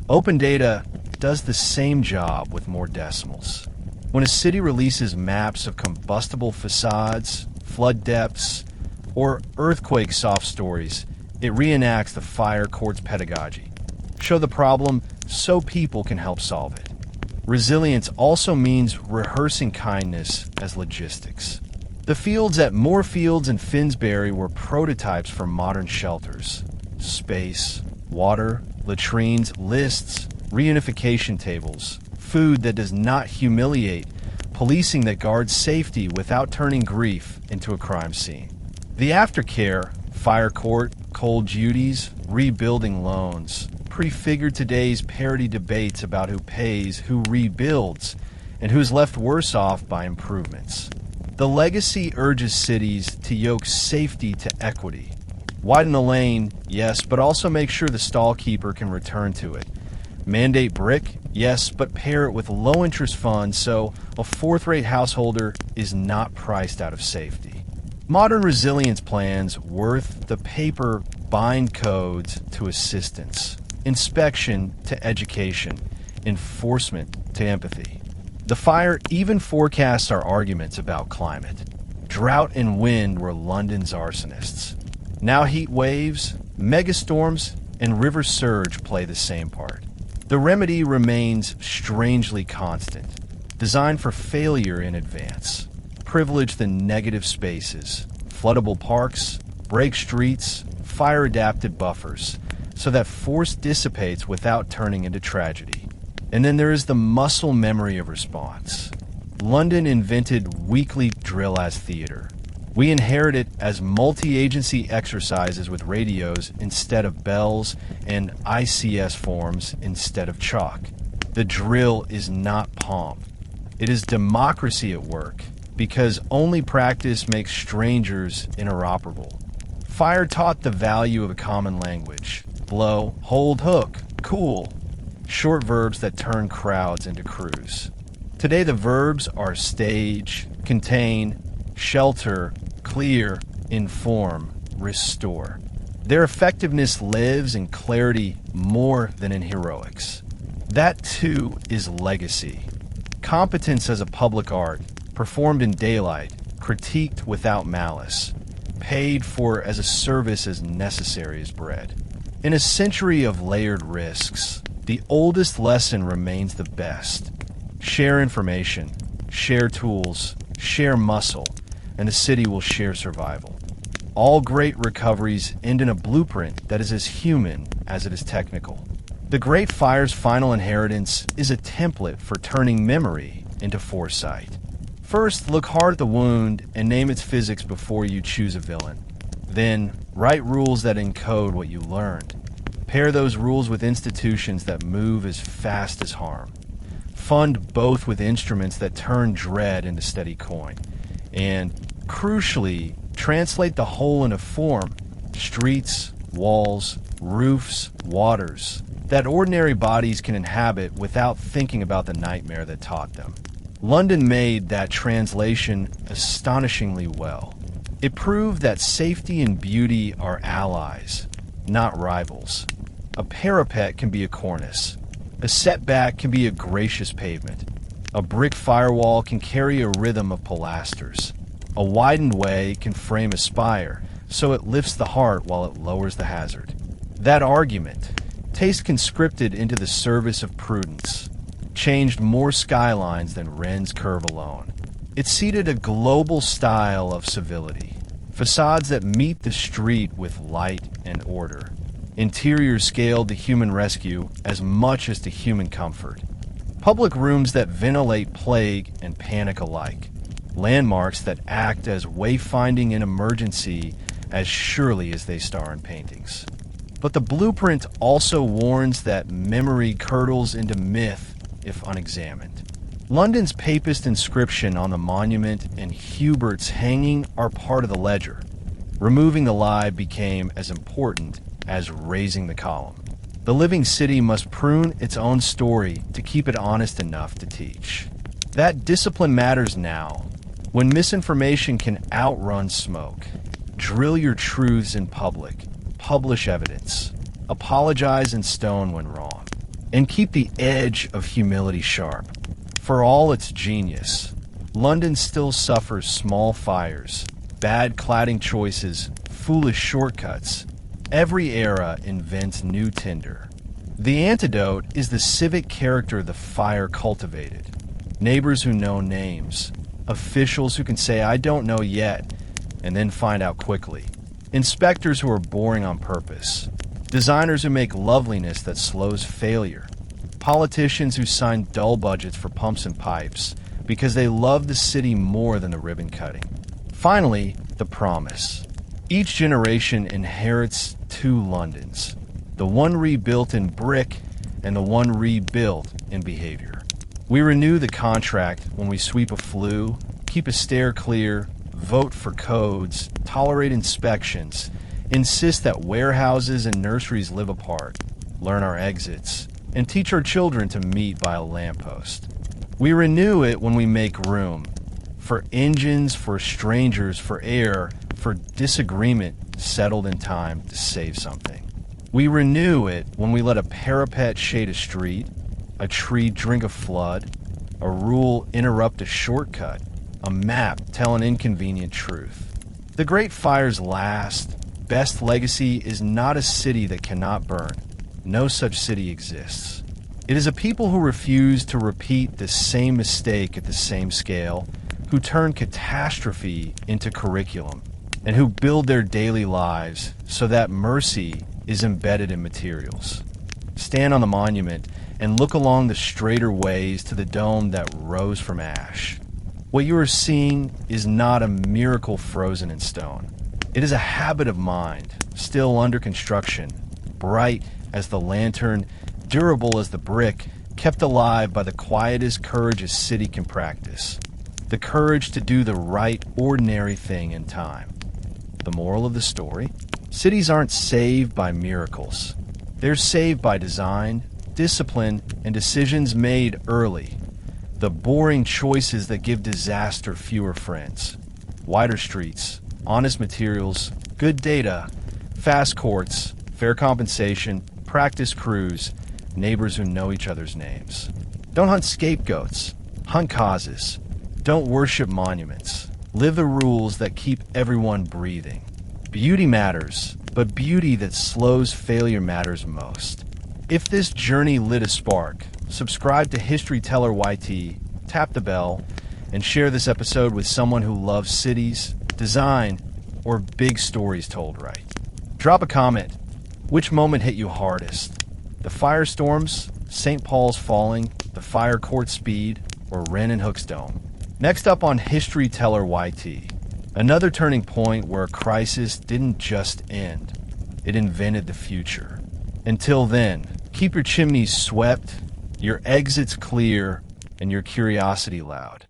open data does the same job with more decimals. When a city releases maps of combustible facades, flood depths, or earthquake soft stories, it reenacts the fire court's pedagogy. Show the problem so people can help solve it. Resilience also means rehearsing kindness as logistics. The fields at Moorfields and Finsbury were prototypes for modern shelters. Space, water, latrines, lists, reunification tables, food that does not humiliate, policing that guards safety without turning grief into a crime scene. The aftercare, fire court, cold duties, rebuilding loans, prefigured today's parody debates about who pays, who rebuilds, and who's left worse off by improvements. The legacy urges cities to yoke safety to equity. Widen the lane, yes, but also make sure the stall keeper can return to it. Mandate brick, yes, but pair it with low-interest funds so a fourth-rate householder is not priced out of safety. Modern resilience plans worth the paper bind codes to assistance, inspection to education, enforcement to empathy. The fire even forecasts our arguments about climate. Drought and wind were London's arsonists. Now heat waves, megastorms, and river surge play the same part. The remedy remains strangely constant, designed for failure in advance. Privilege the negative spaces, floodable parks, break streets, fire-adapted buffers, so that force dissipates without turning into tragedy. And then there is the muscle memory of response. London invented weekly drill as theater. We inherit it as multi-agency exercises with radios instead of bells and ICS forms instead of chalk. The drill is not pomp. It is democracy at work, because only practice makes strangers interoperable. Fire taught the value of a common language. Blow, hold, hook, cool. Short verbs that turn crowds into crews. Today the verbs are stage, contain, shelter, clear, inform, restore. Their effectiveness lives in clarity more than in heroics. That, too, is legacy. Competence as a public art, performed in daylight, critiqued without malice, paid for as a service as necessary as bread. In a century of layered risks, the oldest lesson remains the best. Share information, share tools, share muscle, and the city will share survival. All great recoveries end in a blueprint that is as human as it is technical. The Great Fire's final inheritance is a template for turning memory into foresight. First, look hard at the wound and name its physics before you choose a villain. Then, write rules that encode what you learned. Pair those rules with institutions that move as fast as harm. Fund both with instruments that turn dread into steady coin. And, crucially, translate the whole into form. Streets, walls, roofs, waters, that ordinary bodies can inhabit without thinking about the nightmare that taught them. London made that translation astonishingly well. It proved that safety and beauty are allies, not rivals. A parapet can be a cornice. A setback can be a gracious pavement. A brick firewall can carry a rhythm of pilasters. A widened way can frame a spire, so it lifts the heart while it lowers the hazard. That argument, taste conscripted into the service of prudence, changed more skylines than Wren's curve alone. It seeded a global style of civility, facades that meet the street with light and order. Interiors scaled to human rescue as much as to human comfort. Public rooms that ventilate plague and panic alike. Landmarks that act as wayfinding in emergency as surely as they star in paintings. But the blueprint also warns that memory curdles into myth if unexamined. London's papist inscription on the monument and Hubert's hanging are part of the ledger. Removing the lie became as important as raising the column. The living city must prune its own story to keep it honest enough to teach. That discipline matters now, when misinformation can outrun smoke. Drill your truths in public, publish evidence, apologize in stone when wrong, and keep the edge of humility sharp. For all its genius, London still suffers small fires, bad cladding choices, foolish shortcuts. Every era invents new tinder. The antidote is the civic character the fire cultivated. Neighbors who know names. Officials who can say, "I don't know yet," and then find out quickly. Inspectors who are boring on purpose. Designers who make loveliness that slows failure. Politicians who sign dull budgets for pumps and pipes because they love the city more than the ribbon cutting. Finally, the promise. Each generation inherits two Londons, the one rebuilt in brick and the one rebuilt in behavior. We renew the contract when we sweep a flue, keep a stair clear, vote for codes, tolerate inspections, insist that warehouses and nurseries live apart, learn our exits, and teach our children to meet by a lamppost. We renew it when we make room for engines, for strangers, for air, for disagreement settled in time to save something. We renew it when we let a parapet shade a street, a tree drink a flood, a rule interrupt a shortcut, a map tell an inconvenient truth. The Great Fire's last, best legacy is not a city that cannot burn. No such city exists. It is a people who refuse to repeat the same mistake at the same scale, who turn catastrophe into curriculum, and who build their daily lives so that mercy is embedded in materials. Stand on the monument and look along the straighter ways to the dome that rose from ash. What you are seeing is not a miracle frozen in stone. It is a habit of mind, still under construction, bright as the lantern, durable as the brick, kept alive by the quietest courage a city can practice. The courage to do the right, ordinary thing in time. The moral of the story? Cities aren't saved by miracles. They're saved by design, discipline, and decisions made early. The boring choices that give disaster fewer friends. wider streets, honest materials, good data, fast courts, fair compensation, practice crews, neighbors who know each other's names. Don't hunt scapegoats, hunt causes. Don't worship monuments. Live the rules that keep everyone breathing. Beauty matters, but beauty that slows failure matters most. If this journey lit a spark, subscribe to History Teller YT, tap the bell, and share this episode with someone who loves cities, design, or big stories told right. Drop a comment. Which moment hit you hardest? The firestorms, St. Paul's falling, the fire court speed, or Wren Hooke's dome? Next up on History Teller YT, another turning point where a crisis didn't just end, it invented the future. Until then, keep your chimneys swept, your exits clear, and your curiosity loud.